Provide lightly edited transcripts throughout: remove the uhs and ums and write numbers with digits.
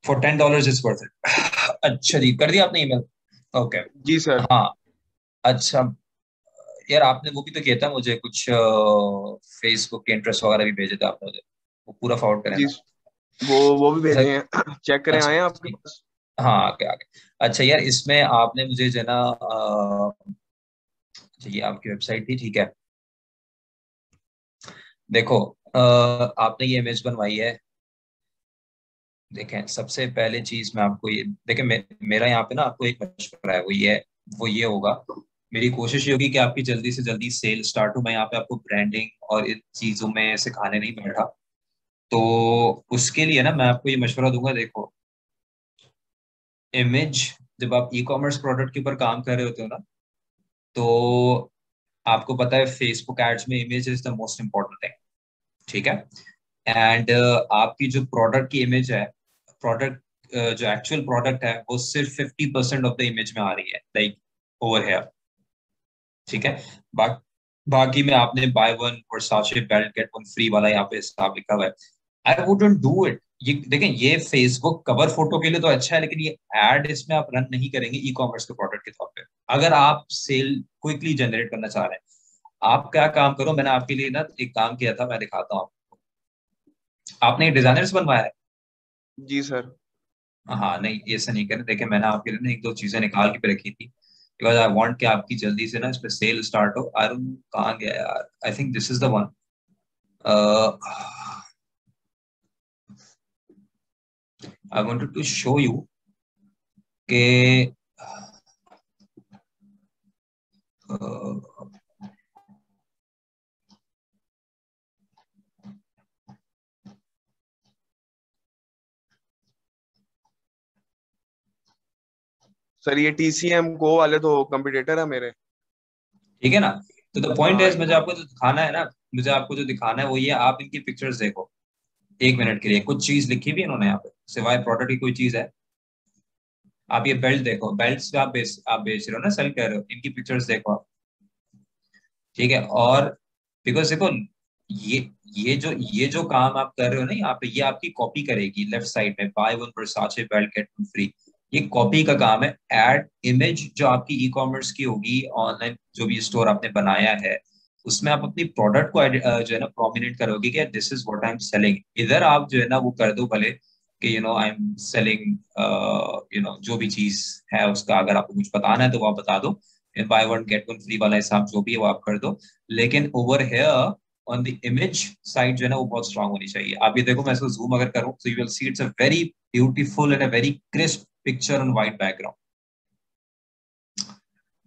For $10 is worth it. अच्छा जी, कर दिया आपने ईमेल? ओके। जी सर। हाँ। अच्छा यार, आपने वो भी तो किया था मुझे कुछ फेसबुक के इंटरेस्ट वगैरह भी भेजे थे आपने मुझे, वो पूरा फॉरवर्ड करें जी, ना? वो भी अच्छा। भेजे हैं। चेक करें, अच्छा आए हैं आपके पास? हाँ, आगे आगे। अच्छा यार, इसमें आपने मुझे जो है ना अच्छा, ये आपकी वेबसाइट थी, ठीक है। देखो, आपने ये इमेज बनवाई है। देखें, सबसे पहले चीज मैं आपको ये देखें, मेरा यहाँ पे ना आपको एक मशवरा है, वो ये होगा। मेरी कोशिश ये होगी कि आपकी जल्दी से जल्दी सेल स्टार्ट हो। मैं यहाँ पे आपको ब्रांडिंग और इन चीजों में सिखाने नहीं बैठा। तो उसके लिए ना मैं आपको ये मशवरा दूंगा। देखो, इमेज, जब आप ई कॉमर्स प्रोडक्ट के ऊपर काम कर रहे होते हो ना, तो आपको पता है फेसबुक एड्स में image is the most important thing. ठीक है। एंड आपकी जो प्रोडक्ट की इमेज है, प्रोडक्ट जो एक्चुअल प्रोडक्ट है वो सिर्फ 50% ऑफ द इमेज में आ रही है, लाइक ओवर हेयर। ठीक है। बा, बाकी में आपने by one Versace belt get one free वाला यहाँ पे हिसाब लिखा हुआ है। I wouldn't do it. ये देखें, ये फेसबुक कवर फोटो के लिए तो अच्छा है, लेकिन ये एड इसमें आप रन नहीं करेंगे ई कॉमर्स के प्रोडक्ट के तौर पे। अगर आप सेल क्विकली जनरेट करना चाह रहे हैं, आप क्या काम करो, मैंने आपके लिए ना एक काम किया था, मैं दिखाता हूँ आपको। आपने डिजाइनर्स बनवाया है? जी सर। हाँ नहीं, ये ऐसा नहीं करें। देखिए, मैंने आपके लिए ना एक दो चीजें निकाल के भी रखी थी, बिकॉज आई वांट कि आपकी जल्दी से ना इस पे सेल स्टार्ट हो। आई डोंट, कहाँ गया यार, I think this is the one. I wanted to show you कि uh, सर ये TCM गो वाले तो कंपटीटर है मेरे। ठीक है ना? तो द पॉइंट हाँ। इज, मुझे आपको जो दिखाना है ना, मुझे आपको जो दिखाना है वो ये, आप इनकी पिक्चर्स देखो। 1 मिनट के लिए कुछ चीज लिखी भी है इन्होंने यहाँ पे, सिवाय प्रोडक्ट की कोई चीज है? आप ये बेल्ट देखो, बेल्ट से आप बेच रहे हो ना, सेल कर रहे हो, इनकी पिक्चर्स देखो आप। ठीक है। और बिकॉज देखो, ये ये जो काम आप कर रहे हो ना यहाँ पे, ये आपकी कॉपी करेगी लेफ्ट साइड में, by one Versace belt get one free. ये कॉपी का काम है। एड इमेज जो आपकी ई कॉमर्स की होगी, ऑनलाइन जो भी स्टोर आपने बनाया है, उसमें आप अपनी प्रोडक्ट को जो है ना प्रोमिनेंट करोगे कि this is what I am selling. इधर आप जो है ना वो कर दो भले कि आई एम सेलिंग जो भी चीज है उसका, अगर आपको कुछ बताना है तो वो आप बता दो। By one get one free वाला हिसाब जो भी है वो आप कर दो। लेकिन over here on the image side जो है ना वो बहुत स्ट्रांग होनी चाहिए। आप ये देखो, मैं इसको जूम अगर करूं तो you will see it's a very beautiful and a very crisp picture on white background.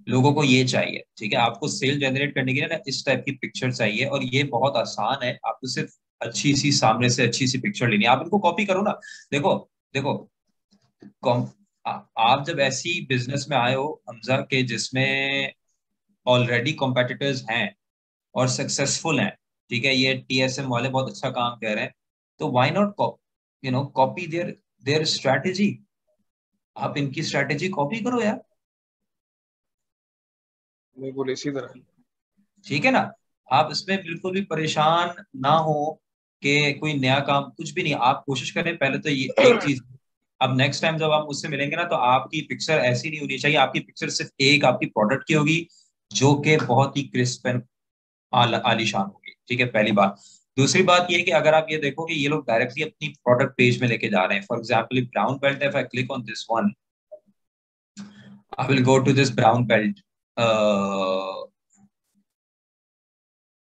लोगों को ये चाहिए। ठीक है, आपको सेल जनरेट करने के लिए ना इस टाइप की पिक्चर चाहिए, और ये बहुत आसान है। आपको सिर्फ अच्छी सी सामने से अच्छी सी पिक्चर लेनी है, आप इनको कॉपी करो ना। देखो देखो, आप जब ऐसी बिजनेस में आए हो हमजा, के जिसमें ऑलरेडी कॉम्पिटिटर्स हैं और सक्सेसफुल हैं, ठीक है, ये TSM वाले बहुत अच्छा काम कर रहे हैं, तो why not copy their their strategy. आप इनकी स्ट्रैटेजी कॉपी करो यार। बिल्कुल इसी तरह। ठीक है ना? आप इसमें बिल्कुल भी परेशान ना हो कि कोई नया काम, कुछ भी नहीं। आप कोशिश करें पहले तो ये एक चीज। अब नेक्स्ट टाइम जब आप मुझसे मिलेंगे ना, तो आपकी पिक्चर ऐसी नहीं होनी चाहिए। आपकी पिक्चर सिर्फ एक आपकी प्रोडक्ट की होगी, जो कि बहुत ही क्रिस्प एंड आलीशान होगी। ठीक है, पहली बात। दूसरी बात ये है कि अगर आप ये देखो कि ये लोग डायरेक्टली अपनी प्रोडक्ट पेज में लेके जा रहे हैं, for example brown belt, if I click on this one, I will go to this brown belt,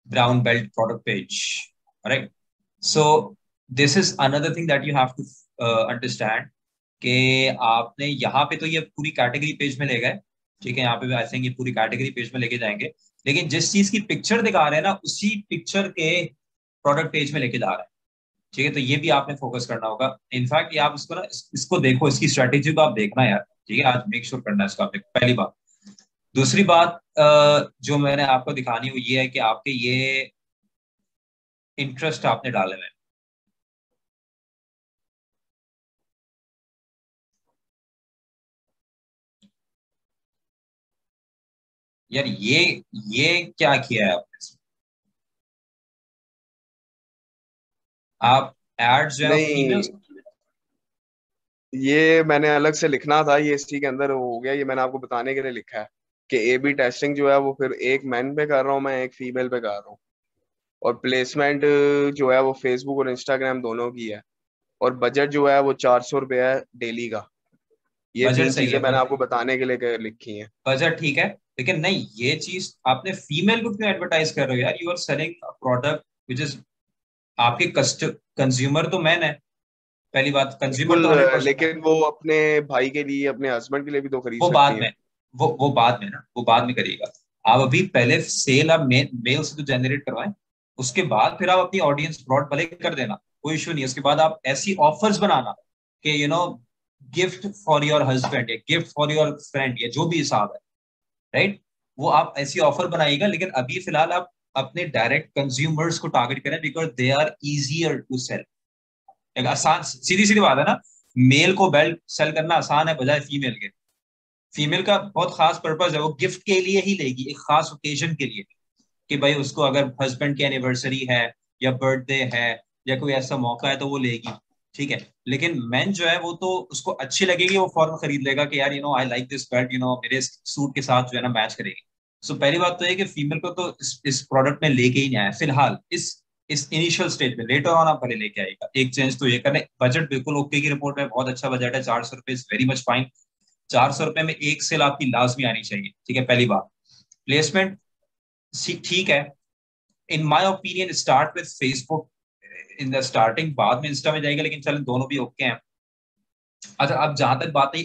brown belt product page. All right. So this is another thing that you have to understand कि आपने यहाँ पे तो ये पूरी category page में ले गए। ठीक है, यहाँ पे आई थिंक ये पूरी कैटेगरी पेज में लेके जाएंगे, लेकिन जिस चीज की पिक्चर दिखा रहे हैं ना, उसी पिक्चर के प्रोडक्ट पेज में लेके जा रहे हैं। ठीक है, तो ये भी आपने फोकस करना होगा। इनफैक्ट ये आप इसको ना इसको देखो, इसकी स्ट्रेटेजी को आप देखना यार। ठीक है, आज मेक श्योर करना है इसको आपने, पहली बात। दूसरी बात जो मैंने आपको दिखानी है वो ये है कि आपके ये इंटरेस्ट आपने डाले हुए हैं। यार ये क्या किया है आपने? आप एड्स जो है फ्री में नहीं, उसमें ये मैंने अलग से लिखना था, ये इसी के अंदर हो गया, ये मैंने आपको बताने के लिए लिखा है कि ए बी टेस्टिंग जो है वो फिर एक मैन पे कर रहा हूँ मैं, एक फीमेल पे कर रहा हूँ। और प्लेसमेंट जो है वो फेसबुक और इंस्टाग्राम दोनों की है। और बजट जो है वो 400 रुपये है डेली का। ये बजट तीन सही चीजें है, मैंने आपको बताने के लिए लिखी हैं। बजट ठीक है, लेकिन नहीं, ये चीज आपने फीमेल को क्यों एडवर्टाइज कर रहे हो यार? You are selling product which is, आपके कस्ट कंज्यूमर तो मैन है, पहली बात, कंज्यूमर तो बिल्कुल, 100% है। लेकिन वो अपने भाई के लिए, अपने हस्बैंड के लिए भी तो खरीद वो सकती बाद हैं। में, वो बाद में ना, वो बाद में करिएगा। आप अभी पहले सेल आप मेल से तो जनरेट करवाएं, उसके बाद फिर आप अपनी ऑडियंस ब्रॉड भले कर देना, कोई इशू नहीं है। उसके बाद आप ऐसी ऑफर्स बनाना कि गिफ्ट फॉर योर हस्बैंड या गिफ्ट फॉर योर फ्रेंड या जो भी हिसाब है, राइट? वो आप ऐसी ऑफर बनाइएगा, लेकिन अभी फिलहाल आप अपने डायरेक्ट कंज्यूमर्स को टारगेट करें, because they are easier to sell. एक आसान सीधी सीधी बात है ना, मेल को बेल्ट सेल करना आसान है बजाय फीमेल के। फीमेल का बहुत खास पर्पज है, वो गिफ्ट के लिए ही लेगी, एक खास ओकेजन के लिए, कि भाई उसको अगर हस्बैंड की एनिवर्सरी है या बर्थडे है या कोई ऐसा मौका है तो वो लेगी, ठीक है। लेकिन मैन जो है वो तो उसको अच्छी लगेगी, वो फौरन खरीद लेगा कि यार आई लाइक दिस बेल्ट, मेरे सूट के साथ जो है ना मैच करेगी। सो पहली बात तो है कि फीमेल को तो इस प्रोडक्ट में लेके ही नहीं आया फिलहाल, इस इनिशियल स्टेज में। लेटर ऑन आप भले लेके आएगा, एक चेंज तो ये करने। बजट बिल्कुल ओके की रिपोर्ट में, बहुत अच्छा बजट है, 400 रुपये इज वेरी मच फाइन। 400 रुपये में एक सेल आपकी लाजमी आनी चाहिए, ठीक है, पहली बात। प्लेसमेंट ठीक है, in my opinion start with Facebook in the starting, बाद में इंस्टा में जाएगा, लेकिन चलें दोनों भी ओके हैं। अच्छा, अब जहां तक बात है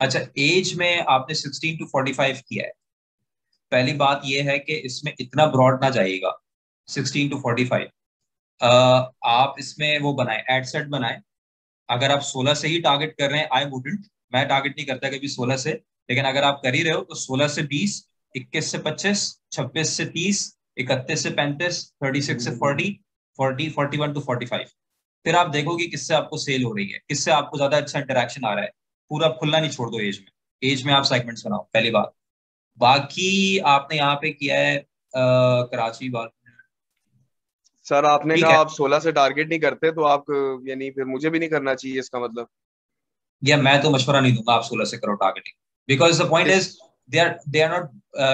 अच्छा, एज में आपने 16 to 45 किया है। पहली बात यह है कि इसमें इतना ब्रॉड ना जाइएगा, 16 to 45। आप इसमें वो बनाए, एड सेट बनाए। अगर आप 16 से ही टारगेट कर रहे हैं, आई वुडेंट, मैं टारगेट नहीं करता कभी 16 से, लेकिन अगर आप कर ही रहे हो तो 16 से 20, 21 से 25, 26 से 30, 31 से 35, 36 से 40, 41 to 45। फिर आप देखोगे किससे आपको सेल हो रही है, किससे आपको ज्यादा अच्छा इंटरेक्शन आ रहा है। पूरा खुला नहीं छोड़ दो एज में, एज में आप सेगमेंट्स बनाओ, पहली बात। बाकी आपने यहाँ पे किया है कराची बात, सर आपने ठीक कहा है। आप 16 से टारगेट नहीं करते, तो आप यानी फिर मुझे भी नहीं करना चाहिए इसका मतलब? या मैं तो मशवरा नहीं दूंगा आप 16 से करो targeting, because the point is is they are not,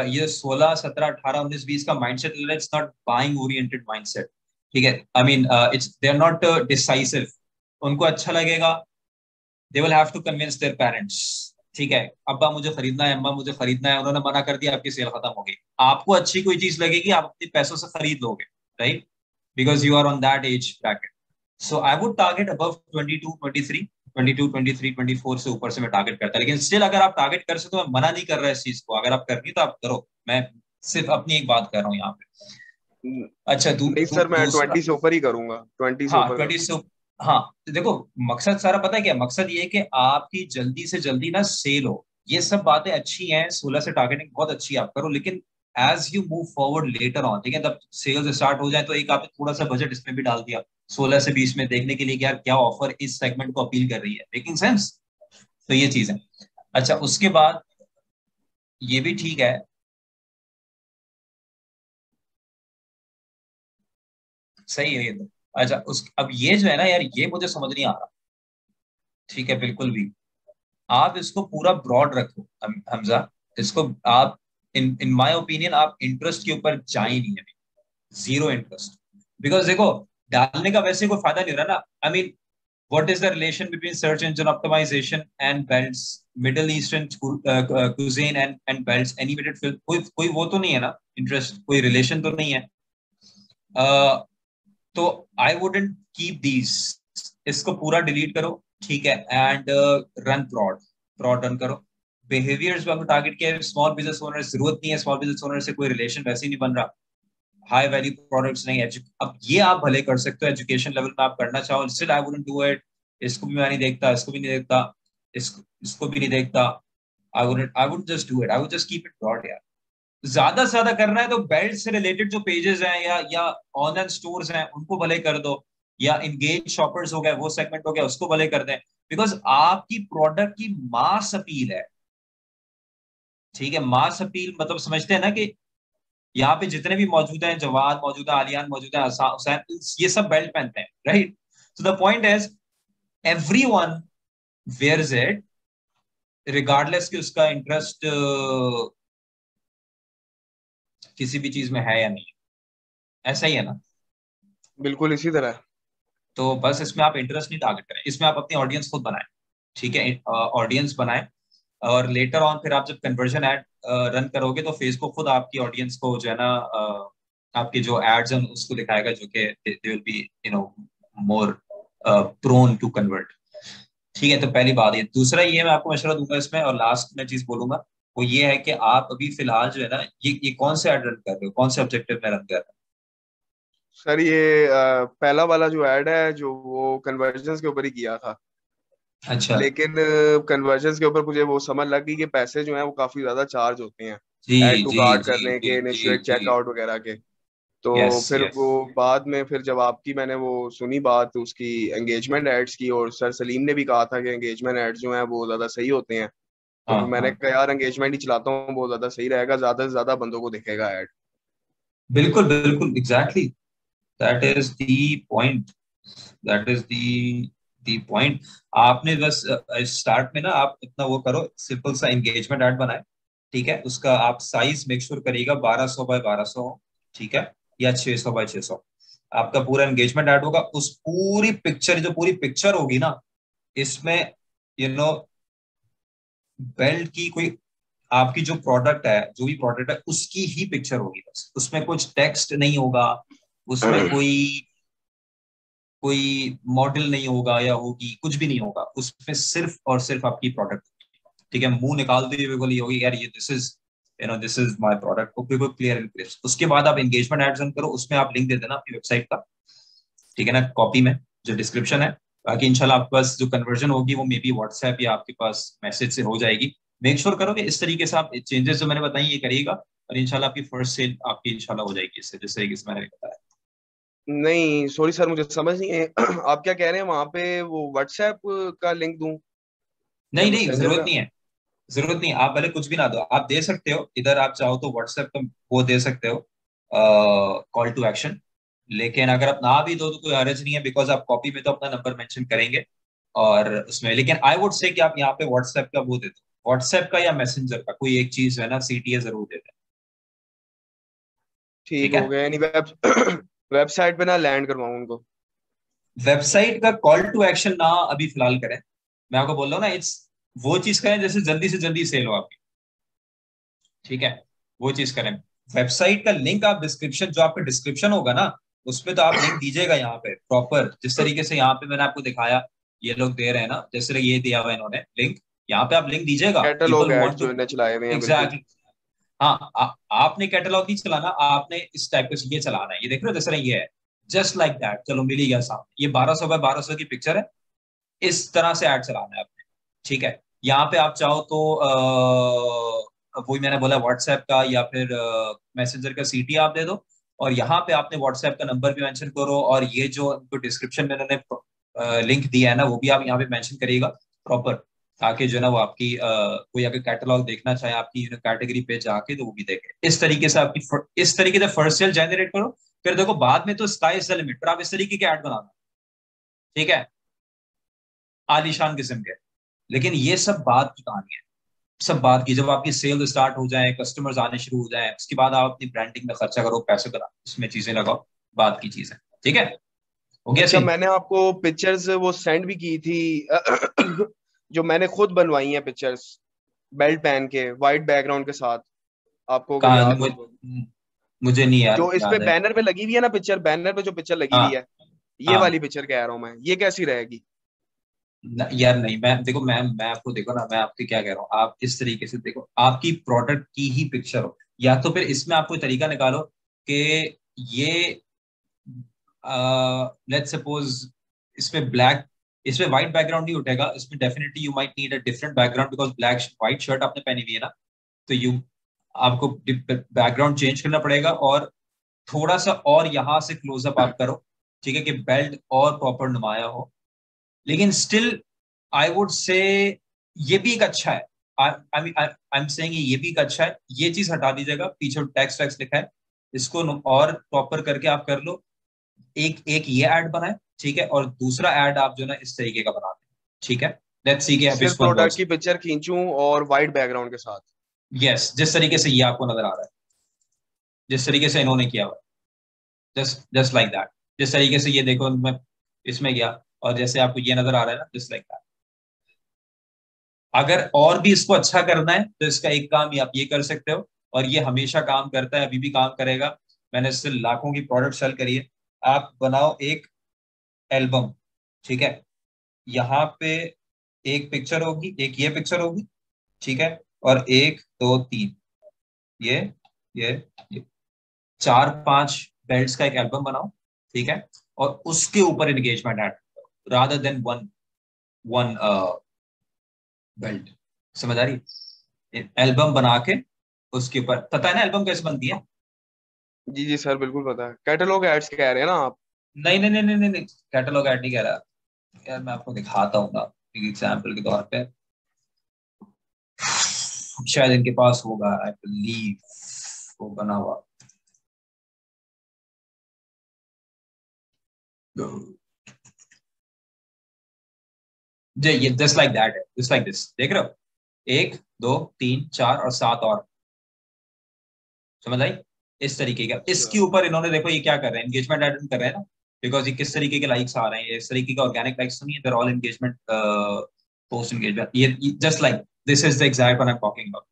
ये 16 17 18 19 20 का mindset, it's not buying oriented mindset, ठीक है। I mean it's they are not decisive. उनको अच्छा लगेगा, they will have to convince their parents, ठीक है। अब्बा मुझे खरीदना है, अम्मा मुझे खरीदना है, उन्होंने मना कर दिया, आपकी सेल खत्म हो गई। आपको अच्छी कोई चीज लगेगी, आप अपने पैसों से खरीद लोगे, right? Because you are on that age bracket. So I would target above 22 23, 22 23 24 से ऊपर से मैं टारगेट करता, लेकिन स्टिल अगर आप टारगेट कर सकते हो, मैं मना नहीं कर रहा इस चीज को, अगर आप करनी तो आप करो। मैं सिर्फ अपनी एक बात कर रहा हूँ यहाँ पे। अच्छा, नहीं सर, मैं दूसरा, 20 से ऊपर ही करूंगा, 20 से हाँ ऊपर 20 से, हाँ, तो देखो, मकसद सारा पता है क्या मकसद? ये है कि आपकी जल्दी से जल्दी ना सेल हो। ये सब बातें अच्छी हैं, 16 से टारगेटिंग बहुत अच्छी है, आप करो, लेकिन as you move forward later on, ठीक है, तब सेल्स स्टार्ट हो जाए तो एक आपने थोड़ा सा बजट इसमें भी डाल दिया 16 से 20 में, देखने के लिए कि यार क्या ऑफर इस सेगमेंट को अपील कर रही है, मेकिंग सेंस? तो ये चीज है। अच्छा, उसके बाद ये भी ठीक है, सही है ये तो। अच्छा, उस अब ये जो है ना यार, ये मुझे समझ नहीं आ रहा, ठीक है, बिल्कुल भी। आप इसको पूरा ब्रॉड रखो हमजा, इसको आप, इन इन माय ओपिनियन, आप इंटरेस्ट के ऊपर जा ही नहीं है, जीरो इंटरेस्ट। बिकॉज देखो, डालने का वैसे कोई फायदा नहीं हो रहा ना। I mean, what is the relation between search engine optimisation and belts, middle eastern cuisine and belts, animated film, कोई कोई वो तो नहीं है ना, इंटरेस्ट, कोई रिलेशन तो नहीं है। uh, तो आई वुडेंट कीप दीज, इसको पूरा डिलीट करो, ठीक है, and run broad, broad run करो। बिहेवियर्स में टारगेट किया है, स्मॉल बिजनेस ओनर, जरूरत नहीं है, स्मॉल बिजनेस ओनर से कोई रिलेशन वैसे ही नहीं बन रहा, हाई वैल्यू प्रोडक्ट्स नहीं है। अब ये आप भले कर सकते हो, एजुकेशन लेवल पे आप करना चाहो, still I wouldn't do it. इसको भी मैं नहीं देखता, इसको भी नहीं देखता, इसको भी नहीं देखता। I would just do it, I would just keep it broad यार। ज्यादा से ज्यादा करना है तो बेल्ट से रिलेटेड जो पेजेस हैं या ऑनलाइन स्टोर्स हैं उनको भले कर दो, या इंगेज शॉपर्स हो गए, वो सेगमेंट हो गया, उसको भले कर दें। बिकॉज आपकी प्रोडक्ट की मास अपील है, ठीक है। मास अपील मतलब समझते हैं ना कि यहाँ पे जितने भी मौजूद हैं, जवाद मौजूद है, आलियान मौजूद है, हुसैन, ये सब बेल्ट पहनते हैं, right? So the point is, everyone wears it regardless कि उसका इंटरेस्ट किसी भी चीज में है या नहीं, ऐसा ही है ना? बिल्कुल इसी तरह। तो बस इसमें आप इंटरेस्ट नहीं टारगेट करें, इसमें आप अपनी ऑडियंस खुद बनाएं, ठीक है? ऑडियंस बनाएं, और लेटर ऑन फिर आप जब कन्वर्जन एड रन करोगे तो फेसबुक खुद आपकी ऑडियंस को जो है ना आपके जो एड्स हैं उसको दिखाएगा, जो कि they will be more prone to convert. ठीक है, तो पहली बात ये। दूसरा ये मैं आपको मशवरा दूंगा इसमें, और लास्ट में चीज बोलूंगा वो ये है कि आप अभी फिलहाल जो है ना ये कौन से एड रन कर रहे हो, कौन से ऑब्जेक्टिव में रन कर रहे सर ये पहला वाला जो ऐड है जो वो कन्वर्जन्स के ऊपर ही किया था, हो? अच्छा। लेकिन कन्वर्जन्स के ऊपर मुझे वो समझ लग गई कि पैसे जो हैं वो काफी ज्यादा चार्ज होते हैं जी ऐड टू जी कार्ट जी करने जी के, जी इनिशिएट जी। चेकआउट वगैरह के। तो यस फिर यस। वो बाद में फिर जब आपकी मैंने वो सुनी बात उसकी एंगेजमेंट एड्स की, और सर सलीम ने भी कहा था कि एंगेजमेंट एड्स जो हैं वो ज्यादा सही होते हैं, तो हाँ फिर मैंने हाँ, कहा यार एंगेजमेंट ही चलाता हूँ, वो ज्यादा सही रहेगा, ज्यादा से ज्यादा बंदों को दिखेगा ऐड। बिल्कुल बिल्कुल, exactly, that is the point, that is the point. आपने बस स्टार्ट में ना आप इतना वो करो, सिंपल सा एंगेजमेंट ऐड बनाए, ठीक है? उसका आप साइज मेक श्योर करिएगा 1200 बाय 1200 हो, ठीक है? या 600 बाय 600। आपका पूरा एंगेजमेंट ऐड होगा, उस पूरी पिक्चर, जो पूरी पिक्चर होगी ना इसमें, यू नो बेल्ट की कोई, आपकी जो प्रोडक्ट है, जो भी प्रोडक्ट है उसकी ही पिक्चर होगी, बस उसमें कुछ टेक्स्ट नहीं होगा, उसमें कोई कोई मॉडल नहीं होगा या होगी, कुछ भी नहीं होगा उसमें, सिर्फ और सिर्फ आपकी प्रोडक्ट। ठीक है, मुंह निकाल दो, बिल्कुल ये होगी यार, ये दिस इज माय प्रोडक्ट, वो बिल्कुल क्लियर एंड क्रिस्प। उसके बाद आप एंगेजमेंट एड रन करो, उसमें आप लिंक दे देना अपनी वेबसाइट का, ठीक है ना, कॉपी में जो डिस्क्रिप्शन है। बाकी इंशाल्लाह आपके पास जो कन्वर्जन होगी वो मे बी व्हाट्सएप या आपके पास मैसेज से हो जाएगी। मेक श्योर करो कि इस तरीके से आप चेंजेस जो मैंने बताई ये करिएगा, और इंशाल्लाह आपकी फर्स्ट सेल आपकी इंशाल्लाह हो जाएगी इससे, जिस तरीके से मैंने बताया। नहीं सॉरी सर, मुझे समझ नहीं है आप क्या कह रहे हैं, वहां पे वो व्हाट्सएप का लिंक दूं या नहीं नहीं, मैसेंजर जरूरत का? नहीं है, जरूरत नहीं। आप भले कुछ भी ना दो, आप दे सकते हो इधर, आप चाहो तो व्हाट्सएप का वो दे सकते हो, कॉल टू एक्शन। लेकिन अगर आप ना भी दो तो कोई हर्ज नहीं है, बिकॉज आप कॉपी में तो अपना नंबर मेंशन करेंगे और उसमें। लेकिन आई वुड से कि आप यहाँ पे व्हाट्सएप का वो दे दो, व्हाट्सएप का या मैसेंजर का कोई एक चीज है ना, सीटीए जरूर दे दें। ठीक ठीक हो है, गया, यानी वेबसाइट पे ना लैंड करवाऊं उनको? वेबसाइट का कॉल टू एक्शन ना अभी फिलहाल करें, मैं आपको बोल रहा हूँ ना, इट्स वो चीज करें जैसे जल्दी से जल्दी सेल हो आपकी, ठीक है? वो चीज करें। वेबसाइट का लिंक आप डिस्क्रिप्शन, जो आपका डिस्क्रिप्शन होगा ना उसमें तो आप लिंक दीजिएगा यहाँ पे प्रॉपर, जिस तरीके से यहाँ पे मैंने आपको दिखाया, ये लोग दे रहे हैं ना, जैसे ये दिया हुआ है इन्होंने लिंक, यहाँ पे आप लिंक दीजिएगा, कैटलॉग पीपल एड्स वांट जो टू। इन्हें चलाए हुए हैं बिल्कुल। एग्जैक्टली। हाँ, आपने कैटलॉग नहीं चलाना, आपने इस टाइप का ये चलाना है, ये देख रहे हो जैसे ये है, जस्ट लाइक दैट, चलो मिल ही गया सामने, ये 1200 बाय 1200 की पिक्चर है, इस तरह से ऐड चलाना है आपने, ठीक है? यहाँ पे आप चाहो तो वही मैंने बोला व्हाट्सएप का या फिर मैसेंजर का सीटी आप दे दो, और यहाँ पे आपने व्हाट्सएप का नंबर भी मेंशन करो, और ये जो इनको डिस्क्रिप्शन में इन्होंने लिंक दिया है ना वो भी आप यहाँ पे मेंशन करिएगा प्रॉपर, ताकि जो है ना वो आपकी कोई अगर कैटलॉग देखना चाहे आपकी कैटेगरी पे जाके तो वो भी देखे। इस तरीके से आपकी इस तरीके से फर्स्ट सेल जनरेट करो, फिर देखो बाद में तो स्काई इज द लिमिट, फिर आप इस तरीके के ऐड बनाना, ठीक है? आलीशान किस्म के। लेकिन ये सब बात की कहानी है, सब बात की, जब आपकी सेल स्टार्ट हो जाए, कस्टमर्स आने शुरू हो जाए, उसके बाद आप अपनी ब्रांडिंग में खर्चा करो, पैसे करा उसमें चीजें लगाओ, बात की चीज है, ठीक है? हो गया अच्छा, सीन। मैंने आपको पिक्चर्स वो सेंड भी की थी जो मैंने खुद बनवाई हैं पिक्चर्स, बेल्ट पहन के वाइट बैकग्राउंड के साथ, आपको अगर कहा याद हो तो। मुझे नहीं यार जो इस पे याद है। बैनर पे लगी हुई है ना पिक्चर, बैनर पे जो पिक्चर लगी हुई हाँ है, ये हाँ। वाली पिक्चर कह रहा हूँ मैं, ये कैसी रहेगी? यार नहीं, मैं देखो, मैं आपको देखो ना, मैं आपके क्या कह रहा हूँ, आप इस तरीके से देखो, आपकी प्रोडक्ट की ही पिक्चर हो, या तो फिर इसमें आप कोई तरीका निकालो कि ये लेट्स सपोज इसमें ब्लैक, इसमें व्हाइट बैकग्राउंड नहीं उठेगा, इसमें definitely you might need a different background, because black white shirt आपने पहनी हुई है ना, तो यू आपको बैकग्राउंड चेंज करना पड़ेगा, और थोड़ा सा और यहाँ से क्लोजअप आप करो, ठीक है, कि बेल्ट और प्रॉपर नुमाया हो। लेकिन स्टिल आई वुड से ये भी एक अच्छा है, आई एम सेइंग ये भी एक अच्छा है, ये चीज हटा दीजिएगा, पीछे टैक्स टैक्स लिखा है, इसको और प्रॉपर करके आप कर लो, एक एक ये ऐड बनाए, ठीक है, और दूसरा ऐड आप जो ना इस तरीके का बनाते हैं, ठीक है। लेट्स सी कि अब सिर्फ इस वन प्रोडक्ट वर्क्स। की पिक्चर खींचूं और वाइट बैकग्राउंड के साथ। यस, जिस तरीके से ये आपको नजर आ रहा है, जिस तरीके से इन्होंने किया हुआ, जस्ट जस्ट लाइक दैट। जिस तरीके से ये देखो, मैं इसमें गया और जैसे आपको ये नजर आ रहा है ना, जस्ट लाइक दैट। अगर और भी इसको अच्छा करना है तो इसका एक काम ये आप ये कर सकते हो, और ये हमेशा काम करता है, अभी भी काम करेगा। मैंने इससे लाखों की प्रोडक्ट सेल करी है। आप बनाओ एक एल्बम, ठीक है। यहाँ पे एक पिक्चर होगी, एक ये पिक्चर होगी, ठीक है, और एक दो तीन, ये ये ये 4-5 बेल्ट्स का एक एल्बम बनाओ, ठीक है। और उसके ऊपर एंगेजमेंट ऐड करो rather than one one belt. समझ आ रही है? एल्बम बना के उसके ऊपर, पता है ना एल्बम कैसे बनती है? जी जी सर, बिल्कुल पता है। कैटलॉग एड्स कह रहे हैं ना आप? नहीं नहीं नहीं नहीं नहीं नहीं, कैटलॉग ऐड नहीं कह रहा यार, मैं आपको दिखाता हूँ ना एक एग्जाम्पल के तौर पे। शायद इनके पास होगा, आई बिलीव वो बना हुआ। जी, ये जस्ट लाइक दैट है, जस्ट लाइक दिस, देख रहे हो? एक दो तीन चार और सात और, समझ आई? इस तरीके का अच्छा। इसके ऊपर इन्होंने देखो ये क्या कर रहे हैं, एंगेजमेंट ऐड कर रहे हैं ना। बिकॉज ये किस तरीके के लाइक्स आ रहे हैं, ये इस तरीके का ऑर्गेनिक लाइक्स तो नहीं है, ऑल एंगेजमेंट, पोस्ट एंगेजमेंट, ये just like this is the exact one I am talking about.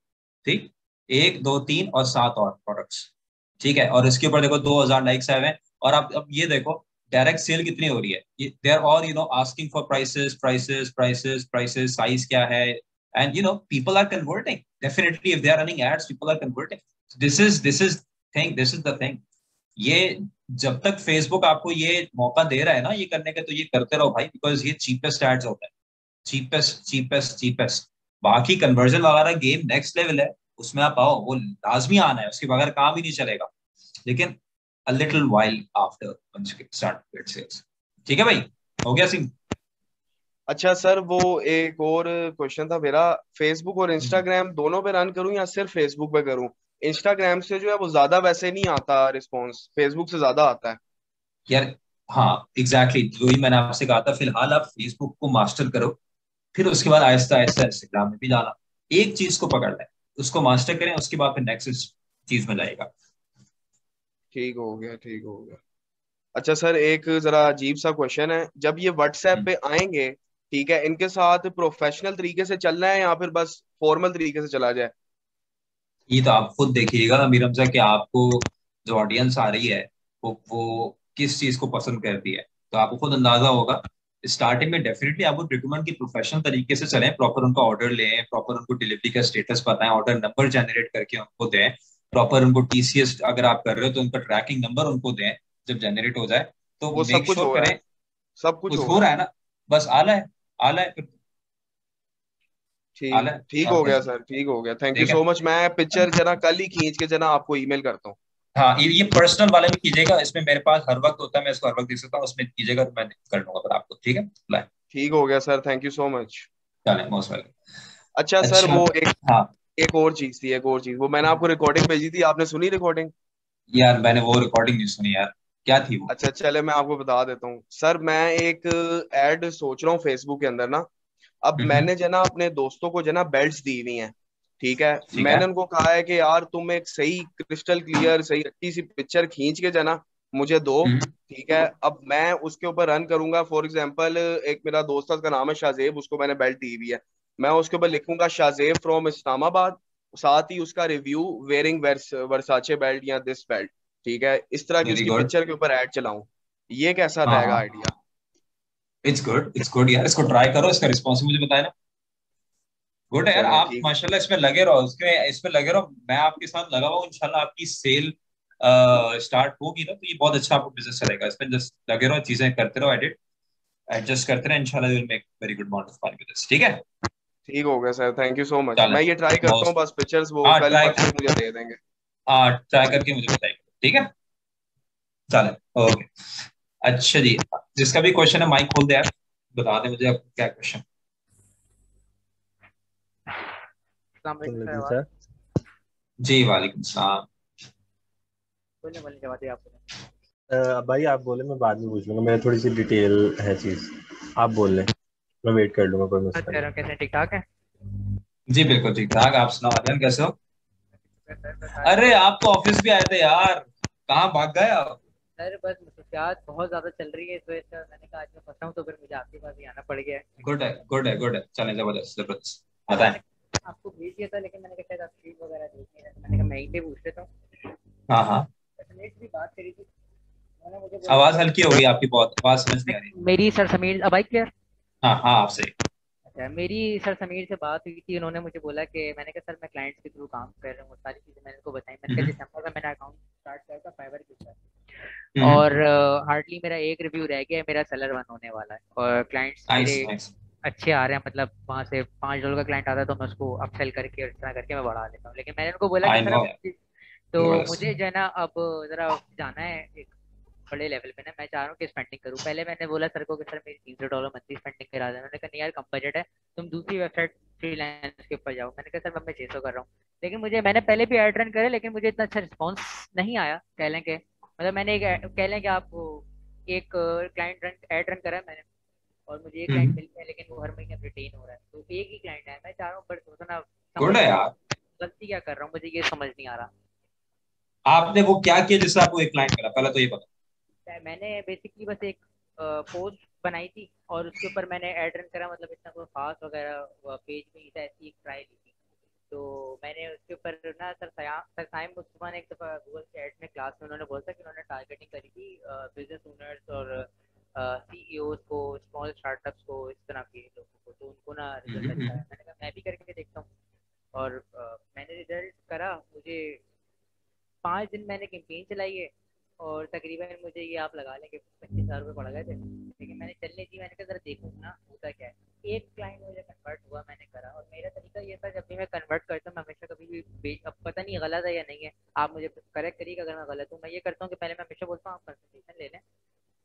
ठीक, एक दो तीन और सात और प्रोडक्ट्स, ठीक है, और इसके ऊपर देखो 2000 लाइक्स आए हुए हैं। और आप अब ये देखो डायरेक्ट सेल कितनी हो रही है, they are all asking for prices prices prices prices, size क्या है, and people are converting definitely if they are running ads, people are converting. This is thing, this is the thing. ये जब तक Facebook आपको ये मौका दे रहा है ना ये करने का, तो ये करते रहो भाई, बिकॉज ये चीपेस्ट एड्स होता है, चीपेस्ट चीपेस्ट चीपेस्ट। बाकी कन्वर्जन वगैरह गेम नेक्स्ट लेवल है, उसमें आप आओ, वो लाजमी आना है, उसके बगैर काम ही नहीं चलेगा। लेकिन a little while after once you start to get sales। ठीक है भाई, हो गया सीन। अच्छा सर, वो एक और क्वेश्चन था मेरा। फेसबुक और इंस्टाग्राम दोनों पे रन करूं या सिर्फ फेसबुक पे करूं? इंस्टाग्राम से जो है वो ज्यादा वैसे नहीं आता रिस्पॉन्स, फेसबुक से ज्यादा आता है। यार हाँ एग्जैक्टली exactly, वही मैंने आपसे कहा था, फिलहाल आप फेसबुक को मास्टर करो, फिर उसके बाद आहिस्ता आहिस्ता इंस्टाग्राम में भी जाना। एक चीज को पकड़ लें, उसको मास्टर करें, उसके बाद फिर नेक्स्ट चीज में जाएगा। ठीक हो गया, ठीक हो गया। अच्छा सर, एक जरा अजीब सा क्वेश्चन है। जब ये व्हाट्सएप पे आएंगे, ठीक है, इनके साथ प्रोफेशनल तरीके से चलना है या फिर बस फॉर्मल तरीके से चला जाए? ये तो आप खुद देखिएगा ना मीरम साहब कि आपको जो ऑडियंस आ रही है वो किस चीज को पसंद करती है, तो आपको खुद अंदाजा होगा। स्टार्टिंग में डेफिनेटली आपको रिकमेंड की प्रोफेशनल तरीके से चलें, प्रॉपर उनका ऑर्डर लें, प्रॉपर उनको डिलीवरी का स्टेटस बताएं, ऑर्डर नंबर जनरेट करके उनको दें, प्रॉपर उनको टीसीएस अगर आप कर रहे हो तो उनका ट्रैकिंग नंबर उनको दें जब जनरेट हो जाए। तो वो सब मेक कुछ श्योर हो रहा करें, है, सब कुछ कुछ हो हो रहा रहा है। है ना, बस आला है, आला है फिर, आला ठीक है, ठीक और हो क्या गया चाहिए? सर, ठीक हो गया। थैंक यू ठीक सो है। मच। मैं पिक्चर जना कल ही खींच के जना आपको ईमेल करता हूँ। हाँ, ये पर्सनल वाले में कीजिएगा, इसमें मेरे पास हर वक्त होता है, मैं इसको हर वक्त देख सकता हूँ, उसमें कीजिएगा तो मैं कर लूंगा फिर आपको, ठीक है, बाय। ठीक हो गया sir, thank you so much. चले, मोस्ट वेलकम। अच्छा सर, अच्छा, वो एक हाँ एक और चीज थी, एक और चीज। वो मैंने आपको रिकॉर्डिंग भेजी थी, आपने सुनी रिकॉर्डिंग? यार, मैंने वो रिकॉर्डिंग नहीं सुनी यार, क्या थी वो? अच्छा चले, मैं आपको बता देता हूँ सर। मैं एक एड सोच रहा हूँ फेसबुक के अंदर ना। अब हम्म। मैंने जना अपने दोस्तों को जना बेल्ट्स दी हुई हैं, ठीक है। ठीक है। मैंने उनको कहा है कि यार तुम एक सही क्रिस्टल क्लियर सही अच्छी सी पिक्चर खींच के जना मुझे दो, हम्म। ठीक है। अब मैं उसके ऊपर रन करूंगा। फॉर एग्जांपल, एक मेरा दोस्त है, उसका नाम है शाहजेब, उसको मैंने बेल्ट दी हुई है। मैं उसके ऊपर लिखूंगा शाहजेब फ्रॉम इस्लामाबाद, साथ ही उसका रिव्यू वेयरिंग वर्साचे बेल्ट या दिस बेल्ट, ठीक है। इस तरह की वेरी उसकी गुड। पिक्चर के ऊपर ऐड चलाऊं। ये कैसा हाँ रहेगा हाँ, आइडिया? इट्स गुड यार, इसको ट्राई करो, इसका रिस्पॉन्स मुझे बताया ना। गुड है यार, चलें आप ठीक। माशाल्लाह इसमें लगे रहो, इसमें लगे रहो, मैं आपके साथ लगा हुआ हूँ, इंशाल्लाह आपकी सेल स्टार्ट होगी ना, तो ये बहुत अच्छा आपको बिजनेस चलेगा, इसमें जस्ट लगे रहो, चीजें करते रहो, एडिट एडजस्ट करते रहो, इंशाल्लाह will make very good amount of money with this, ठीक है। ठीक हो गया sir, thank you so much. चलें, मैं ये ट्राई करता हूँ, मोस्ट, बस पिक्चर्स वो हाँ कल ट्राई, परसों मुझे दे देंगे। हाँ ट्राई करके मुझे बताइए, ठीक है। चलें, ओके। अच्छा जी, जिसका भी क्वेश्चन है माइक खोल दे यार, बता दे मुझे अब क्या क्वेश्चन। अस्सलाम वालेकुम सर, वालेकुम आवाज़ सर। जी वालेकुम सलाम। बोलने वाली जवाब दिया आपने। भाई आप बोले, मैं बाद में पूछ लूंगा, मेरे थोड़ी सी डिटेल है चीज। आप बोल लें, मैं वेट कर लूंगा, कोई बात मसला कर नहीं। रहा हूँ, कैसे ठीक ठाक है? जी बिल्कुल ठीक ठाक। आप सुनाओ अजन, कैसे हो? सर बताएं। अरे आप तो ऑफिस भी आए थे यार, कहाँ भाग गए आप? सर बस मसरूफियात बहुत ज़्यादा चल रही है, इस वजह से मैंने कहा आज मैं फंसा हूँ, तो फिर मुझे आपके पास ही आना पड़ गया है। गुड है, गुड है, गुड है, चलें, जबरदस्त जबरदस्त। सर बताएं। मैंने आपको भेज दिया था, लेकिन मैंने कहा शायद आप शीट वगैरह देख नहीं रहे, तो मैंने कहा मैं यहीं पे पूछ लेता हूँ। हाँ हाँ। नेट भी बात करी थी, उन्होंने मुझे बोला आवाज कि हल्की हो गई आपकी, बहुत आवाज समझ नहीं आ रही। मेरी सर समीर अब आई क्लियर। हाँ हाँ, आपसे। अच्छा, मेरी सर समीर से बात हुई थी, उन्होंने मुझे बोला कि मैंने कहा सर मैं क्लाइंट्स के थ्रू काम कर रहा हूँ, सारी चीज़ें मैंने उनको बताई। मैंने कहा हम्म दिसंबर में मैंने अकाउंट स्टार्ट किया था फाइवर के ऊपर, हम्म। और हार्डली मेरा एक रिव्यू रह गया है, मेरा सेलर वन होने वाला है, और क्लाइंट्स नाइस मेरे नाइस। अच्छे आ रहे हैं। मतलब वहाँ से $5 का क्लाइंट आता है तो मैं उसको अपसेल करके और इस तरह करके मैं बढ़ा लेता हूँ। लेकिन मैंने उनको बोला कि आई सर नो अब यार, तो जबरदस्त। मुझे जो है ना अब ज़रा जाना है एक बड़े लेवल पे ना, मैं चाह रहा हूँ कि स्पेंडिंग करूँ। पहले मैंने बोला सर को कि सर मेरी $300 मंथली स्पेंडिंग करा दें। उन्होंने कहा नहीं यार, कम बजट है, तुम दूसरी वेबसाइट फ्रीलांस के ऊपर जाओ। मैंने कहा सर अब मैं 600 कर रहा हूँ। लेकिन मुझे, मैंने पहले भी ऐड रन करे, लेकिन मुझे इतना अच्छा रिस्पॉन्स नहीं आया। कह लें कि मतलब मैंने एक कह लें कि आप एक क्लाइंट रन ऐड रन करा है मैंने, और मुझे एक क्लाइंट हम्म। मिल गया, लेकिन वो हर महीने रिटेन हो रहा है। तो एक ही क्लाइंट है, मैं चाह रहा हूँ, पर थोड़ा ना समझ गुड है नहीं, यार। गलती क्या कर रहा हूँ मुझे ये समझ नहीं आ रहा। आपने वो क्या किया जिससे आपको एक क्लाइंट मिला, पहले तो ये बता। मैंने बेसिकली बस एक पोस्ट बनाई थी, और उसके ऊपर मैंने ऐड रन करा, मतलब इतना कोई खास वगैरह पेज में ही था, ऐसी एक ट्राई ली थी। तो मैंने उसके ऊपर ना सर साइम मुस्तफा ने एक दफ़ा गूगल के एड में क्लास में उन्होंने बोला था कि उन्होंने टारगेटिंग करी थी बिजनेस ओनर्स और सीईओज को, स्मॉल स्टार्टअप्स को, इस तरह के लोगों को, तो उनको ना रिजल्ट अच्छा है। हम्म। मैंने कहा मैं भी करके देखता हूँ, और मैंने रिजल्ट करा। मुझे 5 दिन मैंने कैंपेन चलाई है, और तकरीबन मुझे ये आप लगा लें कि 25,000 रुपये पड़ गए थे। लेकिन मैंने चलने दी, मैंने कहा जरा देखूँ ना होता क्या है। एक क्लाइंट मुझे कन्वर्ट हुआ, मैंने करा, और मेरा तरीका ये था जब भी मैं कन्वर्ट करता हूँ, मैं हमेशा कभी भी अब पता नहीं गलत है या नहीं है, आप मुझे करेक्ट करिएगा अगर मैं गलत हूँ। मैं ये करता हूँ कि पहले मैं हमेशा बोलता हूँ आप कंसल्टेशन ले लें,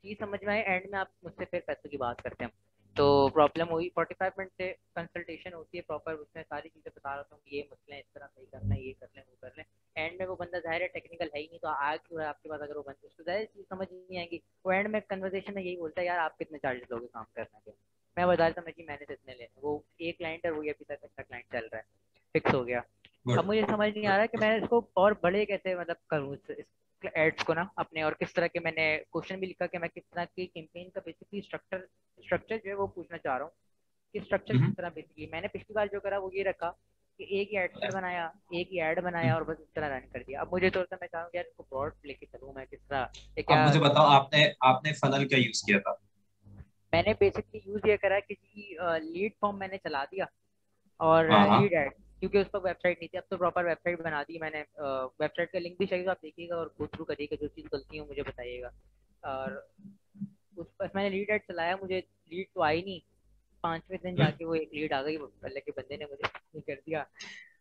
चीज समझ में आए, एंड में आप मुझसे फिर पैसों की बात करते हैं। तो प्रॉब्लम हुई, 45 मिनट से कंसल्टेशन होती है प्रॉपर, उसमें सारी चीजें बता रहा हूँ, ये मसले हैं, इस तरह सही करना है, ये कर लें, वो कर लें। एंड में वो बंदा जाहिर है टेक्निकल है ही नहीं, तो आ क्यों रहा है आपके पास अगर वो बंदा, उसको जाहिर चीज समझ नहीं आएगी। वो एंड में कन्वर्सेशन में यही बोलता है यार आप कितने चार्जेस लोगे काम करने के। मैं बता देता हूँ कि मैंने तो इतने लेने, वो एक क्लाइंट है, वो अभी तक अच्छा क्लाइंट चल रहा है, फिक्स हो गया। अब गुड मुझे समझ नहीं आ रहा कि मैं इसको और बड़े कैसे मतलब करूँ इस एड्स को ना अपने, और किस तरह के, मैंने क्वेश्चन भी लिखा कि मैं किस तरह की कैंपेन का बेसिकली स्ट्रक्चर जो है वो पूछना चाह रहा हूँ, कि स्ट्रक्चर किस तरह। बेसिकली मैंने पिछली बार जो करा वो ये रखा कि एक ही एड सेट बनाया, एक ही ऐड बनाया, और बस इस तरह रन कर दिया। अब मुझे थोड़ा सा, मैं चाहूँ यार इसको ब्रॉड लेके चलूँ, मैं किस तरह ये अब क्या। मुझे बताओ, आपने आपने फनल क्या यूज किया था? मैंने बेसिकली यूज ये करा कि जी लीड फॉर्म मैंने चला दिया, और हाँ हाँ। लीड ऐड, क्योंकि उस पर वेबसाइट नहीं थी, अब तो प्रॉपर वेबसाइट बना दी मैंने। वेबसाइट का लिंक भी चाहिए तो आप देखिएगा और गो थ्रू करिएगा, जो चीज़ गलती हो मुझे बताइएगा। और उस पर मैंने लीड ऐड चलाया, मुझे लीड तो आई नहीं। 5वें दिन हम्म। जाके वो एक लीड आ गई, वो अल्लाह के बंदे ने मुझे ये कर दिया।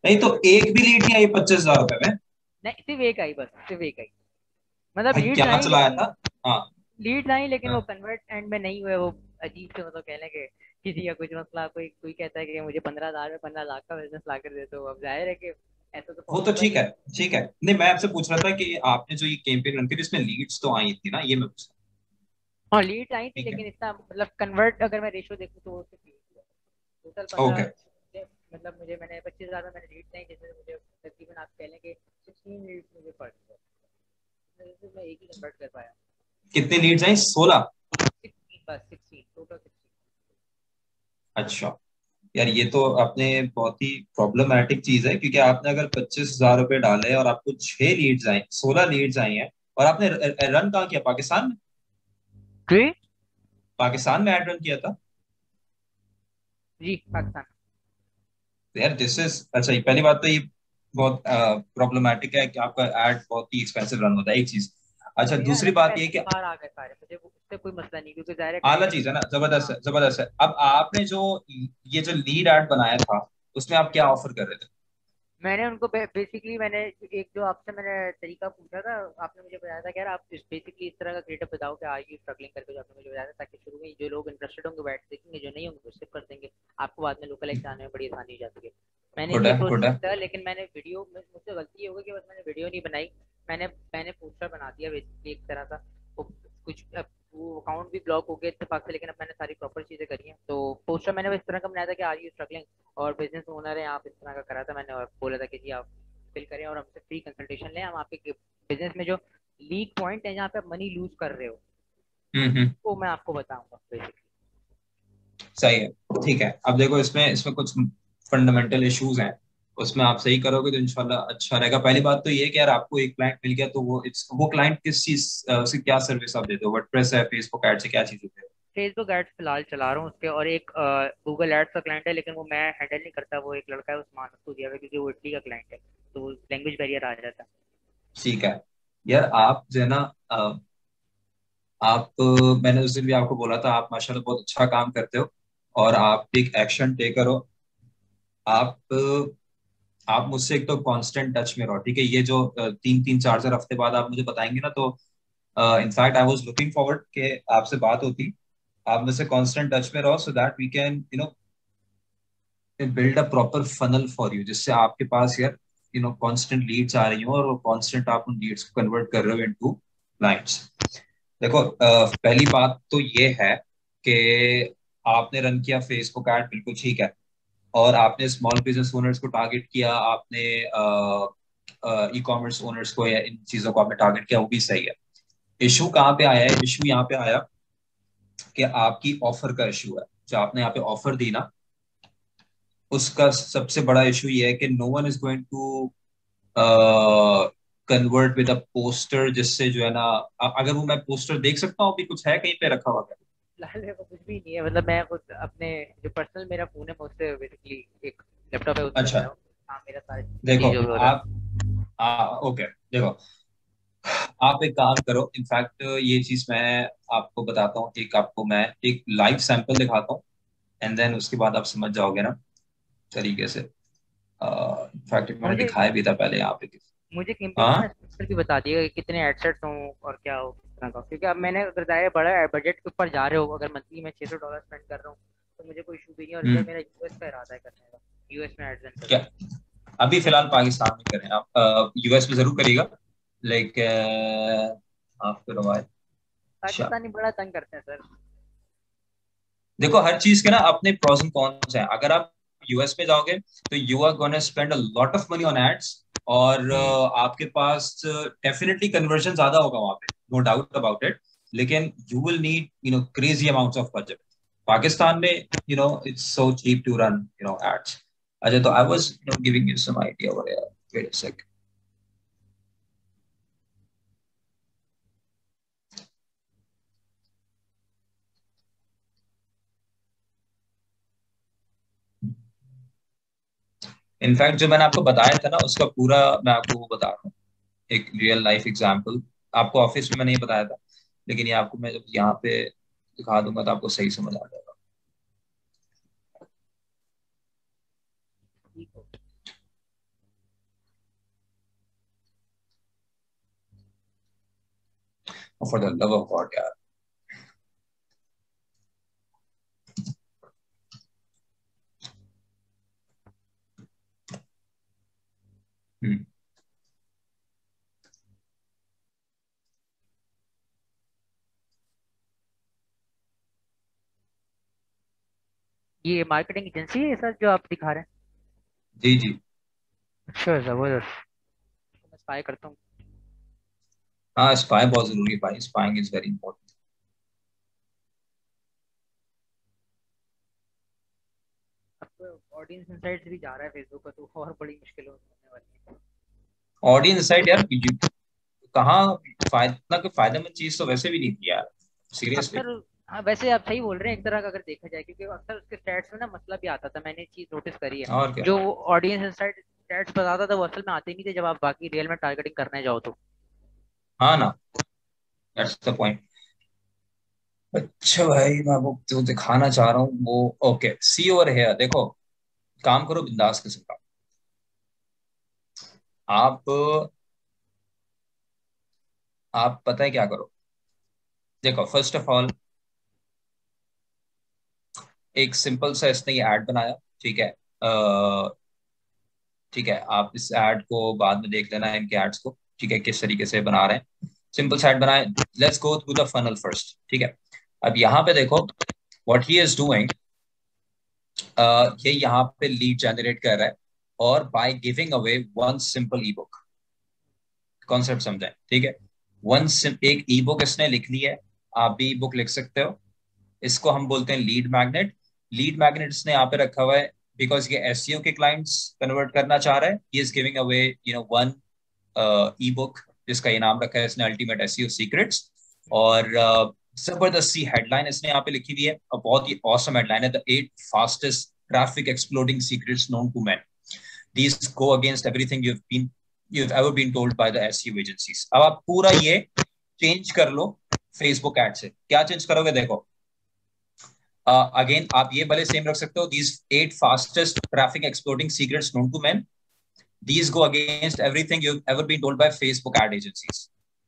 नहीं तो एक भी लीड नहीं आई 25,000 रुपए में? नहीं, सिर्फ एक आई, बस सिर्फ एक आई। मतलब भाई लीड्स क्या आई चलाया लेकिन, था? हाँ लीड्स आई लेकिन वो हाँ। कन्वर्ट एंड में नहीं हुए। वो अजीब से, मतलब कह लें कि किसी का कुछ मसला, कोई कोई कहता है कि मुझे 15,000 में 15 लाख का बिजनेस ला कर दे, तो अब जाहिर है कि ऐसा तो वो तो पॉसिबल ठीक नहीं है, है। ठीक है। नहीं, मैं आपसे पूछ रहा था कि आपने जो ये कैंपेन रन की जिसमें लीड्स तो आई थी ना, ये मैं पूछ रहा हाँ लीड आई थी, हूँ। ठीक है। लेकिन इतना मतलब कन्वर्ट अगर मैं रेशो देखूँ तो वो सिर्फ लीड हुआ। Total okay. 15, मतलब मुझे, मैंने 25,000 में मैंने लीड नहीं, जैसे मुझे तकरीबन आप कह लें कि 16 लीड्स मुझे पड़ गए, मैं एक ही कन्वर्ट कर पाया। कितनी लीड्स आई? 16? 16, बस 16, टोटल 16। अच्छा। यार ये तो आपने बहुत ही प्रॉब्लमेटिक चीज है, क्योंकि आपने अगर 25,000 रुपए डाले और आपको 6 लीड्स आई, 16 लीड्स आई हैं, और आपने रन कहाँ किया? पाकिस्तान में? जी पाकिस्तान में एड रन किया था? जी, पाकिस्तान। तो यार दिस इज अच्छा, ये पहली बात तो ये बहुत प्रॉब्लमेटिक है कि आपका एड बहुत ही एक्सपेंसिव रन होता है, एक चीज। अच्छा, मेरा दूसरी अलग से बात ये पैसे कि तो बाहर आ गए सारे, मुझे उससे कोई मसला नहीं, क्योंकि जाहिर है आला क्लाइंट चीज है ना, ने। जबरदस्त हाँ, है, जबरदस्त है। अब आपने जो ये जो लीड एड बनाया था, उसमें आप क्या ऑफर कर रहे थे? मैंने उनको बेसिकली, मैंने एक जो आपसे मैंने तरीका पूछा था, आपने मुझे बताया था कि यार आप बेसिकली इस तरह का क्रिएटिव बताओ कि आज यू स्ट्रगलिंग करके, जो आपने मुझे बताया था, ताकि शुरू में जो लोग इंटरेस्टेड होंगे बैठ देखेंगे, जो नहीं होंगे वो स्किप कर देंगे, आपको बाद में लोकल एग्जाम में बड़ी आसानी हो जाती है। मैंने गुड ये है, गुड प्रोसेस है। किया, लेकिन मैंने मुझसे गलती ये हो गई कि बस मैंने वीडियो नहीं बनाई। मैंने मैंने पोस्टर बना दिया बेसिकली एक तरह का, वो कुछ वो अकाउंट भी ब्लॉक हो गया इत्तेफाक से, लेकिन अब मैंने सारी प्रॉपर चीज़ें करी हैं। तो पोस्टर मैंने इस तरह का बनाया था कि आर यू स्ट्रगलिंग और बिजनेस ओनर है आप, इस तरह का करा था मैंने, और बोला था कि जी आप फिल करें और हमसे फ्री कंसल्टेशन लें, हम आपके बिजनेस में जो लीक पॉइंट है जहाँ पे आप मनी लूज कर रहे हो वो मैं आपको बताऊंगा बेसिकली। सही है, ठीक है। अब देखो इसमें इसमें कुछ फंडामेंटल इश्यूज हैं, उसमें आप सही करोगे तो इंशाल्लाह अच्छा रहेगा। पहली बात तो ये कि यार आपको एक क्लाइंट मिल गया तो वो क्लाइंट किस चीज उसे क्या सर्विस आप देते हो? वर्डप्रेस है, फेसबुक एड से क्या चीज देते हो? फेसबुक एड्स फिलहाल चला रहा हूँ उसके, और एक गूगल एड्स का क्लाइंट है, लेकिन वो मैं हैंडल नहीं करता, वो एक लड़का है उस्मान, उसको दिया हुआ है, क्योंकि वो इटली का क्लाइंट है तो लैंग्वेज बैरियर आ जाता है। ठीक है यार, आप जो है ना मैंने उस दिन भी आपको बोला था, आप माशाल्लाह बहुत अच्छा काम करते हो और आप एक एक्शन टेकर हो। आप आप मुझसे एक तो कांस्टेंट टच में रहो, ठीक है? ये जो 3-4 हफ्ते बाद आप मुझे बताएंगे ना, तो in fact I was looking forward के आपसे बात होती। आप मुझसे कांस्टेंट टच में रहो so that we can build a proper funnel for you, जिससे आपके पास यार कांस्टेंट लीड्स आ रही हो और वो कांस्टेंट आप उन लीड्स को कन्वर्ट कर रहे हो इनटू क्लाइंट्स। देखो पहली बात तो ये है कि आपने रन किया फेसबुक ऐड, बिल्कुल ठीक है, और आपने स्मॉल बिजनेस ओनर्स को टारगेट किया, आपने ई कॉमर्स ओनर्स को या इन चीजों को आपने टारगेट किया, वो भी सही है। इशू कहाँ पे आया है? इशू यहाँ पे आया कि आपकी ऑफर का इशू है। जो आपने यहाँ पे ऑफर दी ना, उसका सबसे बड़ा इशू ये है कि no one is going to convert with a poster, जिससे जो है ना अगर वो मैं पोस्टर देख सकता हूँ अभी कुछ है कहीं पे रखा हुआ है? फिलहाल मेरे को कुछ भी नहीं है, मतलब मैं खुद अपने जो पर्सनल मेरा फोन है मैं उससे बेसिकली एक लैपटॉप है उससे कर अच्छा रहा हूँ। हाँ मेरा सारे देखो चीज़ जो भी हो रहा है। आप ओके, देखो आप एक काम करो, इनफैक्ट ये चीज मैं आपको बताता हूँ, एक आपको मैं एक लाइव सैंपल दिखाता हूँ एंड देन उसके बाद आप समझ जाओगे ना तरीके से। इनफैक्ट मैंने मुझे दिखाया भी था पहले यहाँ पे। मुझे कैंपेन का ना हाँ। स्ट्रक्चर भी बता दिएगा कि कितने एडसेट्स हों और क्या हो किस तरह का, क्योंकि अब मैंने अगर ज़्यादा बड़ा बजट के ऊपर जा रहे हो, अगर मंथली मैं $600 स्पेंड कर रहा हूँ तो मुझे कोई इशू भी नहीं है, और इधर हम्म। मेरा यूएस का इरादा है करने का, यूएस में एड्स रन करूँ। क्या अभी फिलहाल पाकिस्तान में करें आप? यूएस में जरूर करिएगा, लाइक आफ्टर अ व्हाइल। अच्छा, पाकिस्तानी बड़ा तंग करते हैं सर। देखो हर चीज के ना अपने प्रोस एंड कॉन्स हैं। अगर आप यूएस में जाओगे तो you are gonna spend a lot of money on ads, और आपके पास डेफिनेटली कन्वर्जन ज्यादा होगा वहां पे, नो डाउट अबाउट इट, लेकिन you will need crazy amounts of budget. Pakistan में it's so cheap to run ads. अच्छा, तो I was giving you some idea over here, wait a second. In fact जो मैंने आपको बताया था ना उसका पूरा मैं आपको वो बता रहा हूँ, एक रियल लाइफ एग्जांपल। आपको ऑफिस में मैंने ये बताया था, लेकिन ये आपको मैं जब यहाँ पे दिखा दूंगा तो आपको सही समझ आ जाएगा। ठीक हो। For the love of God यार। हम्म। ये मार्केटिंग एजेंसी है सर जो आप दिखा रहे हैं? जी जी। अच्छा जबरदस्त, तो मैं स्पाई करता हूँ। हाँ, स्पाई बहुत जरूरी है भाई, स्पाइंग इज वेरी इंपॉर्टेंट। अब तो ऑडियंस इनसाइट्स भी जा रहा है फेसबुक का, तो और बड़ी मुश्किल होने वाली है। ऑडियंस साइड यार, कहाँ फायदा, इतना कोई फायदेमंद चीज तो वैसे भी नहीं थी यार, सीरियसली। अक्सर, हाँ वैसे आप सही बोल रहे हैं एक तरह का अगर देखा जाए, क्योंकि अक्सर उसके स्टैट्स में ना मसला भी आता था, मैंने एक चीज नोटिस करी है। और क्या। जो ऑडियंस इनसाइट स्टैट्स बताता था वो असल में आते नहीं थे जब आप बाकी रियल में टारगेटिंग करने जाओ तो। हाँ ना, दैट्स द पॉइंट। अच्छा भाई, मैं वो जो दिखाना चाह रहा हूँ वो, ओके सी ओवर हेयर, देखो काम करो बिंदास किस्म का। आप आप पता है क्या करो? देखो फर्स्ट ऑफ ऑल एक सिंपल सा इसने ये ऐड बनाया, ठीक है? ठीक है, आप इस ऐड को बाद में देख लेना, इनके एड्स को, ठीक है, किस तरीके से बना रहे हैं। सिंपल साइट बनाए. Let's go through the funnel first. ठीक है, अब यहाँ पे देखो व्हाट ही इज डूइंग. ये यहाँ पे लीड जनरेट कर रहा है और by giving away one simple E book. Concept समझाएं. ठीक है, एक ई बुक इसने लिख ली है, आप भी ई बुक लिख सकते हो. इसको हम बोलते हैं लीड मैग्नेट. लीड मैग्नेट इसने यहाँ पे रखा हुआ है बिकॉज ये एसईओ के क्लाइंट्स कन्वर्ट करना चाह रहा है. He is giving away one E book जिसका ये नाम रखा है इसने, अल्टीमेट एसईओ सीक्रेट्स. और जबरदस्त सी हेडलाइन इसने यहाँ पे लिखी हुई है और बहुत ही ऑसम हेडलाइन है, the 8 fastest traffic exploding secrets known to man. These go against everything you've ever been told by the SEO agencies. अब आप पूरा ये चेंज कर लो फेसबुक एड से. क्या चेंज करोगे देखो. अगेन आप ये भले सेम रख सकते हो, these 8 fastest traffic exploding secrets known to men. These go against everything you've ever been told by Facebook ad agencies.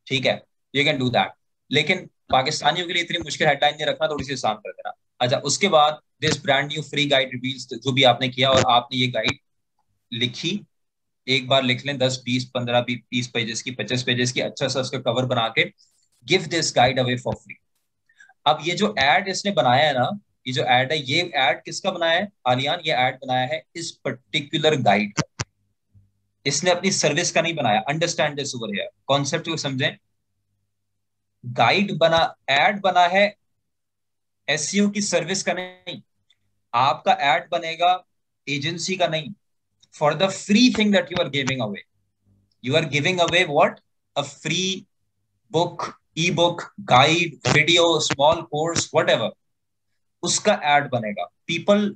ठीक है, you can do that. लेकिन पाकिस्तानियों के लिए इतनी मुश्किल हेडलाइन नहीं रखना, थोड़ी सी आसान कर देना. अच्छा, उसके बाद this brand new free guide reveals, जो भी आपने किया और आपने ये गाइड लिखी, एक बार लिख लें 10 20 15 20 पेजेस की, 50 पेजेस की, अच्छा सा उसका कवर बना के give this guide away for free. अब ये जो एड इसने बनाया है ना, ये जो एड है, ये एड किसका बनाया है आलियान? ये एड बनाया है इस पर्टिकुलर गाइड का. इसने अपनी सर्विस का नहीं बनाया. Understand this over here, concept को समझें. गाइड बना, एड बना है एसईओ की सर्विस का नहीं. आपका एड बनेगा एजेंसी का नहीं. For the free thing that you are giving away, you are giving away what? A free book, ebook, guide, video, small course, whatever. उसका एड बनेगा. पीपल,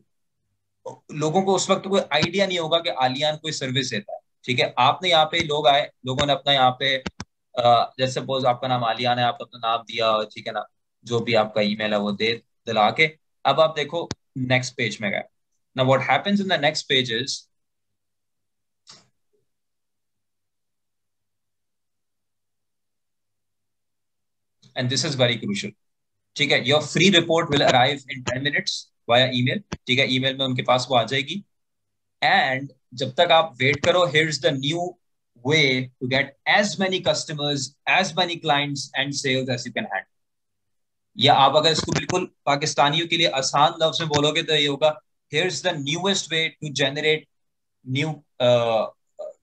लोगों को उस वक्त कोई आइडिया नहीं होगा कि आलियान कोई सर्विस देता है. ठीक है, आपने यहाँ पे लोग आए, लोगों ने अपना यहाँ पे जैसे सपोज आपका नाम आलियान है, आपने अपना नाम दिया, ठीक है ना, जो भी आपका ईमेल है वो दे दिला के. अब आप देखो नेक्स्ट पेज में गए. Now what happens in the next page is, and this is very crucial. ठीक है, your free report will arrive in 10 minutes via email. ठीक है, ईमेल में उनके पास वो आ जाएगी. एंड जब तक आप वेट करो, here's the new way to get as many customers, as many clients and sales as you can handle. या आप अगर इसको बिल्कुल पाकिस्तानियों के लिए आसान लफ्ज में बोलोगे तो ये होगा, here's the newest way to generate new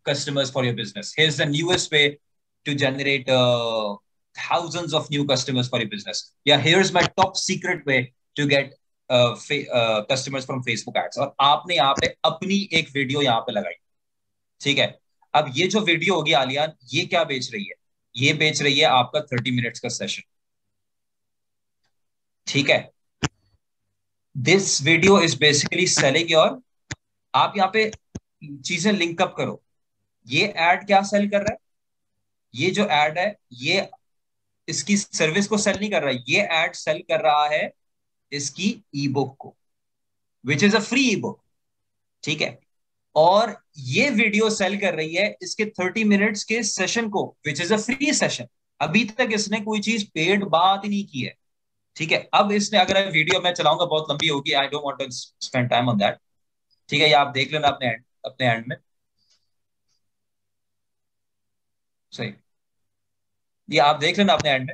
customers for your business. Here's the newest way to generate thousands of new customers for your business. Yeah, here's my top secret way to get customers from Facebook ads. और आपने यहाँ पे अपनी एक video यहाँ पे लगाई. ठीक है, अब ये जो वीडियो होगी आलियान, ये क्या बेच रही है? ये बेच रही है आपका 30 मिनट्स का सेशन. ठीक है, this video is basically selling your. आप यहाँ पे चीजें लिंकअप करो. ये एड क्या सेल कर रहा है? ये जो एड है, ये इसकी सर्विस को सेल नहीं कर रहा है. ये एड सेल कर रहा है इसकी ई बुक को, which is a free E book. ठीक है, और ये वीडियो सेल कर रही है इसके 30 मिनट्स के सेशन को, which is a free session. अभी तक इसने कोई चीज पेड बात ही नहीं की है. ठीक है, अब इसने, अगर वीडियो मैं चलाऊंगा बहुत लंबी होगी, I don't want to spend time on that. ठीक है, ये आप देख लेना अपने एंड में. सही, ये आप देख लेना अपने एंड में.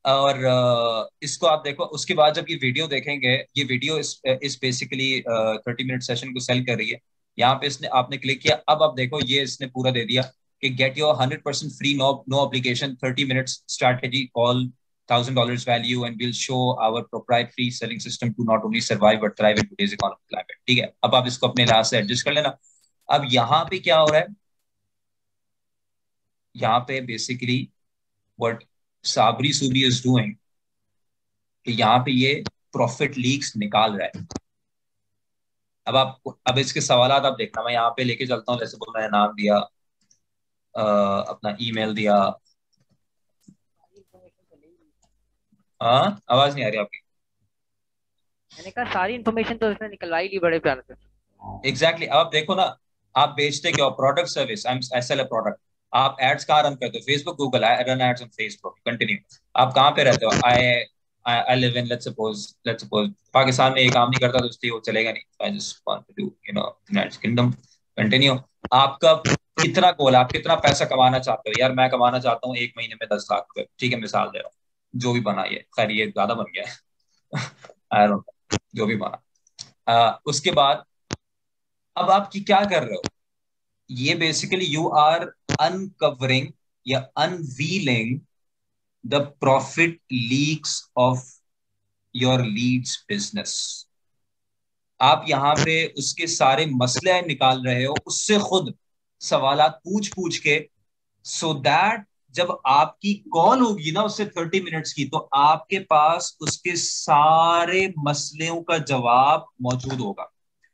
और इसको आप देखो. उसके बाद जब ये वीडियो देखेंगे, ये वीडियो इस बेसिकली 30 मिनट सेशन को सेल कर रही है. यहाँ पे इसने, आपने क्लिक किया, अब आप देखो ये इसने पूरा दे दिया कि get your 100% free, no application 30 minutes strategy call $1,000 value and we'll show our proprietary selling system to not only survive but thrive in today's economic climate. ठीक है, अब आप इसको अपने लिहाज से एडजस्ट कर लेना. अब यहाँ पे क्या हो रहा है? यहाँ पे basically what Sabri Suri is doing, कि यहाँ पे ये प्रॉफिट लीक्स निकाल रहा है. अब इसके सवालात आप देखना. मैं यहाँ पे लेके चलता हूँ. जैसे मैंने नाम दिया, अपना ईमेल दिया. हाँ, आवाज नहीं आ रही आपकी. मैंने कहा सारी इन्फॉर्मेशन तो इसने निकलवाई ली बड़े प्यार से. एग्जैक्टली. अब आप देखो ना, आप बेचते क्या हो? Product service. I sell a product. आप एड्स कहाँ रन करते हो? Facebook, Google. I run ads on Facebook. Continue. आप कहाँ पे रहते हो? I live in, let's suppose Pakistan में. ये काम नहीं करता तो इसलिए वो चलेगा नहीं. I just want to do United Kingdom. Continue. आपका कितना गोल है, आप कितना पैसा कमाना चाहते हो? यार मैं कमाना चाहता हूँ 1 महीने में 10 लाख रुपए, ठीक है मिसाल दे रहा हूँ, जो भी बना ये, खैर ये ज्यादा बन गया है I don't know, जो भी बना। उसके बाद अब आप क्या कर रहे हो, ये बेसिकली यू आर अनकवरिंग या unveiling the profit leaks of your leads business. आप यहाँ पे उसके सारे मसले निकाल रहे हो, उससे खुद सवालात पूछ पूछ के, सो दैट जब आपकी कॉल होगी ना उससे 30 मिनट्स की, तो आपके पास उसके सारे मसलों का जवाब मौजूद होगा,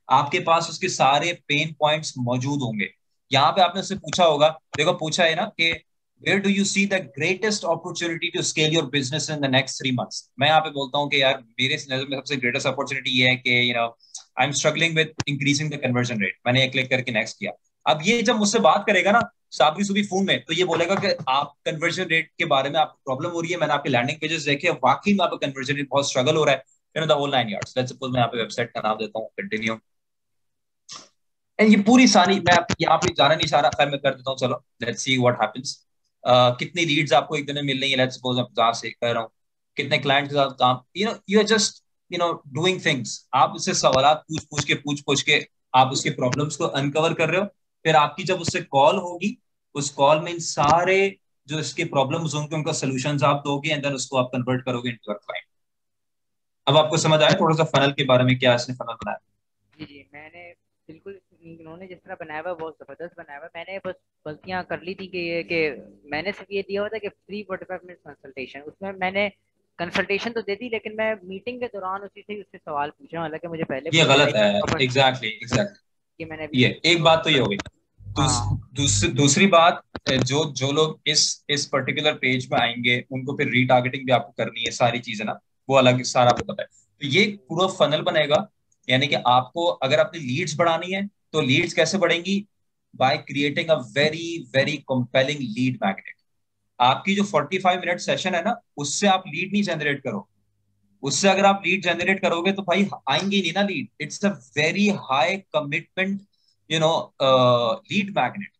आपके पास उसके सारे पेन पॉइंट्स मौजूद होंगे। यहाँ पे आपने उससे पूछा होगा, देखो पूछा है ना कि where do you see the greatest opportunity to scale your business in the next 3 months. मैं यहाँ पे बोलता हूँ कि यार मेरे नजर में सबसे ग्रेटेस्ट अपॉर्चुनिटी ये है कि I am struggling with increasing the conversion rate. मैंने एक क्लिक करके नेक्स्ट किया। अब ये जब मुझसे बात करेगा ना साबरी सुबह फोन में, तो ये बोलेगा कि आप कन्वर्जन रेट के बारे में आपको प्रॉब्लम हो रही है, मैंने आपके लैंडिंग पेजेस देखे, वाकई में आपका कन्वर्जन रेट बहुत स्ट्रगल हो रहा है, the whole 9 yards। Let's suppose मैं यहाँ पे वेबसाइट का नाम देता हूँ, कंटिन्यू। एंड ये पूरी सारी, मैं यहाँ पे जाना नहीं चाह रहा, खैर मैं कर देता हूँ, चलो लेट्स सी व्हाट हैपेंस। कितनी लीड्स आपको एक दिन में मिल रही है, लेट्स सपोज मैं 50 से कर रहा हूँ, कितने क्लाइंट के साथ काम, you are just doing things. आप उससे सवाल पूछ पूछ के आप उसके प्रॉब्लम्स को अनकवर कर रहे हो। फिर आपकी जब उससे कॉल होगी, उस कॉल में इन सारे जो इसके प्रॉब्लम्स होंगे उनका सोल्यूशन आप दोगे, एंड देन उसको आप कन्वर्ट करोगे इनटू अ क्लाइंट। अब आपको समझ आया थोड़ा सा फनल के बारे में, क्या इसने फनल बनाया? जी जी, मैंने बिल्कुल, इन्होंने जिस तरह बनाया हुआ बहुत जबरदस्त बनाया हुआ। मैंने बस गलतियां कर ली थी कि मैंने सिर्फ ये दिया हुआ था कि फ्री 45 मिनट कंसल्टेशन, उसमें मैंने कंसल्टेशन तो दे दी, लेकिन मैं मीटिंग के दौरान उसी से उससे सवाल पूछ रहा हूँ, हालांकि मुझे पहले ये पता गलत है, था एग्जैक्टली एग्जैक्टली। कि मैंने अभी ये एक बात तो ये हो गई। हाँ दूसरी बात, जो जो लोग इस पर्टिकुलर पेज में आएंगे उनको फिर रीटारगेटिंग भी आपको करनी है, सारी चीजें ना वो अलग सारा आपको पता है। तो ये पूरा फनल बनेगा, यानी कि आपको अगर अपनी लीड्स बढ़ानी है तो लीड्स कैसे बढ़ेंगी? By creating a very very compelling lead magnet. आपकी जो 45 मिनट सेशन है ना, उससे आप लीड नहीं जनरेट करो, उससे अगर आप लीड जनरेट करोगे तो भाई आएंगे नहीं ना lead. It's a very high commitment lead magnet.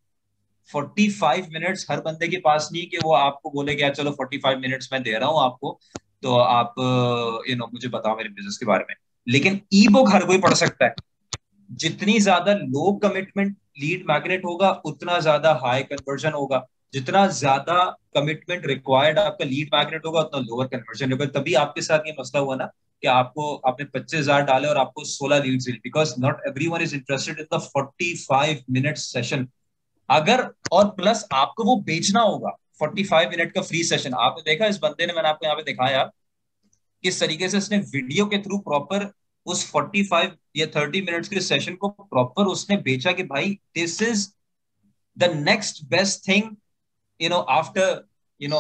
45 minutes हर बंदे के पास नहीं कि वो आपको बोले कि चलो 45 मिनट्स मैं दे रहा हूँ आपको, तो आप मुझे बताओ मेरे बिजनेस के बारे में। लेकिन ई बुक हर कोई पढ़ सकता है। जितनी ज्यादा लो कमिटमेंट लीड मैग्नेट होगा उतना ज्यादा हाई कन्वर्जन होगा, जितना ज्यादा कमिटमेंट रिक्वायर्ड आपका लीड मैग्नेट होगा उतना लोअर कन्वर्जन होगा। तभी आपके साथ ये मसला हुआ ना कि आपने 25,000 डाले और आपको 16 लीड्स मिली, because not everyone is interested in the 45 minute session. अगर और प्लस आपको वो बेचना होगा 45 मिनट का फ्री सेशन। आपने देखा इस बंदे ने, मैंने आपको यहाँ पे दिखाया किस तरीके से इसने वीडियो के थ्रू प्रॉपर उस 45 या 30 मिनट्स के सेशन को प्रॉपर उसने बेचा कि भाई this is the next best thing after you know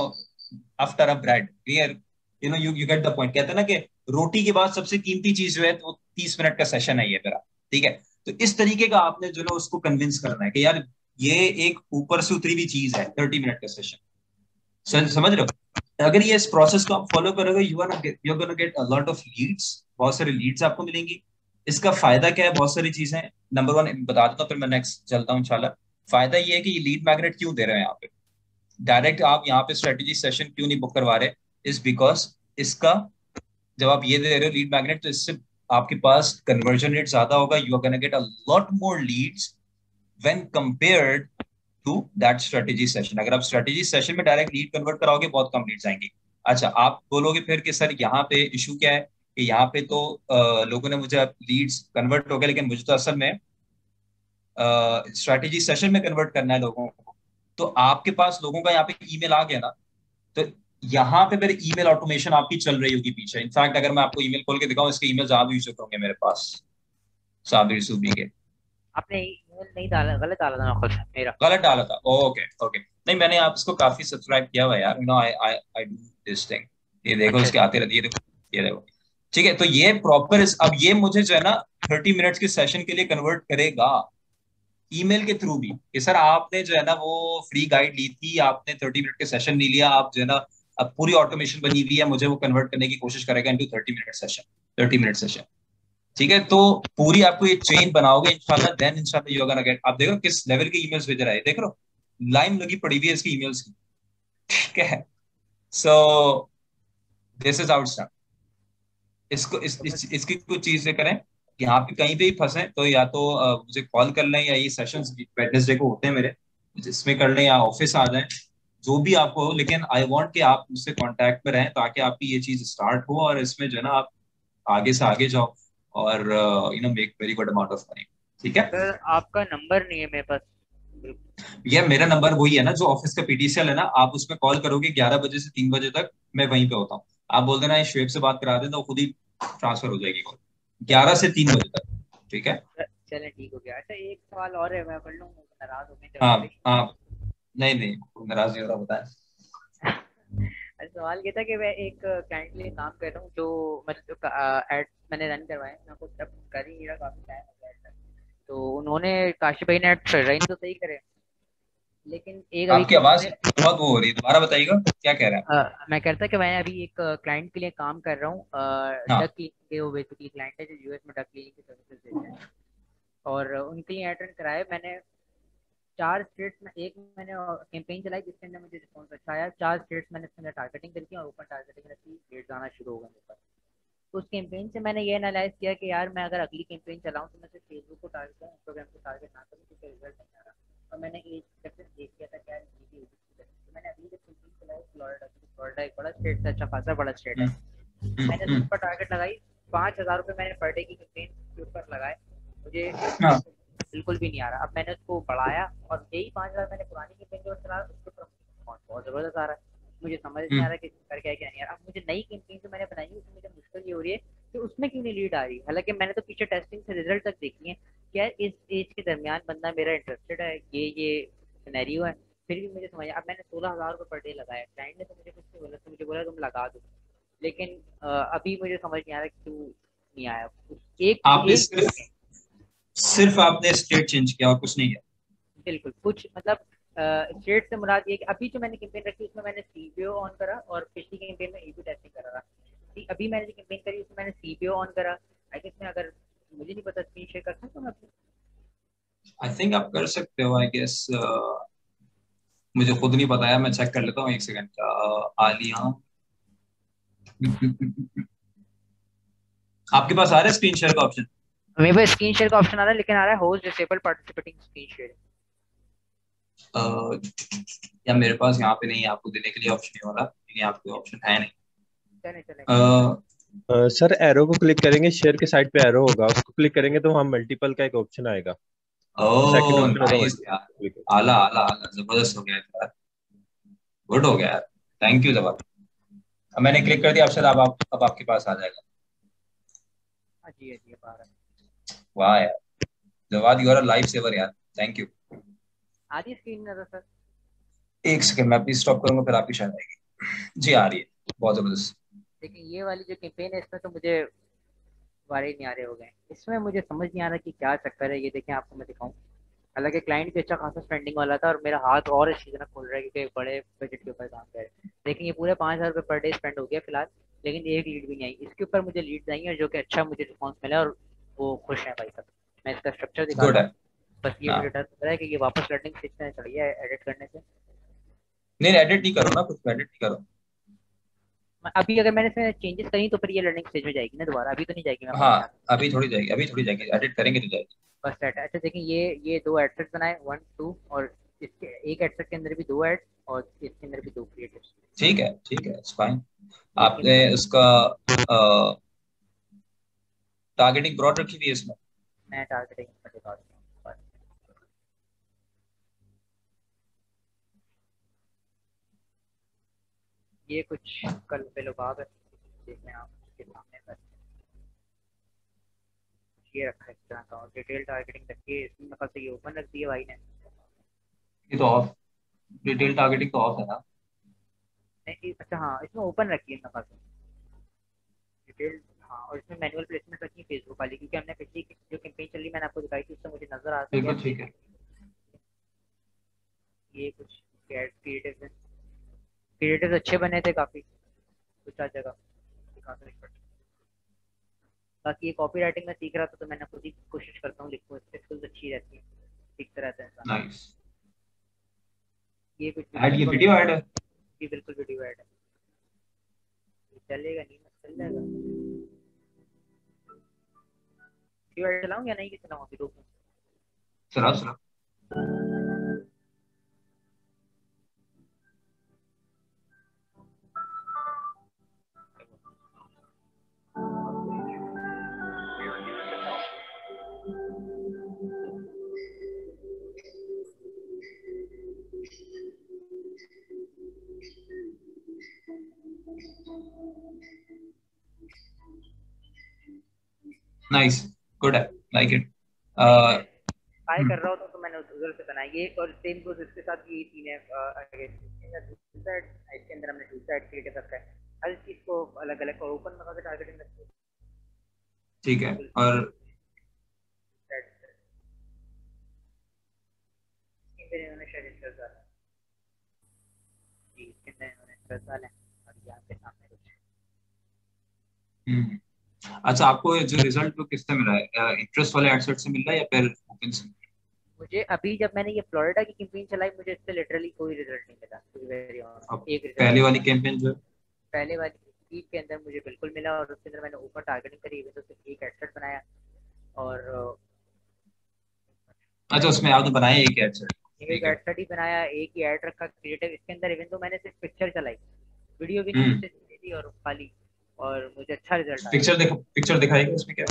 after a bread clear. You get the point. कहते हैं ना कि रोटी के बाद सबसे कीमती चीज जो है तो 30 मिनट का सेशन है ये मेरा, ठीक है। तो इस तरीके का आपने जो है उसको कन्विंस करना है कि यार ये एक ऊपर से उतरी हुई चीज है 30 मिनट का सेशन। समझ रहे हो? अगर ये इस प्रोसेस को आप फॉलो करोगे you are gonna get a lot of leads, बहुत सारी लीड्स आपको मिलेंगी। इसका फायदा क्या है? बहुत सारी चीजें, नंबर वन बता दूंगा फिर मैं नेक्स्ट चलता हूँ इंशाल्लाह। फायदा ये है कि ये लीड मैग्नेट क्यों दे रहे हैं यहाँ पे, डायरेक्ट आप यहाँ पे स्ट्रेटेजी सेशन क्यों नहीं बुक करवा रहे? इज बिकॉज इसका जब आप ये दे रहे हो लीड मैग्नेट, तो इससे आपके पास कन्वर्जन रेट ज्यादा होगा, you are gonna get a lot more leads when compared to that strategy session. अगर आप स्ट्रेटेजी सेशन में डायरेक्ट लीड कन्वर्ट कराओगे बहुत कम लीड्स आएंगी। अच्छा, आप बोलोगे फिर कि सर यहाँ पे इशू क्या है कि यहाँ पे तो लोगों ने मुझे लीड्स कन्वर्ट हो गए, लेकिन मुझे तो असल में स्ट्रेटेजी सेशन में कन्वर्ट करना है लोगों को। तो आपके पास लोगों का यहाँ पे ईमेल आ गया ना, तो यहाँ पे मेरे ईमेल ऑटोमेशन आपकी चल रही होगी पीछे। इनफैक्ट अगर मैं आपको ईमेल खोल के दिखाऊं, इसके ईमेल आप यूज होंगे मेरे पास साबिर सूबी के। आपने ईमेल नहीं डाला, गलत डाला था ना खुद मेरा। गलत डाला था? ओके ओके, नहीं मैंने आप इसको काफी सब्सक्राइब किया हुआ है यार, आई आई आई डू दिस थिंग। ये देखो अच्छा इसके आते रहती है, ये देखो ठीक है। तो ये प्रॉपर अब ये मुझे जो है ना 30 मिनट्स के सेशन के लिए कन्वर्ट करेगा ईमेल के थ्रू भी कि सर आपने जो है ना वो फ्री गाइड ली थी, आपने 30 मिनट के सेशन नहीं लिया, आप जो है ना अब पूरी ऑटोमेशन बनी हुई है, मुझे वो कन्वर्ट करने की कोशिश करेगा into 30 minute session, 30 minute session. ठीक है, तो पूरी आपको ये चेन बनाओगे इंशाल्लाह, देन इंशाल्लाह यू आर गोना गेट। आप देखो किस लेवल के ईमेल्स भेज रहा है, देख लो लाइन लगी पड़ी हुई है इसकी ईमेल्स की। ठीक है, सो दिस इज आउटस्टैंड। इसकी कुछ चीजें करें, यहाँ पे कहीं पे भी फंसे तो या तो मुझे कॉल कर लें, या ये सेशंस वेडनेसडे को होते हैं मेरे, इसमें कर लें, या ऑफिस आ जाएं, जो भी आपको हो। लेकिन आई वांट कि आप मुझसे कांटेक्ट में रहें ताकि आपकी ये चीज स्टार्ट हो, और इसमें जो है ना आप आगे से आगे जाओ, और make very good amount of money. ठीक है, सर आपका नंबर नहीं है मेरे पास। ये मेरा नंबर वही है ना जो ऑफिस का पीटीसीएल है ना, आप उसमें कॉल करोगे 11 बजे से 3 बजे तक, मैं वहीं पे होता हूँ। आप बोल देना ये शुएब से बात करा दें तो खुद ही ट्रांसफर हो जाएगी कॉल, 11 से 3 बजे तक। ठीक है, चलें ठीक हो गया। अच्छा एक सवाल और है, मैं पढ़ लूँ, नाराज हो गए हाँ जवाब हाँ, नहीं नहीं नाराज नहीं हो रहा, बताएं। सवाल ये था कि मैं एक क्लाइंट के लिए काम कर रहा हूँ जो मतलब एड मैंने रन करवाए, मैं आपको तब कर ही नहीं रहा, काफी टाइम हो गया है। तो उन्होंने काशी भाई ने रन तो सही करे, लेकिन एक अभी आपकी आवाज बहुत वो हो रही है, दोबारा बताइएगा क्या कह रहा है। मैं कहता कि मैं अभी एक क्लाइंट के लिए काम कर रहा हूँ, हाँ, डक क्लिनिक के, वो बेसिकली क्लाइंट है जो यूएस में डक क्लिनिक की सर्विसेज देते हैं, और उनके लिए अटेंड कराए मैंने 4 स्टेट्स में। एक मैंने कैंपेन चलाई जिसके अंदर मुझे रिस्पॉन्स अच्छा आया। 4 स्टेट्स मैंने इसके अंदर टारगेटिंग करी थी और ओपन टारगेटिंग रखी, रेट आना शुरू हो गए मेरे पास। तो उस कैंपेन से मैंने ये एनालाइज किया कि यार मैं अगर अगली कैंपेन चलाऊँ तो मैं सिर्फ फेसबुक को टारगेट करूँ, इंस्टाग्राम को टारगेट ना करूँ, क्योंकि रिजल्ट नहीं आ रहा। और मैंने एक स्टेप देख किया था क्या ये, तो मैंने अगली जब कैंपेन चलाई फ्लोरिडा, फ्लोरिडा एक बड़ा स्टेट है, अच्छा खासा बड़ा स्टेट है, हम्म, मैंने उसके ऊपर टारगेट लगाई। 5,000 रुपये मैंने पर डे की कैंपेन के ऊपर लगाए, मुझे हाँ, बिल्कुल भी नहीं आ रहा। अब मैंने उसको बढ़ाया और यही 5,000 मैंने पुरानी कैंपेन के ऊपर चला, उसके ऊपर बहुत जबरदस्त आ रहा है। मुझे समझ नहीं आ हम्म, रहा कि कर क्या क्या नहीं आ रहा। अब मुझे नई कैंपेन जो मैंने बनाई है उसमें मुझे मुश्किल ये हो रही है कि उसमें क्यों नहीं लीड आ रही। हालांकि मैंने तो पीछे टेस्टिंग से रिजल्ट तक देखी है, क्या इस एज के दरमियान बंदा मेरा इंटरेस्टेड है, ये सिनेरियो है, फिर भी मुझे समझ अब मैंने 16,000 रुपये पर डे लगाया। क्लाइंट ने तो मुझे कुछ नहीं बोला, तो मुझे बोला तुम लगा दो, लेकिन अभी मुझे समझ नहीं आ रहा कि क्यों नहीं आया। एक आपने एक सिर्फ आपने स्टेट चेंज किया और कुछ नहीं किया। बिल्कुल कुछ मतलब स्टेट से मुराद ये कि अभी जो मैंने कैंपेन रखी उसमें मैंने सीबीओ ऑन करा और पिछली कैंपेन में एबी टेस्टिंग करा रहा। ठीक, अभी मैंने जो कैंपेन करी उसमें मैंने सीबीओ ऑन करा। आई थिंक मैं अगर मुझे नहीं पता स्क्रीन शेयर कर सकता हूँ मैं अपनी? आई थिंक आप कर सकते हो, आई गेस, मुझे खुद नहीं पता है, मैं चेक कर लेता हूँ एक सेकंड का। आलिया, आपके पास आ रहा है स्क्रीन शेयर का ऑप्शन? मेरे पास स्क्रीन शेयर का ऑप्शन आ रहा है, लेकिन आ रहा है host disable participating screen share. या मेरे पास यहाँ पे नहीं है, आपको देने के लिए ऑप्शन नहीं हो रहा, क्योंकि यहाँ पे ऑप्शन है नहीं। चले चले अ, सर एरो को क्लिक करेंगे, शेयर के साइड पे एरो होगा, उसको क्लिक करेंगे तो वहाँ मल्टीपल का एक ऑप्शन आएगा। सेकंड ओह ऑप्शन होगा नाइस यार, मल्टीपल। आला आला आला, जबरदस्त हो गया यार, गुड हो गया यार, थैंक यू जवाब। अब मैंने क्लिक कर दिया, अब शायद अब आपके पास आ जाएगा। हाँ जी, हाँ जी, अब आ रहा है। वाह यार जवाब, यू आर लाइफ सेवर यार, थैंक यू। आधी स्क्रीन नजर सर? एक सेकंड मैं प्लीज स्टॉप करूंगा, फिर आपकी शायद आएगी। जी आ रही है, बहुत जबरदस्त। लेकिन ये वाली जो कैंपेन है इसमें तो मुझे वारे नहीं आ रहे हो गए। इसमें मुझे समझ नहीं आ रहा कि क्या चक्कर है। ये देखें, आपको मैं दिखाऊं, हालांकि क्लाइंट भी अच्छा खासा स्पेंडिंग वाला था और मेरा हाथ और इसी तरह खुल रहा है क्योंकि एक बड़े बजट के ऊपर काम कर रहे हैं। लेकिन ये पूरे 5,000 रुपये पर डे स्पेंड हो गया फिलहाल, लेकिन एक लीड भी नहीं आई। इसके ऊपर मुझे लीड आई है जो कि अच्छा मुझे रिस्पॉन्स मिला और वो खुश है भाई साहब। मैं इसका स्ट्रक्चर गुड दिखाता है। हूँ, बस ये हाँ, मुझे डर लग रहा है कि ये वापस लर्निंग स्टेज में चली है एडिट करने से। नहीं एडिट नहीं करो ना, कुछ एडिट नहीं करो। अभी अगर मैंने इसमें चेंजेस करी तो फिर ये लर्निंग स्टेज में जाएगी ना दोबारा? अभी तो नहीं जाएगी, मैं अपने हाँ, हिसाब अभी थोड़ी जाएगी, अभी थोड़ी जाएगी, एडिट करेंगे तो जाएगी। से। बस सेट है। अच्छा देखिए, ये दो एडसेट बनाए, 1 2, और इसके एक एडसेट के अंदर भी 2 एड और इसके अंदर भी 2 क्रिएटिव्स। ठीक है, ठीक है, इट्स फाइन। ये आपने कैंपेन उसका टारगेटिंग ब्रॉड रखी हुई है इसमें? मैं टारगेटिंग पर दिखा दूंगा। ये कुछ कल पे लोग आ गए, देख रहे हैं आप उसके सामने पर ये रखा है इस तरह का, और डिटेल टारगेटिंग रखी है इसमें। मतलब से ये ओपन रख दिया भाई ने। ये तो ऑफ, डिटेल टारगेटिंग तो ऑफ है ना? नहीं, अच्छा हाँ, इसमें ओपन रखी है मतलब डिटेल। हाँ, और इसमें मैनुअल प्लेसमेंट रखी है फेसबुक वाली, क्योंकि हमने पिछली जो कैंपेन चली मैंने आपको दिखाई थी उससे मुझे नजर आ रहा था कि बिल्कुल यार ठीक है। ये कुछ क्रिएटिव है, क्रिएटिव अच्छे बने थे काफी, कुछ हर जगह दिखा सकते। बाकी ये कॉपी राइटिंग में सीख रहा था तो मैंने खुद ही कोशिश करता हूँ लिखूँ, इससे स्किल्स अच्छी रहती है, सीखता रहता है इंसान। नाइस। ये कुछ ऐड, ये वीडियो ऐड है? ये बिल्कुल वीडियो ऐड है, चलेगा नहीं चल जाएगा। वीडियो ऐड चलाऊँ या नहीं चलाऊँ अभी, रोकूं? चला चला। नाइस, गुड है, लाइक इट। ट्राई कर रहा हूँ तो मैंने उधर से बनाई ये, और सेम कुछ इसके साथ ये चीज है। इसके अंदर हमने टू साइड क्रिएट रखा है, हर चीज को अलग अलग और ओपन बना के टारगेटिंग रखी है। ठीक है। और इन्होंने शायद इंटर डाला जी, इसके अंदर इन्होंने इंटर डाला है और यहाँ पे सामने कुछ। अच्छा, आपको जो रिजल्ट वो किससे मिला है? इंटरेस्ट वाले एडसेट से मिल रहा है या फिर ओपन से? मुझे अभी जब मैंने ये फ्लोरिडा की कैंपेन चलाई, मुझे इससे लिटरली कोई रिजल्ट नहीं मिला, to be very honest। एक रिजल्ट पहले वाली कैंपेन जो पहले वाली वीक के अंदर मुझे बिल्कुल मिला, और उसके अंदर मैंने ऊपर टारगेटिंग करी, तो सिर्फ एक एडसेट बनाया और अच्छा, उसमें आपने बनाया एक एडसेट? एक एडसेट ही बनाया, एक ही ऐड रखा क्रिएटिव इसके अंदर। इवन तो मैंने सिर्फ पिक्चर चलाई, वीडियो भी नहीं थी और खाली, और मुझे अच्छा रिजल्ट आया। पिक्चर देखो, पिक्चर दिखाएगा उसमें क्या?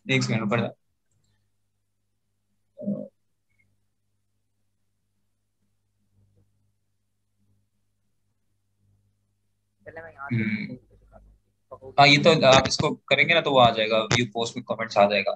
एक सेकंड ऊपर जा। पहले मैं यहाँ हाँ, ये तो आप इसको करेंगे ना तो वो आ जाएगा, व्यू पोस्ट में कमेंट्स आ जाएगा।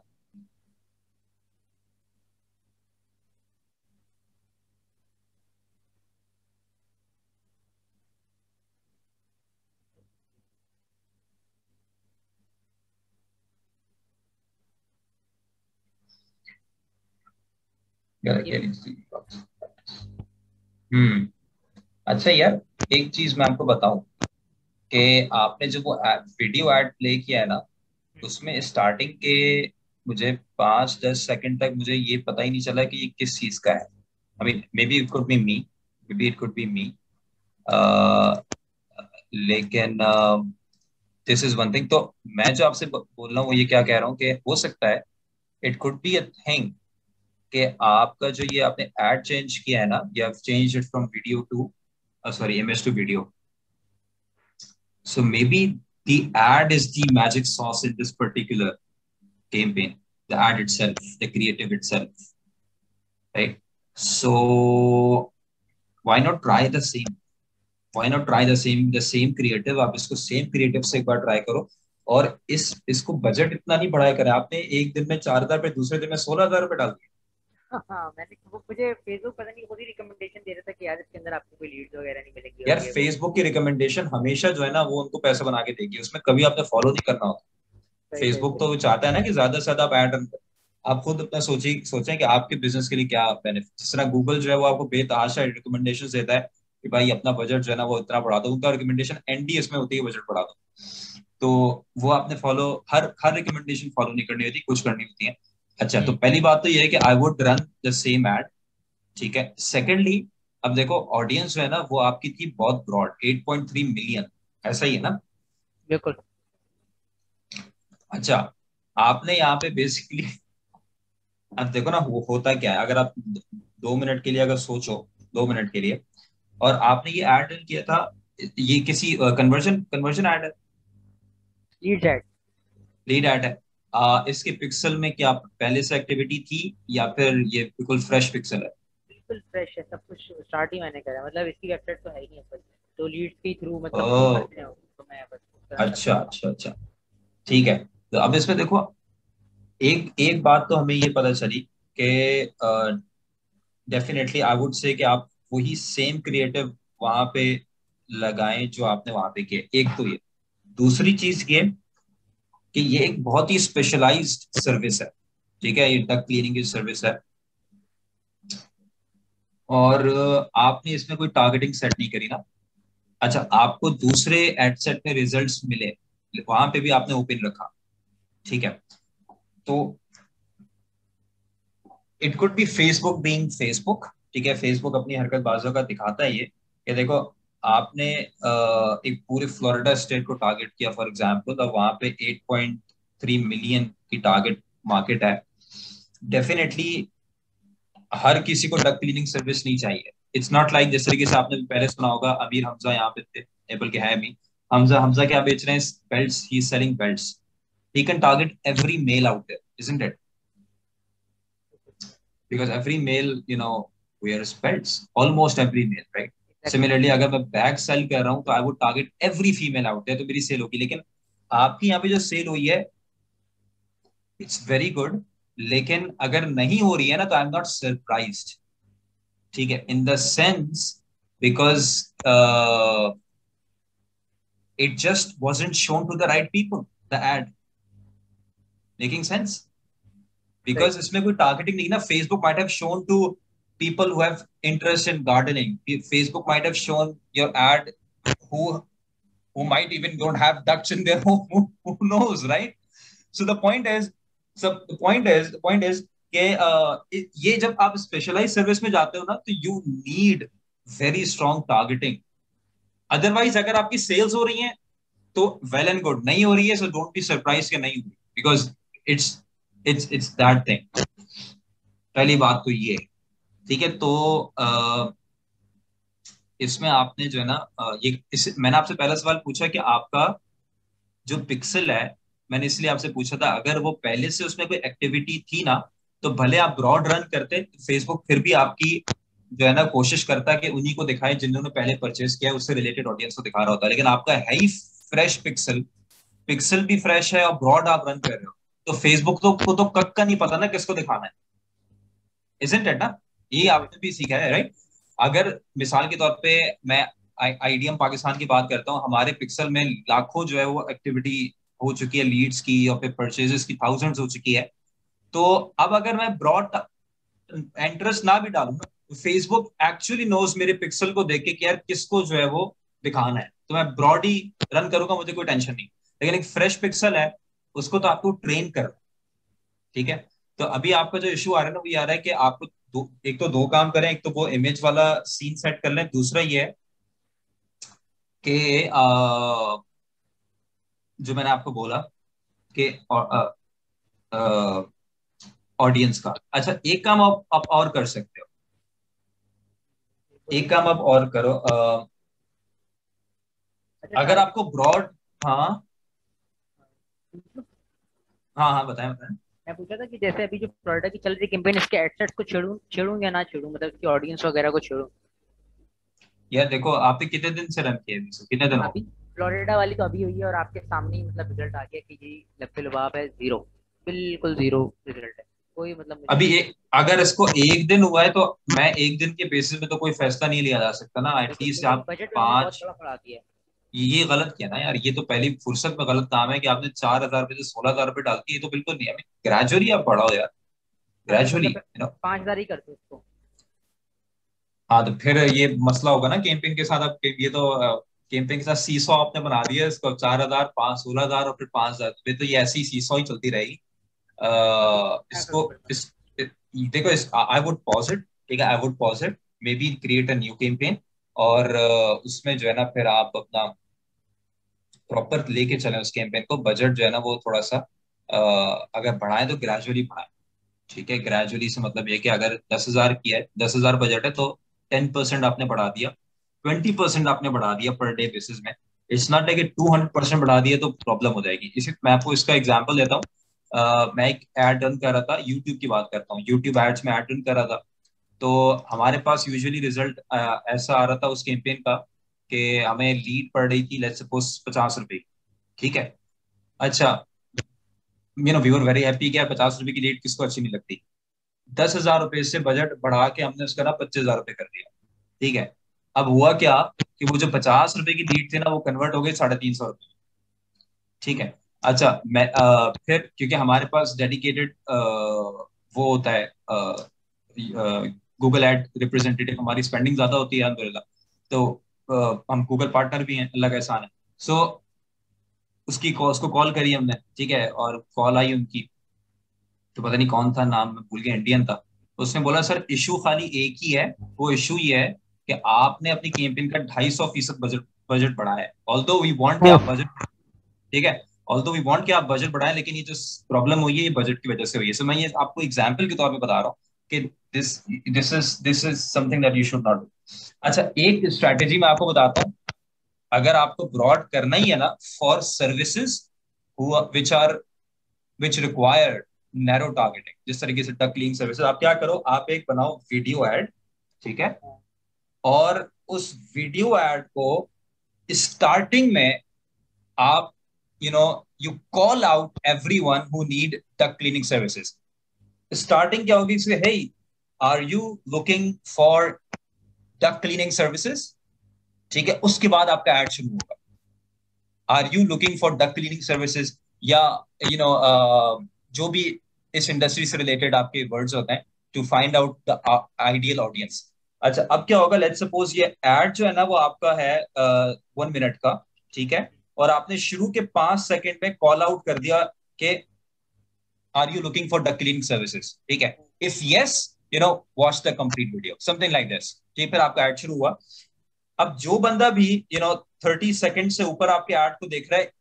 अच्छा यार, एक चीज मैं आपको बताऊं कि आपने जो वो वीडियो ऐड प्ले किया है ना, उसमें स्टार्टिंग के मुझे 5-10 सेकंड तक मुझे ये पता ही नहीं चला कि ये किस चीज का है। I mean maybe it could be me, maybe it could be me, लेकिन दिस इज वन थिंग। तो मैं जो आपसे बोल रहा हूँ वो ये क्या कह रहा हूँ कि हो सकता है it could be a thing कि आपका जो ये आपने एड चेंज किया है ना, you have changed it from video to sorry image to video, so maybe the ad is the magic sauce in this particular campaign, the ad itself, the creative itself, right? So why not try the same, why not try the same creative? आप इसको same creative से एक बार try करो, और इसको budget इतना नहीं बढ़ाया करें। आपने एक दिन में 4,000 रुपए, दूसरे दिन में 16,000 रुपए डाल दिए। हाँ, मैंने वो मुझे फेसबुक पता नहीं खुद ही रिकमेंडेशन दे रहा था कि यार इसके अंदर आपको कोई लीड्स वगैरह नहीं मिलेंगी। यार फेसबुक की रिकमेंडेशन हमेशा जो है ना वो उनको पैसे बना के देगी, उसमें कभी आपने फॉलो नहीं करना होता। फेसबुक तो चाहता है ना कि ज्यादा से ज्यादा आप ऐड रन करें। आप खुद अपना सोचें कि आपके बिजनेस के लिए क्या बेनिफिट। जिस तरह गूगल जो है वो आपको बेतहाशा रिकमेंडेशन देता है कि भाई अपना बजट जो है ना वो इतना बढ़ा दो, उनका रिकमेंडेशन एनडीएस में होती है बजट बढ़ा दो। तो वो आपने फॉलो, हर हर रिकमेंडेशन फॉलो नहीं करनी होती, कुछ करनी होती है। अच्छा, तो पहली बात तो ये है कि I would run the same ad, ठीक है। सेकेंडली, अब देखो ऑडियंस जो है ना वो आपकी थी बहुत ब्रॉड, 8.3 मिलियन, ऐसा ही है ना? बिल्कुल। अच्छा, आपने यहाँ पे बेसिकली अब देखो ना वो होता क्या है, अगर आप 2 मिनट के लिए अगर सोचो, 2 मिनट के लिए, और आपने ये ऐड रन किया था, ये किसी कन्वर्जन कन्वर्जन ऐड है, लीड ऐड, लीड ऐड है। इसके पिक्सल में क्या पहले से एक्टिविटी थी या फिर ये बिल्कुल फ्रेश पिक्सल है? बिल्कुल फ्रेश है, सब कुछ स्टार्ट ही मैंने करा, मतलब इसकी वेबसाइट तो है ही नहीं अपन, तो लीड्स के थ्रू मतलब कुछ ओह, करते हो तो मैं बस अच्छा अच्छा अच्छा, ठीक है। तो अब इसमें देखो, एक एक बात तो हमें ये पता चली कि डेफिनेटली आई वुड से कि आप वही सेम क्रिएटिव वहां पे लगाएं जो आपने वहां पे किए। एक तो ये, दूसरी चीज ये कि ये एक बहुत ही स्पेशलाइज्ड सर्विस है, ठीक है, ये डक क्लीनिंग की सर्विस है। और आपने इसमें कोई टारगेटिंग सेट नहीं करी ना। अच्छा, आपको दूसरे एड सेट में रिजल्ट्स मिले, वहां पे भी आपने ओपन रखा, ठीक है। तो it could B Facebook being Facebook, ठीक है, फेसबुक अपनी हरकत बाजों का दिखाता है ये कि देखो आपने एक पूरे फ्लोरिडा स्टेट को टारगेट किया फॉर एग्जांपल, और वहां पे 8.3 मिलियन की टारगेट मार्केट है। डेफिनेटली हर किसी को डक क्लीनिंग सर्विस नहीं चाहिए। इट्स नॉट लाइक जिस तरीके से आपने पहले सुना होगा, अमीर हमजा यहाँ पे थे, बल्कि है भी। हमजा हमजा क्या बेच रहे हैं? Belts, he is selling belts. He can target every male out there, isn't it? because every male wears belts, almost every male, right? Similarly अगर मैं बैग सेल कर रहा हूँ तो I would target every female out there, तो मेरी cell होगी। लेकिन आपकी यहाँ पे जो सेल हुई है, इट्स वेरी गुड, लेकिन अगर नहीं हो रही है ना तो आई एम नॉट सरप्राइज्ड, ठीक है, in the sense because it just wasn't shown to the right people, the ad making sense, because इसमें कोई टारगेटिंग नहीं ना। Facebook might have shown to people who have interest in gardening. Facebook might have shown your ad who might even don't have ducks in their home. Who knows, right? So the point is कि ये जब आप specialise service में जाते हो ना, तो you need very strong targeting. Otherwise अगर आपकी सेल्स हो रही हैं तो वेल एंड गुड, नहीं हो रही है सो डोंट बी सरप्राइज कि नहीं हुई, because it's it's that thing. पहली बात तो ये, ठीक है। तो इसमें आपने जो है ना मैंने आपसे पहला सवाल पूछा कि आपका जो पिक्सल है, मैंने इसलिए आपसे पूछा था अगर वो पहले से उसमें कोई एक्टिविटी थी ना, तो भले आप ब्रॉड रन करते, फेसबुक फिर भी आपकी जो है ना कोशिश करता है कि उन्हीं को दिखाए जिन्होंने पहले परचेज किया, उससे रिलेटेड ऑडियंस को दिखा रहा होता है। लेकिन आपका है ही फ्रेश पिक्सल, पिक्सल भी फ्रेश है और ब्रॉड आप रन कर रहे हो, तो फेसबुक को तो कक का नहीं पता ना किसको दिखाना है, इजंट इट ना? ये आपने भी सीखा है, राइट? अगर मिसाल के तौर पे मैं आईडीएम पाकिस्तान की बात करता हूँ, हमारे पिक्सल में लाखों जो है वो एक्टिविटी हो चुकी है, लीड्स की और फिर परचेजेस की थाउजेंड्स हो चुकी है। तो अब अगर मैं ब्रॉड इंटरेस्ट ना भी डालूं ना, तो फेसबुक एक्चुअली नोज मेरे पिक्सल को देख के कि यार किसको जो है वो दिखाना है, तो मैं ब्रॉड ही रन करूंगा, मुझे कोई टेंशन नहीं। लेकिन एक फ्रेश पिक्सल है, उसको तो आपको ट्रेन करना, ठीक है। तो अभी आपका जो इशू आ रहा है ना, वो ये आ रहा है कि आपको एक तो दो काम करें, एक तो वो इमेज वाला सीन सेट कर लें, दूसरा ये है कि जो मैंने आपको बोला कि ऑडियंस का। अच्छा, एक काम आप और कर सकते हो, एक काम आप और करो, अगर आपको ब्रॉड, हाँ हाँ हाँ, बताएं बताएं। मैं पूछा था कि जैसे अभी जो फ्लोरिडा की चल रही कैंपेन, इसके एडसेट्स को छेड़ूं या ना छेड़ूं, मतलब इसकी ऑडियंस वगैरह को छेड़ूं? यार देखो, आपने कितने दिन से रन किया है, कितने दिन हो? अभी फ्लोरिडा वाली तो अभी हुई है और आपके सामने ही मतलब रिजल्ट आ गया कि जी लफे लुबाब है, जीरो, बिल्कुल जीरो रिजल्ट है, कोई मतलब मुझे अभी अगर इसको एक दिन हुआ है तो मैं एक दिन के बेसिस में तो कोई फैसला नहीं लिया जा सकता ना, एटलीस्ट आप बजट में हमने बहुत 5। बड़ा बढ़ा दिया है। ये गलत किया ना यार, ये तो पहली फुर्सत में गलत काम है कि आपने 4,000 रुपए से 16,000 रुपए डाल के, ये तो बिल्कुल नहीं है। ग्रेजुअली आप बढ़ाओ यार, अच्छा ग्रेजुअली, मतलब 5,000 ही करते उसको? हाँ तो फिर ये मसला होगा ना कैंपिंग के साथ। अब ये तो कैंपिंग के साथ सीसॉ आपने बना दिया है इसको, 4,000, 5, 16,000 और फिर 5,000, फिर तो ये ऐसी सीसॉ ही चलती रहेगी। क्या इसको करूं फिर? देखो, आई वुड पॉज इट, ठीक है, I would pause it, may be create a new campaign, और उसमें जो है ना फिर आप अपना प्रॉपर लेके चलें उस कैंपेन को। बजट जो है ना वो थोड़ा सा अगर बढ़ाएं तो ग्रेजुअली बढ़ाएं, ठीक है। ग्रेजुअली से मतलब ये कि अगर 10,000 की है, 10,000 बजट है, तो 10% आपने बढ़ा दिया, 20% आपने बढ़ा दिया पर डे बेसिस में। इट्स नॉट लाइक 200% बढ़ा दिया तो प्रॉब्लम हो जाएगी। इसी मैं आपको इसका एग्जांपल देता हूँ। मैं एक एड रन कर रहा था, यूट्यूब की बात करता हूँ, यूट्यूब एड्स में एड रन कर रहा था। तो हमारे पास यूजुअली रिजल्ट ऐसा आ रहा था उस कैंपेन का कि हमें लीड पड़ रही थी लेट्स सपोज 50 रुपए, ठीक है। अच्छा, वी वर वेरी हैप्पी कि यार 50 रुपए की लीड किसको अच्छी नहीं लगती। 10,000 रुपए से बजट बढ़ा के हमने उसका ना 25,000 रुपए कर दिया, ठीक है। अब हुआ क्या कि वो जो 50 रुपए की लीड थी ना, वो कन्वर्ट हो गई 350 रुपए, ठीक है। अच्छा, मैं फिर क्योंकि हमारे पास डेडिकेटेड वो होता है गूगल एड रिप्रेजेंटेटिव, हमारी स्पेंडिंग ज्यादा होती है अल्हम्दुलिल्लाह, तो हम गूगल पार्टनर भी हैं, अल्लाह का एहसान है। सो उसको कॉल करी हमने, ठीक है, और कॉल आई उनकी, तो पता नहीं कौन था, नाम मैं भूल गया, इंडियन था। उसने बोला सर इशू खाली एक ही है, वो इशू ये है कि आपने अपनी कैंपेन का 250% बजट बजट बढ़ाया है। ऑल्दो वी वांट कि आप उफ, बजट, ठीक है, ऑल्दो वी वांट कि आप बजट बढ़ाएं, लेकिन ये जो प्रॉब्लम हुई है ये बजट की वजह से हुई है। सो मैं ये आपको एग्जाम्पल के तौर पे बता रहा हूँ कि this is something that you should not do. अच्छा, एक स्ट्रैटेजी मैं आपको बताता हूँ, अगर आपको ब्रॉड करना ही है ना for services which are which require narrow targeting, जिस तरीके से डक क्लीनिंग सर्विसेज, आप क्या करो, आप एक बनाओ वीडियो एड, ठीक है, और उस वीडियो एड को स्टार्टिंग में आप you call out everyone who need duck cleaning services. Starting क्या होगी इसमें, hey are you looking for duck cleaning services, ठीक है, उसके बाद आपका एड शुरू होगा, are you looking for duck cleaning services, या यू नो जो भी इस इंडस्ट्री से रिलेटेड आपके वर्ड्स होते हैं, to find out the ideal audience. अच्छा, अब क्या होगा, लेट्स सपोज ये एड जो है ना वो आपका है 1 मिनट का, ठीक है, और आपने शुरू के 5 सेकंड में कॉल आउट कर दिया कि are you looking for duck cleaning services, ठीक है, if yes watch the complete video, something like this, ठीक, फिर आपका एड शुरू हुआ। अब जो बंदा भी 30 सेकंड से ऊपर आपके ऐड को देख रहा है,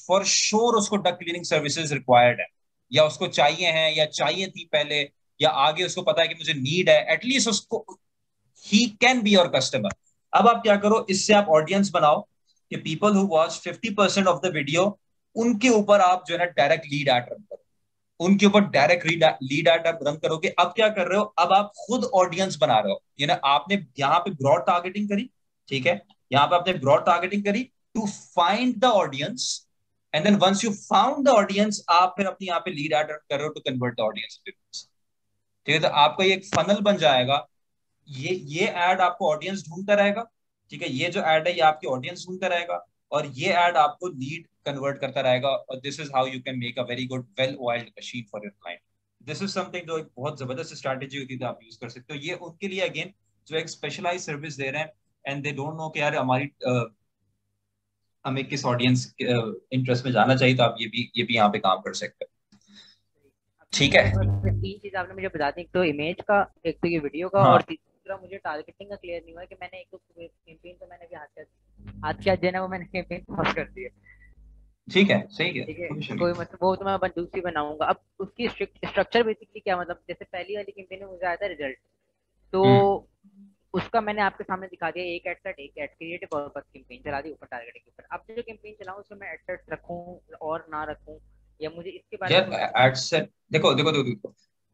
फॉर श्योर उसको डक क्लीनिंग सर्विसेज रिक्वायर्ड है, या उसको चाहिए है, या चाहिए थी पहले, या आगे उसको पता है कि मुझे नीड है, एटलीस्ट उसको, he can be your customer. अब आप क्या करो, इससे आप ऑडियंस बनाओ कि people who watch 50% of the video, उनके ऊपर आप जो है ना डायरेक्ट लीड एड रन करो, उनके ऊपर डायरेक्ट लीड एड आप रन करोगे। अब क्या कर रहे हो, अब आप खुद ऑडियंस बना रहे हो, आपने यहाँ पे ब्रॉड टारगेटिंग करी, ठीक है, यहाँ पे आपने ब्रॉड टारगेटिंग करी to find the audience, and then once you found the audience, आप फिर अपनी यहाँ पे लीड एड रन कर रहे हो टू कन्वर्ट द ऑडियंस, ठीक है, तो आपका ये एक फनल बन जाएगा। ये ऐड आपको ऑडियंस ढूंढता रहेगा, ठीक है, ये जो ऐड है ये आपकी ऑडियंस ढूंढता रहेगा, और ये ऐड आपको लीड कन्वर्ट करता रहेगा, और this is how you can make a very good well oiled machine for your client. This is something जो एक बहुत जबरदस्त स्ट्रैटेजी होती है, आप यूज कर सकते हो। ये उनके लिए अगेन जो एक स्पेशलाइज सर्विस दे रहे हैं, एंड दे डोंट नो कि यार हमारी हमें किस ऑडियंस इंटरेस्ट में जाना चाहिए, तो आप ये भी यहाँ पे काम कर सकते हो, ठीक है। तीन चीज आपने मुझे बता दी, एक तो इमेज का, एक तो ये वीडियो का, हाँ, और तीसरा मुझे टारगेटिंग का क्लियर नहीं हुआ कि मैंने एक तो कैंपेन तो मैंने भी हाथ क्या देना, वो मैंने कैंपेन पॉज कर दिया, ठीक है, सही है, ठीक है, कोई इशू नहीं। कोई मतलब वो तो मैं दूसरी बनाऊंगा। अब उसकी स्ट्रक्चर बेसिकली क्या, मतलब जैसे पहली वाली कैंपेन में मुझे आया था रिजल्ट, तो उसका मैंने आपके सामने दिखा दिया, एक एड सेट, एक एड क्रिएटिव पर्पस कैंपेन चला दी ऊपर टारगेटिंग के ऊपर। अब जो कैंपेन चलाऊं उसमें मैं एड सेट रखूं और ना रखूं, या मुझे इसके बारे में यार एड सेट, देखो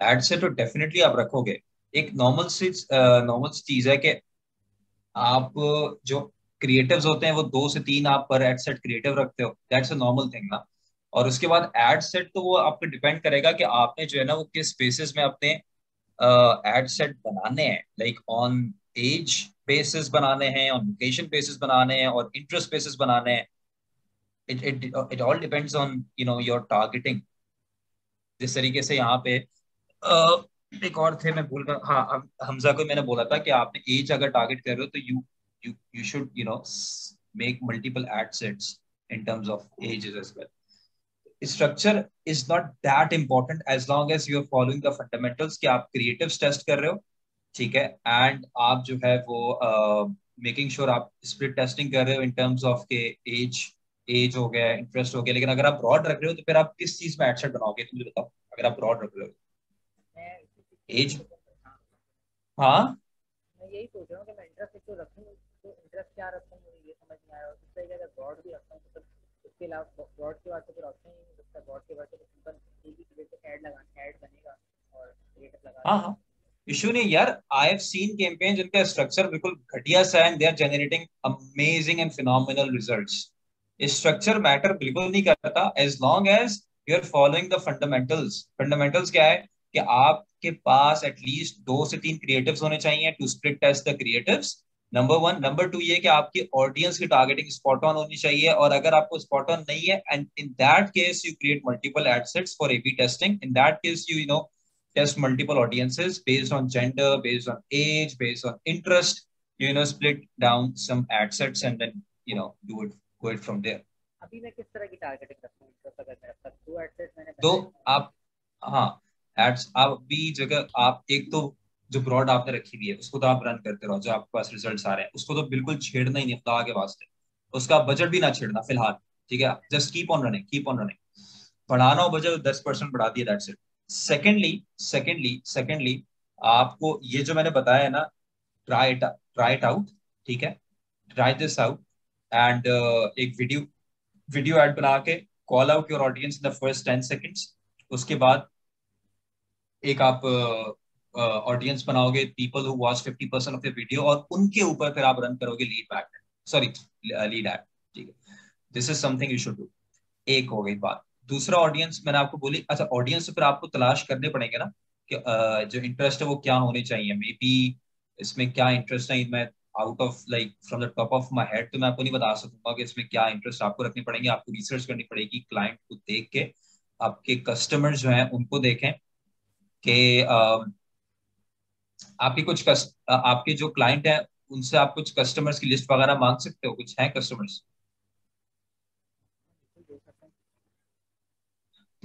एड सेट तो डेफिनेटली आप रखोगे। एक नॉर्मल चीज है कि आप जो क्रिएटिव्स होते हैं वो 2 से 3 आप पर एड सेट क्रिएटिव रखते हो, दैट्स अ नॉर्मल थिंग ना। और उसके बाद एड सेट तो वो आप पे डिपेंड करेगा कि आपने जो है ना वो किस बेसिस में अपने एड सेट बनाने हैं, लाइक ऑन एज बेसिस बनाने हैं, ऑन लोकेशन बेसिस बनाने हैं, और इंटरेस्ट बेसिस बनाने हैं। It all depends on your targeting. जिस तरीके से यहाँ पे एक और थे, मैं भूल गया, हाँ, हमजा को मैंने बोला था कि आपने एज अगर टारगेट कर रहे हो तो you should make multiple ad sets in terms of ages as well. Structure is not that important as long as you are following the fundamentals, कि आप क्रिएटिव्स टेस्ट कर रहे हो, ठीक है, एंड आप जो है वो मेकिंग श्योर आप स्प्लिट टेस्टिंग कर रहे हो इन टर्म्स ऑफ के एज एज हो गया, इंटरेस्ट हो गया। लेकिन अगर आप ब्रॉड रख रहे हो तो फिर आप किस चीज में एडसेट बनाओगे, तो मुझे बताओ, अगर आप ब्रॉड रख रहे हो मैं एज। हाँ, मैं यही सोच रहा हूँ कि मैं इंटरेस्ट तो रखूँ, तो इंटरेस्ट क्या रखूँ मुझे ये समझ नहीं आ रहा। उससे अगर ब्रॉड भी रखता हूँ तो उसके अलावा ब्रॉड के बाद तो फिर ऑप्शन ही नहीं बचता, ब्रॉड के बाद तो सिंपल एक ही क्रिएटिव ऐड लगाना, ऐड बनेगा और क्रिएटिव लगा हाँ, देंगे। हाँ, इशू नहीं यार। आई हैव सीन कैंपेन जिनका स्ट्रक्चर बिल्कुल घटिया सा है, and they are generating amazing and phenomenal results. Structure matter बिल्कुल नहीं करता as long as you are following the fundamentals. Fundamentals क्या है कि आपके पास एटलीस्ट 2 से 3 क्रिएटिव्स होने चाहिए to split test the creatives, number 1। Number 2 ये कि आपकी ऑडियंस की टारगेटिंग स्पॉट ऑन होनी चाहिए, और अगर आपको स्पॉट ऑन नहीं है, and in that case you create multiple ad sets for AB testing. In that case you know test multiple audiences based on gender, based on age, based on interest. Split down some ad sets and then go it from there. अभी मैं किस तरह की targeting करता हूँ interest अगर मेरे पास 2 ad sets मैंने तो बनाए हैं। आप हाँ एड्स आप भी जगह आप एक तो जो ब्रॉड आपने रखी हुई है उसको तो आप रन करते रहो, जो आपके पास रिजल्ट्स आ रहे हैं उसको तो बिल्कुल छेड़ना ही नहीं खुदा के वास्ते, उसका बजट भी ना छेड़ना फिलहाल, ठीक है। Just keep on running, keep on running. बढ़ाना हो बजट 10% बढ़ा दिया, दैट्स इट। सेकेंडली आपको ये जो मैंने बताया है ना, ट्राई इट आउट, ठीक है, ट्राई दिस आउट एंड एक वीडियो ऐड बना के call out your audience in the first 10 seconds. उसके बाद एक आप ऑडियंस बनाओगे, people who watch 50% of your video, और उनके ऊपर फिर आप रन करोगे lead back, sorry lead add, ठीक है। This is something you should do. एक हो गई बात। दूसरा ऑडियंस मैंने आपको बोली, अच्छा ऑडियंस फिर आपको तलाश करने पड़ेंगे ना कि जो इंटरेस्ट है वो क्या होने चाहिए। मे बी इसमें क्या इंटरेस्ट है, मैं out of like from the top of my head तो मैं आपको नहीं बता सकूंगा कि इसमें क्या इंटरेस्ट आपको रखनी पड़ेंगे। आपको रिसर्च करनी पड़ेगी, क्लाइंट को देख के, आपके कस्टमर्स जो हैं उनको देखें कि आपके जो क्लाइंट है उनसे आप कुछ कस्टमर्स की लिस्ट वगैरह मांग सकते हो, कुछ है कस्टमर्स।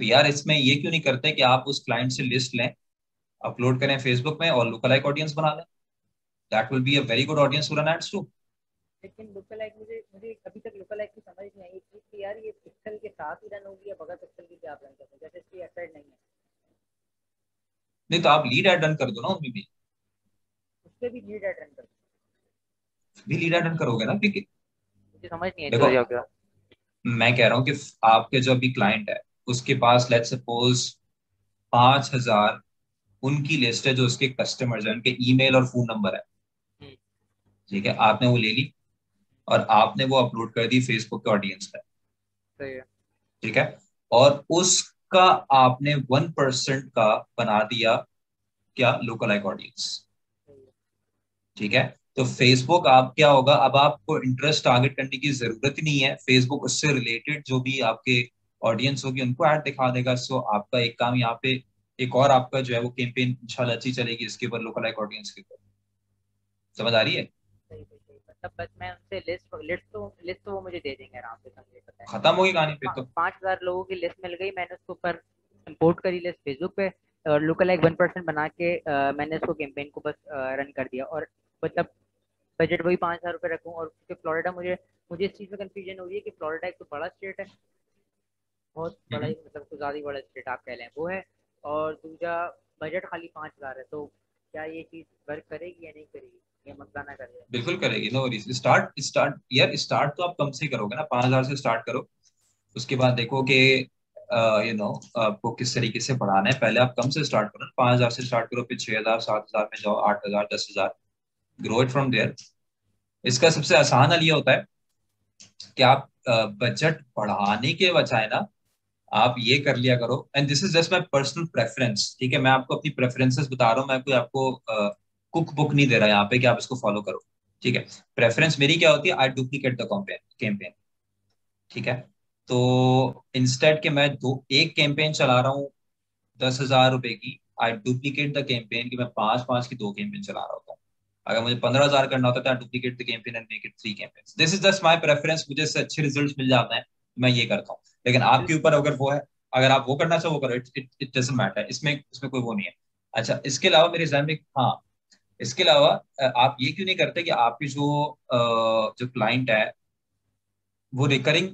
तो यार इसमें ये क्यों नहीं करते कि आप उस क्लाइंट से लिस्ट लें, अपलोड करें फेसबुक में और लुकलाइक ऑडियंस बना लें। That will be a very good audience to run ads to. लेकिन लुकलाइक मुझे अभी तक लुकलाइक की समझ नहीं आई कि यार ये पिक्सल के साथ ही रन होगी या बगैर पिक्सल के क्या आप रन करते हैं, जैसे इसकी एड नहीं है। नहीं तो आप लीड एड रन कर दो ना, उनमें भी उस पे भी लीड एड रन करते भी लीड एड रन करोगे ना, क्योंकि मुझे समझ नहीं आई देखो तो क्या। मैं कह रहा हूँ कि आपके जो भी क्लाइंट है उसके पास लेट्स सपोज 5,000 उनकी लिस्ट है जो उसके कस्टमर्स है, उनके ईमेल और फोन नंबर है, ठीक है। आपने वो ले ली और आपने वो अपलोड कर दी फेसबुक के ऑडियंस पे, सही है। ठीक है। और उसका आपने 1% का बना दिया क्या, लोकल लाइक ऑडियंस, ठीक है। तो फेसबुक आप क्या होगा, अब आपको इंटरेस्ट टारगेट करने की जरूरत ही नहीं है, फेसबुक उससे रिलेटेड जो भी आपके ऑडियंस होगी उनको ऐड दिखा देगा। सो आपका एक काम यहाँ पे, एक और आपका जो है वो कैंपेन इंशाल्लाह अच्छी चलेगी इसके ऊपर, लोकल लाइक ऑडियंस के ऊपर। समझ आ रही है? सही मतलब बस मैं उनसे लिस्ट तो वो मुझे दे देंगे आराम से, समझे पता है। खत्म होगी कहानी फिर तो। 5,000 लोगों की लिस्ट मिल गई, मैंने उसको ऊपर इंपोर्ट करी लिस्ट फेसबुक पे, और लुक लाइक 1% बना के मैंने उसको कैंपेन को बस रन कर दिया। और मतलब बजट वही 5,000 रुपये रखूँ। और क्योंकि फ्लोरिडा मुझे इस चीज़ में कंफ्यूजन हो रही है कि फ्लोरिडा एक तो बड़ा स्टेट है, बहुत बड़ा ही, मतलब कुछ ज़्यादा ही बड़ा स्टेट आप कह लें वो है, और दूसरा बजट खाली 5,000 है। तो क्या ये चीज़ वर्क करेगी या नहीं करेगी, ये मसला ना करेगा। बिल्कुल करेगी, नो वरीज। स्टार्ट यार, स्टार्ट तो आप कम से करोगे ना, 5,000 से स्टार्ट करो। उसके बाद देखो कि आपको किस तरीके से बढ़ाना है। पहले आप कम से स्टार्ट करो, 5,000 से स्टार्ट करो, फिर 6,000 7,000 में जाओ, 8,000 10,000, ग्रो इट फ्रॉम देयर। इसका सबसे आसान हल ये होता है कि आप बजट बढ़ाने के बजाय ना आप ये कर लिया करो, and this is just my personal preference, ठीक है। मैं आपको अपनी प्रेफरेंसेस बता रहा हूँ, मैं कोई आपको कुक बुक नहीं दे रहा यहाँ पे कि आप इसको फॉलो करो, ठीक है। प्रेफरेंस मेरी क्या होती है, आई डुप्लीकेट द कैंपेन, ठीक है। तो इंस्टेड के मैं एक कैंपेन चला रहा हूँ 10,000 रुपए की, आई डुप्लीकेट द कैंपेन कि मैं 5-5 की 2 कैंपेन चला रहा होता हूँ। अगर मुझे 15,000 करना होता है, duplicate the campaign and make it 3 campaigns. This is just my preference, मुझे इससे अच्छे रिजल्ट्स मिल जाते हैं, मैं ये करता हूँ। लेकिन आपके ऊपर अगर वो है, अगर आप वो करना चाहो वो करो, इट डजंट मैटर, इसमें कोई वो नहीं है। अच्छा, इसके अलावा मेरे जहन में, हाँ, इसके अलावा आप ये क्यों नहीं करते कि आपकी जो क्लाइंट है वो रिकरिंग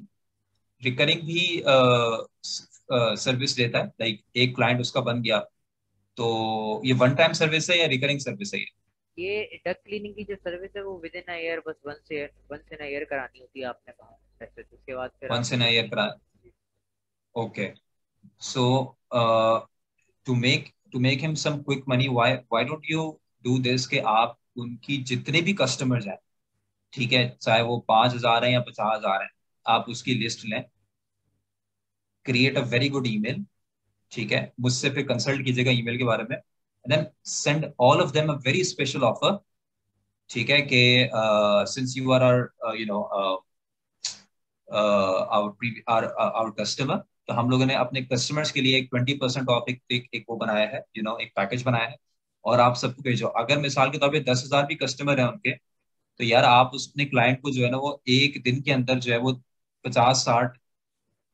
रिकरिंग भी सर्विस देता है, लाइक एक क्लाइंट उसका बन गया तो ये वन टाइम सर्विस है या रिकरिंग सर्विस है? ये डक क्लीनिंग की जो सर्विस है वो विद इन अ ईयर, बस वंस इन अ ईयर करानी होती है, आपने कहा वैसे। उसके बाद फिर वंस इन अ ईयर करा, okay. So to make him some quick money, why don't you do this कि आप उनकी जितने भी कस्टमर्स हैं, ठीक है, चाहे वो 5,000 है या 50,000 है, आप उसकी लिस्ट लें, create a very good email, ठीक है, मुझसे फिर कंसल्ट कीजिएगा ईमेल के बारे में, and then send all of them a very special offer, ठीक है, कि since you are our our customer, तो हम लोगों ने अपने कस्टमर्स के लिए एक 20% ऑफ एक वो बनाया है, एक पैकेज बनाया है, और आप सबको भेजो। अगर मिसाल के तौर पे 10,000 भी कस्टमर है उनके, तो यार आप उसने क्लाइंट को जो है ना वो एक दिन के अंदर जो है वो 50-60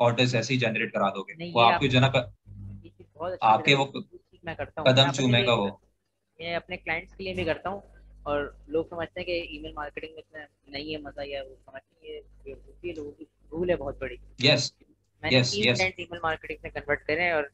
ऑर्डर्स ऐसे ही जनरेट करा दोगे, नहीं वो ये आपके जो है ना ये चीज़ बहुत अच्छी आपके बताई, वो ये चीज़ मैं करता हूँ, मैं कदम अपने लिए चूमेगा वो। मैं अपने क्लाइंट्स के लिए भी करता हूँ। और लोग समझते हैं कि ईमेल मार्केटिंग में इतना नहीं है मजा, या वो समझते हैं ये बेवकूफ़ी है, लोगों की भूल है बहुत बड़ी। यस मैंने yes 3 yes. Client email marketing में कन्वर्ट करे, और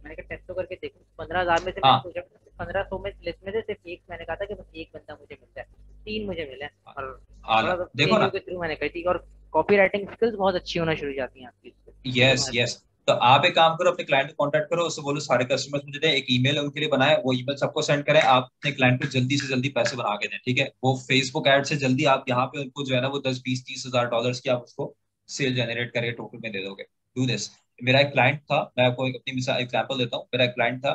मैंने कहा टेस्ट तो करके देखूं। 15,000 में से मैंने हाँ सोचा 1500 में लिस्ट में से सिर्फ एक, मैंने कहा था कि बस एक बंदा मुझे मिल जाए, 3 मुझे मिले। और आला, थोड़ा सा देखो फेलियर ना। के थ्रू मैंने करी थी, और कॉपी राइटिंग स्किल्स बहुत अच्छी होना शुरू हो जाती हैं आपकी ईमेल यस मार्केटिंग। यस। तो आप एक काम करो, अपने क्लाइंट को कांटेक्ट करो, उससे बोलो सारे कस्टमर्स मुझे दे, एक ईमेल उनके लिए बनाए, वो ईमेल सबको सेंड करें, आप अपने क्लाइंट को जल्दी से जल्दी पैसे बना के दें, ठीक है। वो फेसबुक एड से जल्दी आप यहाँ पे उनको जो है ना वो 10-20-30 हज़ार डॉलर्स की आप उसको सेल जनरेट करके टोटल में दे दोगे। Do this. मेरा एक क्लाइंट था, मैं आपको एक अपनी मिसाल एग्जाम्पल देता हूँ। मेरा एक क्लाइंट था,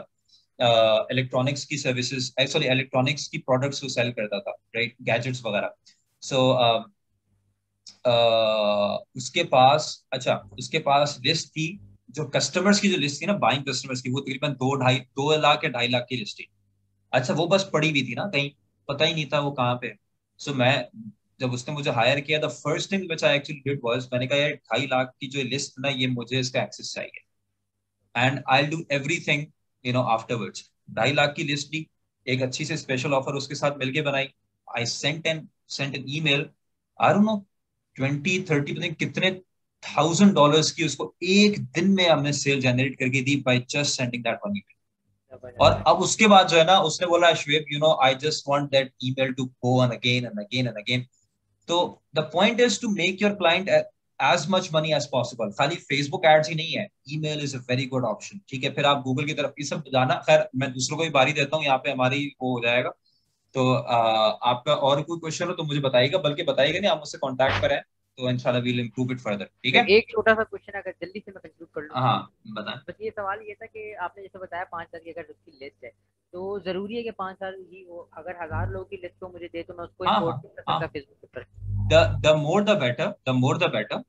इलेक्ट्रॉनिक्स की सर्विसेज, सॉरी इलेक्ट्रॉनिक्स की प्रोडक्ट्स को सेल करता था, राइट, गैजेट्स वगैरह। सो उसके पास लिस्ट थी, जो कस्टमर्स की जो लिस्ट थी ना, बाइंग कस्टमर्स की, वो तकरीबन 2 लाख या 2.5 लाख की लिस्ट थी। अच्छा, वो बस पड़ी हुई थी ना कहीं, पता ही नहीं था वो कहाँ पे। सो मैं, जब उसने मुझे हायर किया, the first thing which I actually did was, मैंने कहा यार 2.5 लाख की जो लिस्ट ना, ये मुझे इसका एक्सेस चाहिए, and I do everything afterwards. 2.5 lakh की लिस्ट ली, एक अच्छी से स्पेशल ऑफर उसके साथ मिलके बनाई। I sent an email, I don't know 20-30 पता नहीं कितने $1,000 की उसको एक दिन में हमने सेल जनरेट करके दी, by just sending that one email. और अब उसके बाद जो है ना, उसने बोला श्वेब I just want that email to go on again and again and again. तो the point is to make your client as much money as possible. खाली फेसबुक एड्स ही नहीं है, email is a very good option, ठीक है। फिर आप Google की तरफ ये सब जाना, खैर मैं दूसरों को भी बारी देता हूँ, यहाँ पे हमारी वो हो जाएगा। तो आपका और कोई क्वेश्चन हो तो मुझे बताइएगा, बल्कि बताइएगा नहीं, आप मुझसे कांटेक्ट पर हैं, तो इंशाल्लाह वील इम्प्रूव इट फर्दर, ठीक है। एक छोटा सा क्वेश्चन अगर जल्दी से मैं कंक्लूड कर लूँ, हाँ बताएं। बस ये सवाल ये था कि आपने जैसे बताया 5,000 की अगर उसकी लिस्ट है, तो जरूरी है कि 5,000 ही वो, अगर 1,000 लोगों की लिस्ट को मुझे दे तो मैं उसको हाँ इम्पोर्ट हाँ नहीं कर हाँ, सकता फेसबुक पर? The more the better, the more the better.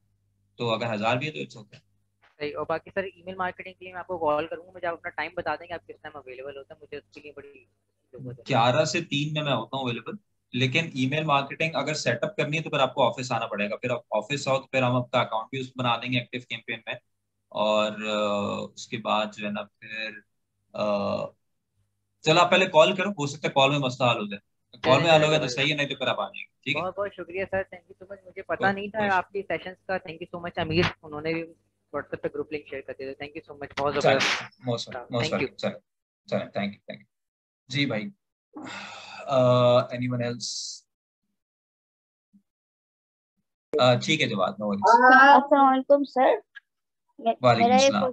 तो अगर 1,000 भी है तो इट्स ओके। सही। और बाकी सर ईमेल मार्केटिंग के लिए मैं आपको कॉल करूंगा, मुझे आप अपना टाइम बता देंगे, आप किस टाइम अवेलेबल होता है, मुझे उसके लिए बड़ी जरूरत है। 11 से 3 में मैं होता हूँ अवेलेबल। लेकिन ईमेल मार्केटिंग अगर सेटअप करनी है तो फिर आपको ऑफिस आना पड़ेगा, फिर आप ऑफिस आओ तो फिर हम आपका अकाउंट भी उसमें बना देंगे एक्टिव कैंपेन में। और उसके बाद जो है ना फिर चलो आप पहले कॉल करो, हो सकता है कॉल में मसला हल हो जाए, कॉल चलें में हल चलें हो गया तो सही है, ज़बरदस्त। नहीं तो फिर आप आ जाएंगे, ठीक है। बहुत बहुत शुक्रिया sir, thank you so much, मुझे पता कोई नहीं था कोई आपकी सेशंस का। थैंक यू सो मच अमीर, उन्होंने भी व्हाट्सएप पे ग्रुप लिंक शेयर कर दिया, थैंक यू सो मच, बहुत चले, मोस्ट ज़बरदस्त। Most thank you. वेलकम, चले चले, थैंक यू जी भाई। Anyone else? ठीक है जवाब, नो वरीज। अस्सलाम वालेकुम सर। वालेकुम मेरा सलाम।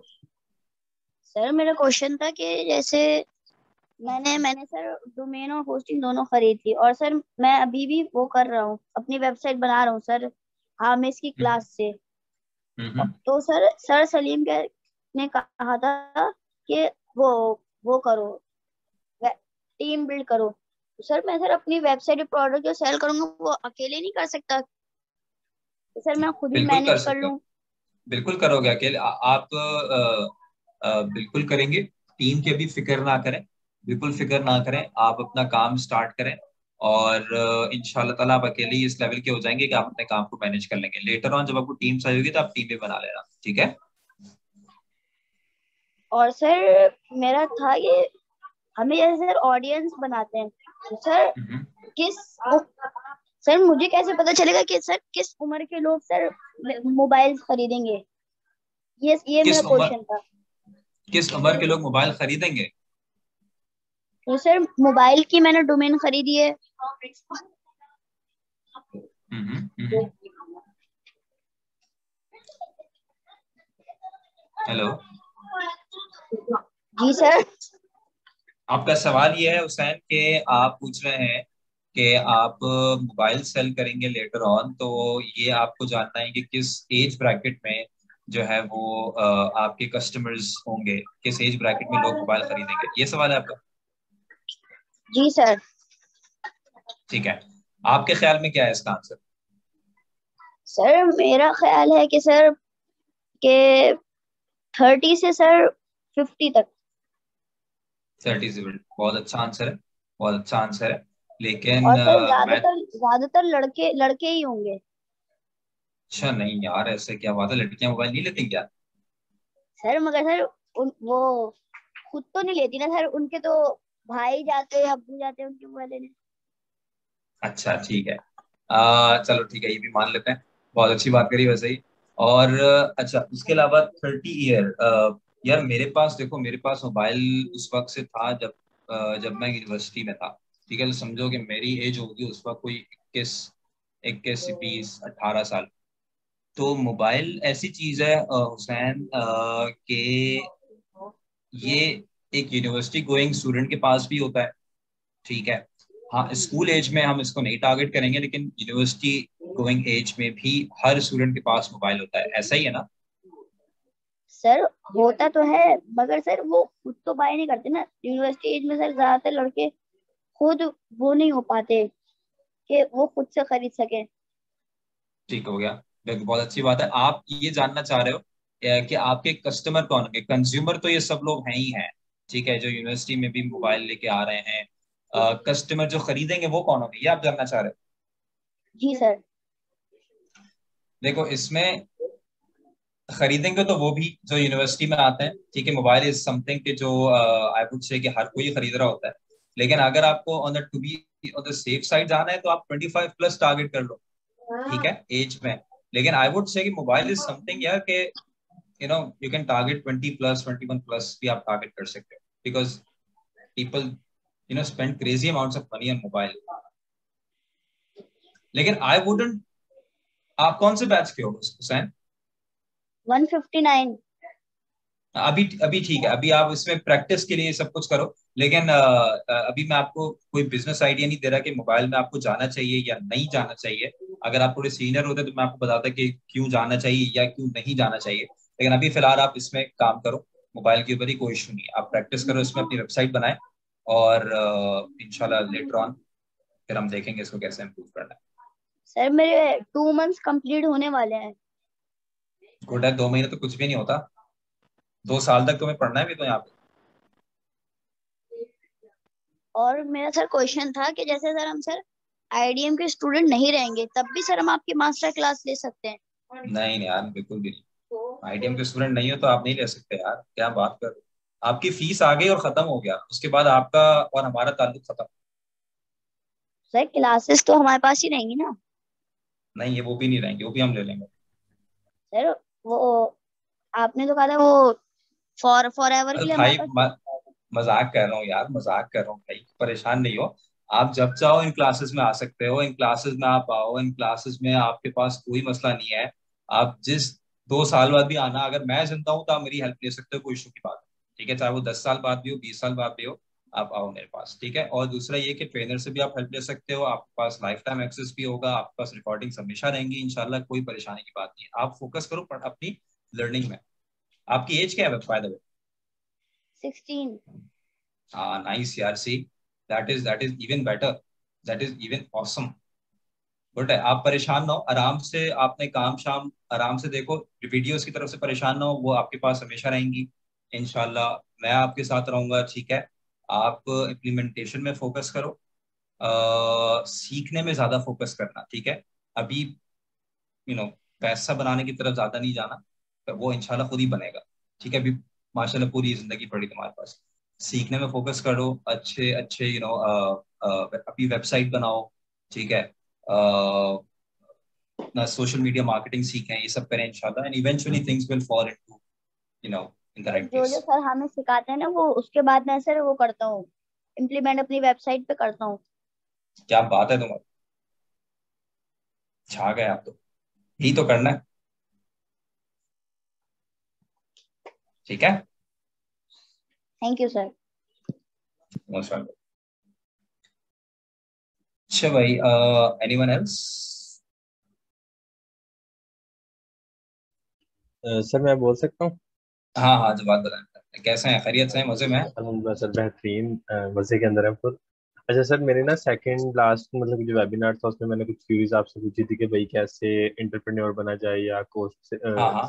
सर मेरा क्वेश्चन था कि जैसे मैंने सर डोमेन और होस्टिंग दोनों खरीद ली, और सर मैं अभी भी वो कर रहा हूँ, अपनी वेबसाइट बना रहा हूँ सर, हामिस की क्लास से। तो सर सलीम ने कहा था कि वो वो करो, टीम बिल्ड करो। तो सर मैं अपनी वेबसाइट प्रोडक्ट जो सेल करूंगा वो अकेले नहीं कर सकता, तो सर मैं खुद ही बिल्कुल कर मैनेज कर सकते हो, लूं? बिल्कुल करोगे अकेले आप बिल्कुल करेंगे। टीम की अभी फिक्र ना करें, बिल्कुल फिक्र ना करें, आप अपना काम स्टार्ट करें, और इंशाल्लाह ताला आप अकेले ही इस लेवल के हो जाएंगे कि आप अपने काम को मैनेज कर लेंगे। लेटर ऑन जब आपको टीम चाहिए होगी तो आप टीम भी बना लेना, ठीक है। और सर मेरा था ये, हमें जैसे सर ऑडियंस बनाते हैं, तो सर किस सर मुझे कैसे पता चलेगा कि सर किस उम्र के लोग सर मोबाइल खरीदेंगे? ये मेरा किस उम्र, क्वेश्चन था। किस उम्र के लोग मोबाइल खरीदेंगे? तो सर मोबाइल की मैंने डोमेन खरीदी है। हेलो, जी सर। आपका सवाल ये है हुसैन कि आप पूछ रहे हैं कि आप मोबाइल सेल करेंगे लेटर ऑन, तो ये आपको जानना है कि किस एज ब्रैकेट में जो है वो आपके कस्टमर्स होंगे, किस एज ब्रैकेट में लोग मोबाइल खरीदेंगे, ये सवाल है आपका? जी सर। ठीक है, आपके ख्याल में क्या है इसका आंसर? सर मेरा ख्याल है कि सर के 30 से सर 50 तक। 30 से बहुत अच्छा आंसर है, बहुत अच्छा आंसर है। लेकिन और सर मैं ज्यादातर लड़के लड़के ही होंगे। अच्छा नहीं यार, ऐसे क्या बात है, लड़कियां मोबाइल नहीं लेती क्या? सर मगर सर वो खुद तो नहीं लेती ना सर, उनके तो भाई जाते हैं, अब्बू जाते हैं उनके मोबाइल लेने। अच्छा ठीक है, चलो ठीक है, ये भी मान लेते हैं, बहुत अच्छी बात करी वैसे ही। और अच्छा उसके अलावा 30 ईयर, यार मेरे पास देखो, मेरे पास मोबाइल उस वक्त से था जब जब मैं यूनिवर्सिटी में था। ठीक है, तो समझो कि मेरी एज होगी उस वक्त कोई 21, 21 20 18 साल। तो मोबाइल ऐसी चीज है हुसैन, कि ये एक यूनिवर्सिटी गोइंग स्टूडेंट के पास भी होता है। ठीक है, हाँ स्कूल एज में हम इसको नहीं टारगेट करेंगे, लेकिन यूनिवर्सिटी गोइंग एज में भी हर स्टूडेंट के पास मोबाइल होता है, ऐसा ही है ना? सर होता तो है, मगर सर वो खुद तो बाय नहीं करते ना यूनिवर्सिटी एज में सर, ज्यादातर लड़के खुद वो नहीं हो पाते कि वो खुद से खरीद सके। ठीक हो गया, बिल्कुल बहुत अच्छी बात है। आप ये जानना चाह रहे हो कि आपके कस्टमर कौन होंगे? कंज्यूमर तो ये सब लोग हैं ही हैं, ठीक है, जो यूनिवर्सिटी में भी मोबाइल लेके आ रहे हैं। कस्टमर जो खरीदेंगे वो कौन होंगे, ये आप जानना चाह रहे हो? जी सर। देखो इसमें खरीदेंगे तो वो भी जो यूनिवर्सिटी में आते हैं, ठीक है। मोबाइल इज समथिंग कि जो आई वुड से कि हर कोई खरीद रहा होता है। लेकिन अगर आपको on the to be on the safe side जाना है तो आप 25 प्लस टारगेट कर लो, ठीक है, एज में। लेकिन आई वुड से कि मोबाइल इज समथिंग यार कि you can target 20 plus, 21 plus भी आप टारगेट कर सकते हो, because people spend crazy amounts of money on mobile. लेकिन आई वुडंट, आप कौन से बैच के हो हुसैन? 159। अभी अभी ठीक है, अभी आप इसमें प्रैक्टिस के लिए सब कुछ करो। लेकिन अभी मैं आपको कोई बिजनेस आइडिया नहीं दे रहा कि मोबाइल में आपको जाना चाहिए या नहीं जाना चाहिए। अगर आप थोड़े सीनियर होते तो मैं आपको बताता कि क्यों जाना चाहिए या क्यों नहीं जाना चाहिए। लेकिन अभी फिलहाल आप इसमें काम करो, मोबाइल के ऊपर ही कोई इशू नहीं है, आप प्रैक्टिस करो इसमें, अपनी वेबसाइट बनाए, और इंशाल्लाह लेटर ऑन फिर हम देखेंगे इसको कैसे इम्प्रूव करना है। सर मेरे 2 मंथ्स कंप्लीट होने वाले हैं। गुड है, 2 महीने तो कुछ भी नहीं होता, 2 साल तक तुम्हें पढ़ना है भी तो यहाँ पे। और मेरा सर क्वेश्चन था कि जैसे सर हम सर आईडीएम के स्टूडेंट नहीं रहेंगे तब भी सर हम आपकी मास्टर क्लास ले सकते हैं? नहीं नहीं यार, बिल्कुल भी नहीं। आईटीएम के स्टूडेंट नहीं हो तो आप नहीं ले सकते यार, क्या बात कर रहे हो। आपकी फीस आ गई और खत्म हो गया, उसके बाद आपका और हमारा ताल्लुक खत्म। सर क्लासेस तो हमारे पास ही रहेंगी ना? नहीं, ये वो भी नहीं रहेंगे, वो भी हम ले लेंगे। सर वो आपने तो कहा था वो फॉर एवर अरे के लिए हमारे भाई पास। मजाक कर रहा हूँ यार, मजाक कर रहा हूँ भाई, परेशान नहीं हो। आप जब चाहो इन क्लासेस में आ सकते हो, इन क्लासेस में आप आओ, इन क्लासेस में आपके पास कोई मसला नहीं है। आप जिस 2 साल बाद भी आना, अगर मैं जिंदा हूँ तो आप मेरी हेल्प ले सकते हो, कोई इशू की बात नहीं। ठीक है, चाहे वो 10 साल बाद भी हो, 20 साल बाद भी हो, आप आओ मेरे पास, ठीक है। और दूसरा ये कि ट्रेनर से भी आप हेल्प ले सकते हो, आपके पास लाइफ टाइम एक्सेस भी होगा, आपके पास रिकॉर्डिंग हमेशा रहेंगी इंशाल्लाह, कोई परेशानी की बात नहीं है। आप फोकस करो अपनी लर्निंग में। आपकी एज क्या है बाय द वे? 16। हाँ नाइस यार, see that is even better, that is even awesome. Good है, आप परेशान ना हो, आराम से आपने काम शाम आराम से देखो, वीडियोस की तरफ से परेशान ना हो, वो आपके पास हमेशा रहेंगी इंशाल्लाह। मैं आपके साथ रहूंगा, ठीक है। आप इम्प्लीमेंटेशन में फोकस करो, सीखने में ज्यादा फोकस करना, ठीक है। अभी यू नो पैसा बनाने की तरफ ज्यादा नहीं जाना, तो वो इंशाल्लाह खुद ही बनेगा, ठीक है। अभी माशाल्लाह पूरी जिंदगी पड़ी तुम्हारे पास, सीखने में फोकस करो, अच्छे अच्छे अपनी वेबसाइट बनाओ, ठीक है। अपना सोशल मीडिया मार्केटिंग सीखें, ये सब करें इंशाल्लाह, and eventually things will fall into in the right जो प्लेस। जो सर हमें सिखाते हैं ना वो उसके बाद मैं सर वो करता हूँ, इम्प्लीमेंट अपनी वेबसाइट पे करता हूँ। क्या बात है तुम्हारी, छा गए आप तो, यही तो करना है, ठीक है। Thank you sir. माशाल्लाह। अच्छा भाई, एनीवन एल्स? सर मैं बोल सकता हूँ? हाँ हाँ, जवाब बताएं, कैसे हैं, खैरियत से हैं, मजे में हैं? अल्हम्दुलिल्लाह सर, बेहतरीन, मजे के अंदर है फुल। अच्छा सर, मेरे ना सेकंड लास्ट मतलब जो वेबिनार था उसमें मैंने कुछ क्यूरीज आपसे पूछी थी कि भाई कैसे इंटरप्रेन्योर बना जाए या कोर्स से, हाँ हाँ,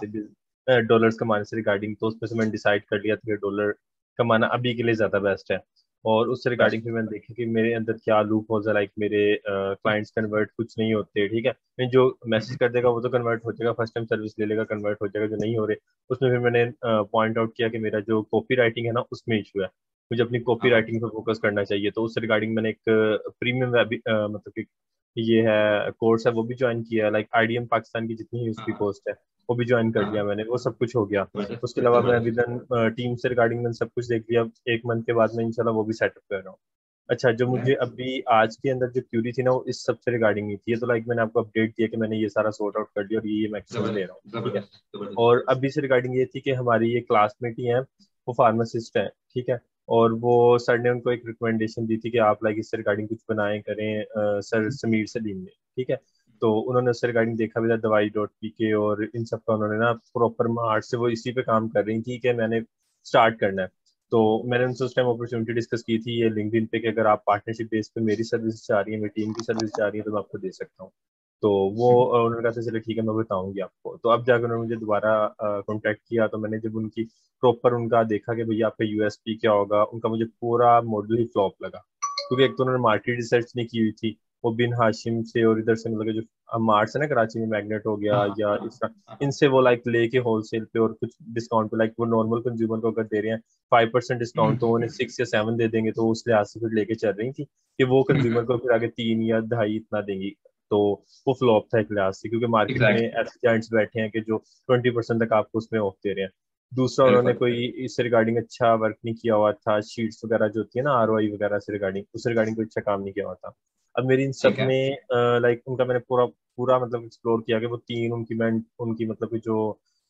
डॉलर्स कमाने से रिगार्डिंग, तो उसमें से मैंने डिसाइड कर लिया था कि डॉलर कमाना अभी के लिए ज़्यादा बेस्ट है। और उससे रिगार्डिंग फिर मैंने देखा कि मेरे अंदर क्या लूप होल्स है, लाइक मेरे क्लाइंट्स कन्वर्ट कुछ नहीं होते, ठीक है, मैं जो मैसेज कर देगा वो तो कन्वर्ट हो जाएगा, फर्स्ट टाइम सर्विस ले लेगा कन्वर्ट हो जाएगा, जो नहीं हो रहे उसमें फिर मैंने पॉइंट आउट किया कि मेरा जो कॉपी राइटिंग है ना उसमें इशू है, मुझे अपनी कॉपी राइटिंग पर फोकस करना चाहिए। तो उस रिगार्डिंग मैंने एक प्रीमियम मतलब कि ये है कोर्स है वो भी ज्वाइन किया है, लाइक IDM पाकिस्तान की जितनी ही उसकी कोर्स है वो भी ज्वाइन कर लिया मैंने, वो सब कुछ हो गया। उसके अलावा मैं अभी टीम से रिगार्डिंग मैंने सब कुछ देख लिया, 1 मंथ के बाद मैं इंशाल्लाह वो भी सेटअप कर रहा हूँ। अच्छा, जो मुझे अभी आज के अंदर जो क्यूरी थी ना वो इस सब से रिगार्डिंग नहीं थी, ये तो लाइक मैंने आपको अपडेट दिया कि मैंने ये सारा सॉर्ट आउट कर लिया और ये मैं एक्शन ले रहा हूँ, ठीक है। और अभी से रिगार्डिंग ये थी कि हमारी ये क्लासमेट ही है, वो फार्मासिस्ट है, ठीक है, और वो सर ने उनको एक रिकमेंडेशन दी थी कि आप लाइक इससे रिगार्डिंग कुछ बनाएं करें, सर समीर सलीम ने, ठीक है। तो उन्होंने उससे रिगार्डिंग देखा भी था दवाई.pk और इन सब का, उन्होंने ना प्रॉपर मार्च से वो इसी पे काम कर रही थी कि मैंने स्टार्ट करना है। तो मैंने उनसे उस टाइम अपॉर्चुनिटी डिस्कस की थी ये लिंक्डइन पे कि अगर आप पार्टनरशिप बेस पे मेरी सर्विस चाह रही है, मेरी टीम की सर्विस चाह रही है, तो मैं आपको दे सकता हूँ। तो वो उन्होंने कहा था चलो ठीक है मैं बताऊंगी आपको। तो अब जाकर उन्होंने मुझे दोबारा कांटेक्ट किया, तो मैंने जब उनकी प्रॉपर उनका देखा कि भैया आपका USP क्या होगा, उनका मुझे पूरा मॉडल ही फ्लॉप लगा, क्योंकि एक तो उन्होंने मार्केट रिसर्च नहीं की हुई थी, वो बिन हाशिम से और इधर से मतलब जो मार्ट्स है ना कराची में, मैग्नेट हो गया या इस इनसे वो लाइक लेके होलसेल पे और कुछ डिस्काउंट पे, लाइक वो नॉर्मल कंज्यूमर को अगर दे रहे हैं 5% डिस्काउंट तो उन्हें 6 या 7 दे देंगे, तो उस लिहाज से फिर लेके चल रही थी कि वो कंज्यूमर को फिर आगे 3 या 2.5 इतना देंगी। तो वो फ्लॉप था एक लिहाज से, क्योंकि मार्केट में ऐसे जाइंट्स बैठे हैं कि जो 20% तक आपको उसमें ऑफ दे रहे हैं। दूसरा, उन्होंने कोई इससे रिगार्डिंग अच्छा वर्क नहीं किया हुआ था, शीट्स वगैरह जो होती है ना ROI वगैरह से रिगार्डिंग, उससे रिगार्डिंग कोई अच्छा काम नहीं किया हुआ था। अब मेरी इन सब में लाइक उनका मैंने पूरा पूरा मतलब एक्सप्लोर किया कि वो 3 उनकी मतलब कि जो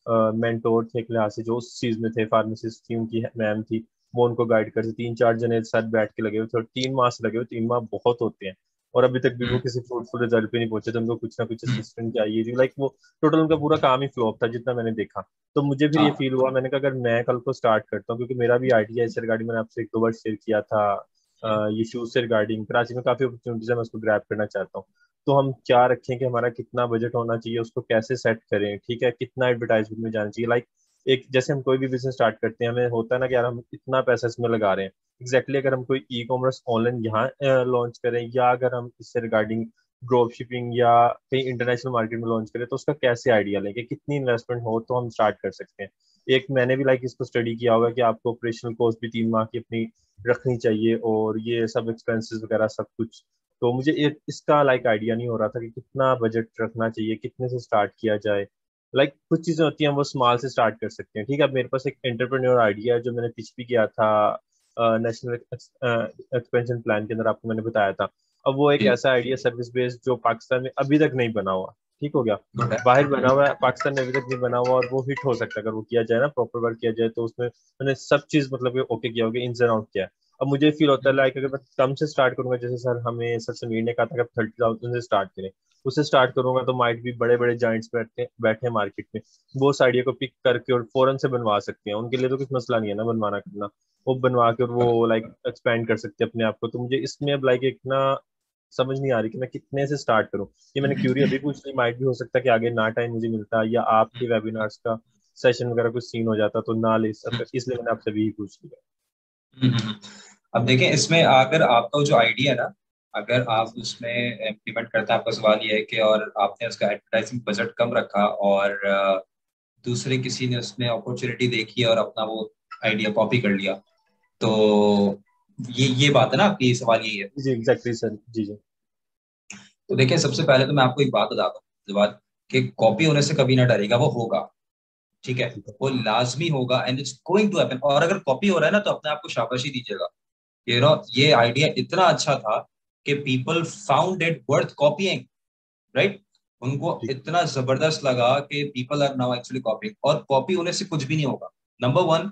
मेंटोर थे एक लिहाज से, जो उस चीज में थे, फार्मासिस्ट थी, उनकी मैम थी, वो उनको गाइड करते, 3-4 जने साथ बैठ के लगे हुए थे और 3 माह से लगे हुए, 3 माह बहुत होते हैं, और अभी तक भी वो किसी फ्रूटफुल रिजल्ट पे नहीं पहुंचे, तो उनको कुछ ना कुछ असिस्टेंट चाहिए थी, लाइक वो टोटल उनका पूरा काम ही फ्लॉप था जितना मैंने देखा। तो मुझे फिर ये फील हुआ, मैंने कहा अगर मैं कल को स्टार्ट करता हूँ, क्योंकि मेरा भी आइडिया है इस रिगार्डिंग, मैंने आपसे 1-2 बार शेयर किया था ये शूज से रिगार्डिंग, कराची में काफी अपॉर्चुनिटीज है, मैं उसको ग्रैब करना चाहता हूँ। तो हम क्या रखें कि हमारा कितना बजट होना चाहिए, उसको कैसे सेट करें, ठीक है, कितना एडवर्टाइजमेंट में जाना चाहिए, लाइक एक जैसे हम कोई भी बिजनेस स्टार्ट करते हैं, हमें होता है ना कि यार हम इतना पैसा इसमें लगा रहे हैं, एग्जैक्टली अगर हम कोई E-कॉमर्स ऑनलाइन यहाँ लॉन्च करें, या अगर हम इससे रिगार्डिंग ड्रॉप शिपिंग या कहीं इंटरनेशनल मार्केट में लॉन्च करें, तो उसका कैसे आइडिया लें कि कितनी इन्वेस्टमेंट हो तो हम स्टार्ट कर सकते हैं। एक मैंने भी लाइक इसको स्टडी किया होगा कि आपको ऑपरेशनल कॉस्ट भी 3 माह की अपनी रखनी चाहिए, और ये सब एक्सपेंसेस वगैरह सब कुछ। तो मुझे इसका लाइक आइडिया नहीं हो रहा था कि कितना बजट रखना चाहिए, कितने से स्टार्ट किया जाए। लाइक कुछ चीजें होती हैं वो स्मॉल से स्टार्ट कर सकते हैं, ठीक है। अब मेरे पास एक एंटरप्रेन्योर आइडिया है जो मैंने पिच भी किया था नेशनल एक्सपेंशन प्लान के अंदर, आपको मैंने बताया था। अब वो एक ऐसा आइडिया सर्विस बेस्ड जो पाकिस्तान में अभी तक नहीं बना हुआ, ठीक हो गया, बाहर बना हुआ है, पाकिस्तान में अभी तक नहीं बना हुआ, और वो हिट हो सकता है अगर वो किया जाए ना, प्रॉपर वर्क किया जाए, तो उसमें मैंने सब चीज मतलब ओके किया होगा, इन्स एंड आउट किया है। अब मुझे फील होता है लाइक अगर मैं कम से स्टार्ट करूंगा, जैसे सर समीर ने कहा था कि 30,000 से स्टार्ट करें, उससे स्टार्ट करूंगा तो माइट भी बड़े बड़े जाइंट्स बैठे बैठे मार्केट में, वो उस आइडिया को पिक करके और फौरन से बनवा सकते हैं, उनके लिए तो कुछ मसला नहीं है ना बनवाना करना, वो बनवा के और वो लाइक एक्सपेंड कर सकते हैं अपने आप को। तो मुझे इसमें अब लाइक एक ना समझ नहीं आ रही कि मैं कितने से स्टार्ट करूं। ये मैंने क्यूरी अभी पूछ ली, माइट भी हो सकता है कि आगे ना टाइम मुझे मिलता या आपके वेबिनार्स का सेशन वगैरह कुछ सीन हो जाता तो ना ले सकता, इसलिए मैंने आपसे भी पूछ लिया। अब देखें इसमें अगर आपका जो आइडिया है ना, अगर आप उसमें इम्प्लीमेंट करते हैं, आपका सवाल ये है कि और आपने उसका एडवर्टाइजिंग बजट कम रखा और दूसरे किसी ने उसमें अपॉर्चुनिटी देखी और अपना वो आइडिया कॉपी कर लिया, तो ये बात है ना आपकी, सवाल यही है। जी एग्जैक्टली सर, जी जी। तो देखिए सबसे पहले तो मैं आपको एक बात बताता हूँ, बात कि कॉपी होने से कभी ना डरेगा, वो होगा, ठीक है, वो लाजमी होगा and it's going to happen. और अगर कॉपी हो रहा है ना तो अपने आप को शाबाशी दीजिएगा, ये आइडिया इतना अच्छा था कि people found it worth copying, right, उनको इतना जबरदस्त लगा कि people are now actually copying. और कॉपी होने से कुछ भी नहीं होगा। नंबर 1,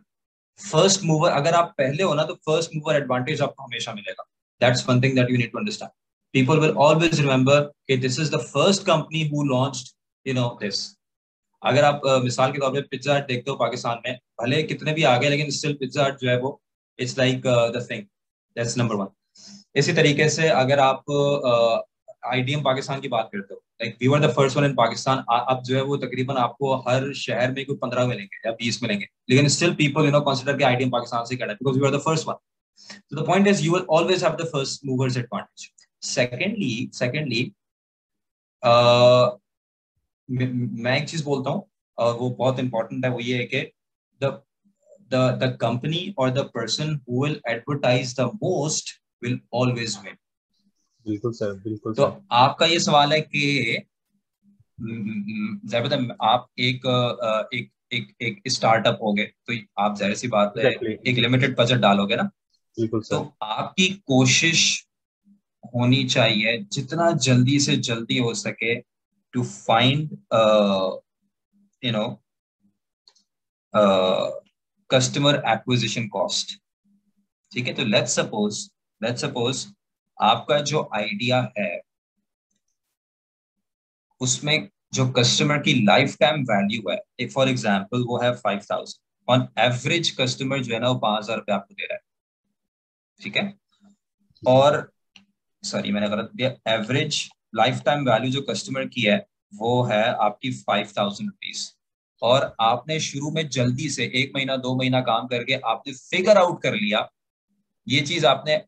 फर्स्ट मूवर, अगर आप पहले हो ना तो फर्स्ट मूवर एडवांटेज आपको हमेशा मिलेगा। That's one thing that you need to understand. People will always remember कि this is the first company who launched this. अगर आप मिसाल के तौर पे पिज्जा हट देखते हो पाकिस्तान में, भले कितने भी आ गए लेकिन स्टिल पिज्जा हट जो है वो it's like the thing, that's number 1। इसी तरीके से अगर आप IDM पाकिस्तान की बात करते हो, like we were the first one in Pakistan. अब जो है वो तकरीबन आपको हर शहर में कोई 15 मिलेंगे या 20 मिलेंगे, लेकिन स्टिल पीपल कंसिडर के IDM पाकिस्तान से करना, because we were the first one. So the point is you will always have the first movers advantage. Secondly, मैं एक चीज बोलता हूँ और वो बहुत इंपॉर्टेंट है, वो ये है कि the company or the person who will advertise the most will always win. बिल्कुल सर, बिल्कुल तो सर। आपका ये सवाल है कि आप एक स्टार्टअप हो गए तो आप जाहिर सी बात है एक लिमिटेड बजट डालोगे ना। बिल्कुल सर। तो आपकी कोशिश होनी चाहिए जितना जल्दी से जल्दी हो सके to find customer acquisition cost. ठीक है, तो लेट्स सपोज आपका जो आइडिया है उसमें जो कस्टमर की लाइफ टाइम वैल्यू है, फॉर एग्जांपल वो है 5000, ऑन एवरेज कस्टमर जो है ना वो 5000 रुपये आपको दे रहा है। ठीक है, और सॉरी मैंने गलत दिया, एवरेज लाइफ टाइम वैल्यू जो कस्टमर की है वो है आपकी 5000 रुपीज, और आपने शुरू में जल्दी से 1 महीना 2 महीना काम करके आपने फिगर आउट कर लिया, ये चीज आपने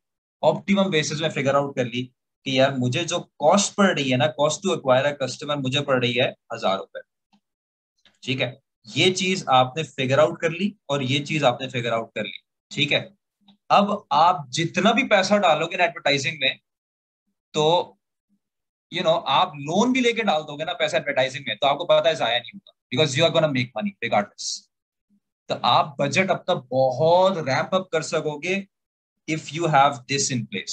ऑप्टिमम बेसिस में फिगर आउट कर ली कि यार मुझे जो कॉस्ट पड़ रही है ना, कॉस्ट टू एक्वायर कस्टमर मुझे पड़ रही है 1000 रुपए। ठीक है, ये चीज आपने फिगर आउट कर ली और ये चीज आपने फिगर आउट कर ली। ठीक है, अब आप जितना भी पैसा डालोगे ना एडवर्टाइजिंग में, तो आप लोन भी लेके डाल दोगे ना पैसा एडवर्टाइजिंग में, तो आपको पता है जाया नहीं होगा, because you are gonna make money regardless. तो आप बजट अब तक बहुत रैंप अप कर सकोगे if you have this in place.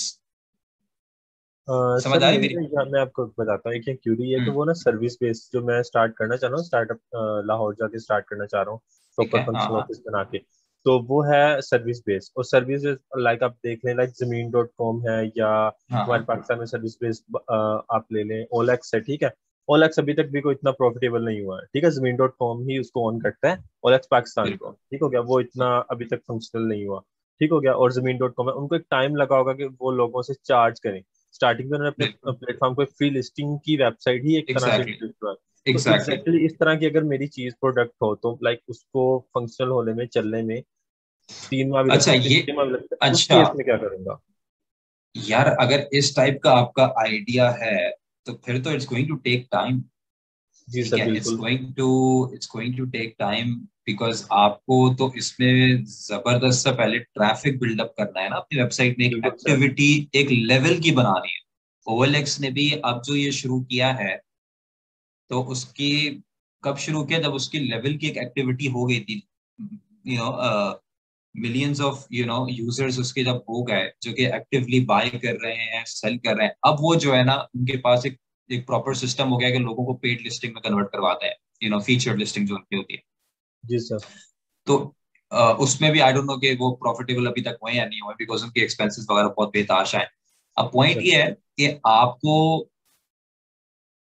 समझ सर आई मेरी मेरी? मैं आपको बताता हूँ, एक क्यूरी है कि वो ना सर्विस बेस्ड जो मैं स्टार्ट करना चाह रहा हूँ, स्टार्टअप लाहौर जाके स्टार्ट करना चाह रहा हूँ ठीक प्रॉपर है, हाँ फंक्शनल हाँ ऑफिस बना के। तो वो है सर्विस बेस्ड, और सर्विस लाइक आप देख लें, लाइक Zameen.com है, या हाँ हमारे पाकिस्तान में सर्विस बेस्ड आप ले लें OLX है। ठीक है, OLX अभी तक भी कोई इतना प्रॉफिटेबल नहीं हुआ है। ठीक है, Zameen.com ही उसको ऑन करता है, OLX पाकिस्तान को। बिल्कुल ठीक हो गया, वो इतना अभी तक फंक्शनल नहीं हुआ। ठीक हो गया, और Zameen.com है, उनको एक टाइम लगा होगा कि वो लोगों से चार्ज करें। स्टार्टिंग में उन्होंने अपने बिल्कुल, प्लेटफॉर्म को फ्री लिस्टिंग की वेबसाइट ही एक तरह से एग्जैक्टली introduce हुआ है। तो एग्जैक्टली। एग्जैक्टली इस तरह की अगर मेरी चीज प्रोडक्ट हो तो लाइक उसको फंक्शनल होने में, चलने में 3 माह भी लग अच्छा सकते हैं, ये 6 माह भी लग सकते हैं। उस अच्छा केस में क्या करूंगा? यार, अगर इस टाइप का आपका आइडिया है तो फिर तो it's going to take time. जी ठीक सर, है, बिल्कुल। It's going to take time, because आपको तो इसमें जबरदस्त सा पहले ट्रैफिक बिल्डअप करना है ना, अपनी वेबसाइट में एक बिल्कुल सर। एक्टिविटी एक लेवल की बनानी है। OLX ने भी अब जो ये शुरू किया है, तो उसकी कब शुरू किया, जब उसकी लेवल की एक एक्टिविटी हो गई थी, मिलियंस ऑफ यूजर्स उसके जब हो गए जो कि एक्टिवली बाय कर रहे हैं, सेल कर रहे हैं, अब वो जो है ना उनके पास एक प्रॉपर सिस्टम हो गया कि लोगों को पेड लिस्टिंग में कन्वर्ट करवाता है, फीचर्ड लिस्टिंग जो उनकी होती है। जी सर। तो उसमें भी आई डोंट नो कि वो प्रॉफिटेबल अभी तक हुए या नहीं हुए, बिकॉज उनके एक्सपेंसेस वगैरह बहुत बेताशा है। अब पॉइंट ये है कि आपको,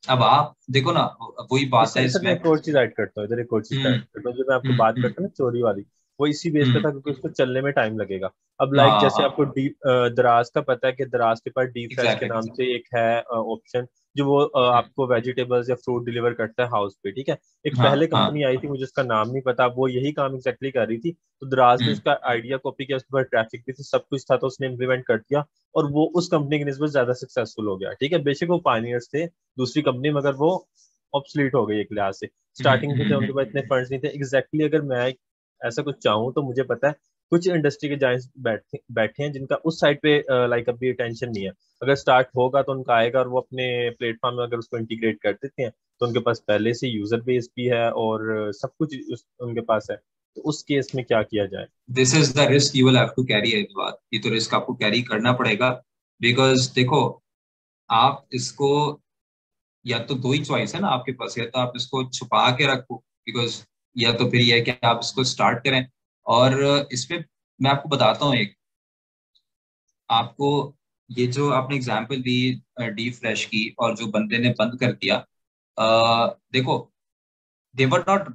अब आप देखो ना, वही बात है सर सर मैं इसमें। एक और चीज ऐड करता हूँ इधर, एक और चीज ऐड करता हूँ। जो मैं आपको बात हम्म करता हूँ ना चोरी वाली, वो इसी बेस पे हम्म था क्योंकि उसको चलने में टाइम लगेगा। अब लाइक हाँ जैसे हाँ आपको डी दराज का पता है कि दराज के पास डी फ्रेश के एग्जैक्टली नाम से एक है ऑप्शन, जो वो आपको वेजिटेबल्स या फ्रूट डिलीवर करता है हाउस पे। ठीक है, एक हाँ पहले हाँ कंपनी आई थी, मुझे उसका नाम नहीं पता, वो यही काम एग्जैक्टली कर रही थी। तो दराज ने हम्म उसका आइडिया कॉपी किया, उसके बाद ट्रैफिक भी थी, सब कुछ था, तो उसने इम्प्लीमेंट कर दिया, और वो उस कंपनी की निस्बत ज्यादा सक्सेसफुल हो गया। ठीक है, बेशक वो पायनियर्स थे दूसरी कंपनी, मगर वो ऑब्सलीट हो गई एक लिहाज से। स्टार्टिंग में थे, उनके पास इतने फंड्स नहीं थे। एग्जैक्टली अगर मैं ऐसा कुछ चाहूँ तो मुझे पता है कुछ इंडस्ट्री के जायंट्स बैठे बैठे हैं जिनका उस साइड पे लाइक अभी टेंशन नहीं है। अगर स्टार्ट होगा तो उनका आएगा, और वो अपने प्लेटफॉर्म में अगर उसको इंटीग्रेट कर देते हैं तो उनके पास पहले से यूजर बेस भी है और सब कुछ उनके पास है। तो उस केस में क्या किया जाए? This is the risk you will have to carry. ये तो रिस्क आपको कैरी करना पड़ेगा, बिकॉज देखो, आप इसको, या तो दो ही चॉइस है ना आपके पास, या तो आप इसको छुपा के रखो, बिकॉज या तो फिर यह है कि आप इसको स्टार्ट करें। और इसमें मैं आपको बताता हूँ एक, आपको ये जो आपने एग्जांपल दी डी फ्रेश की, और जो बंदे ने बंद कर दिया, देखो, दे वर नॉट,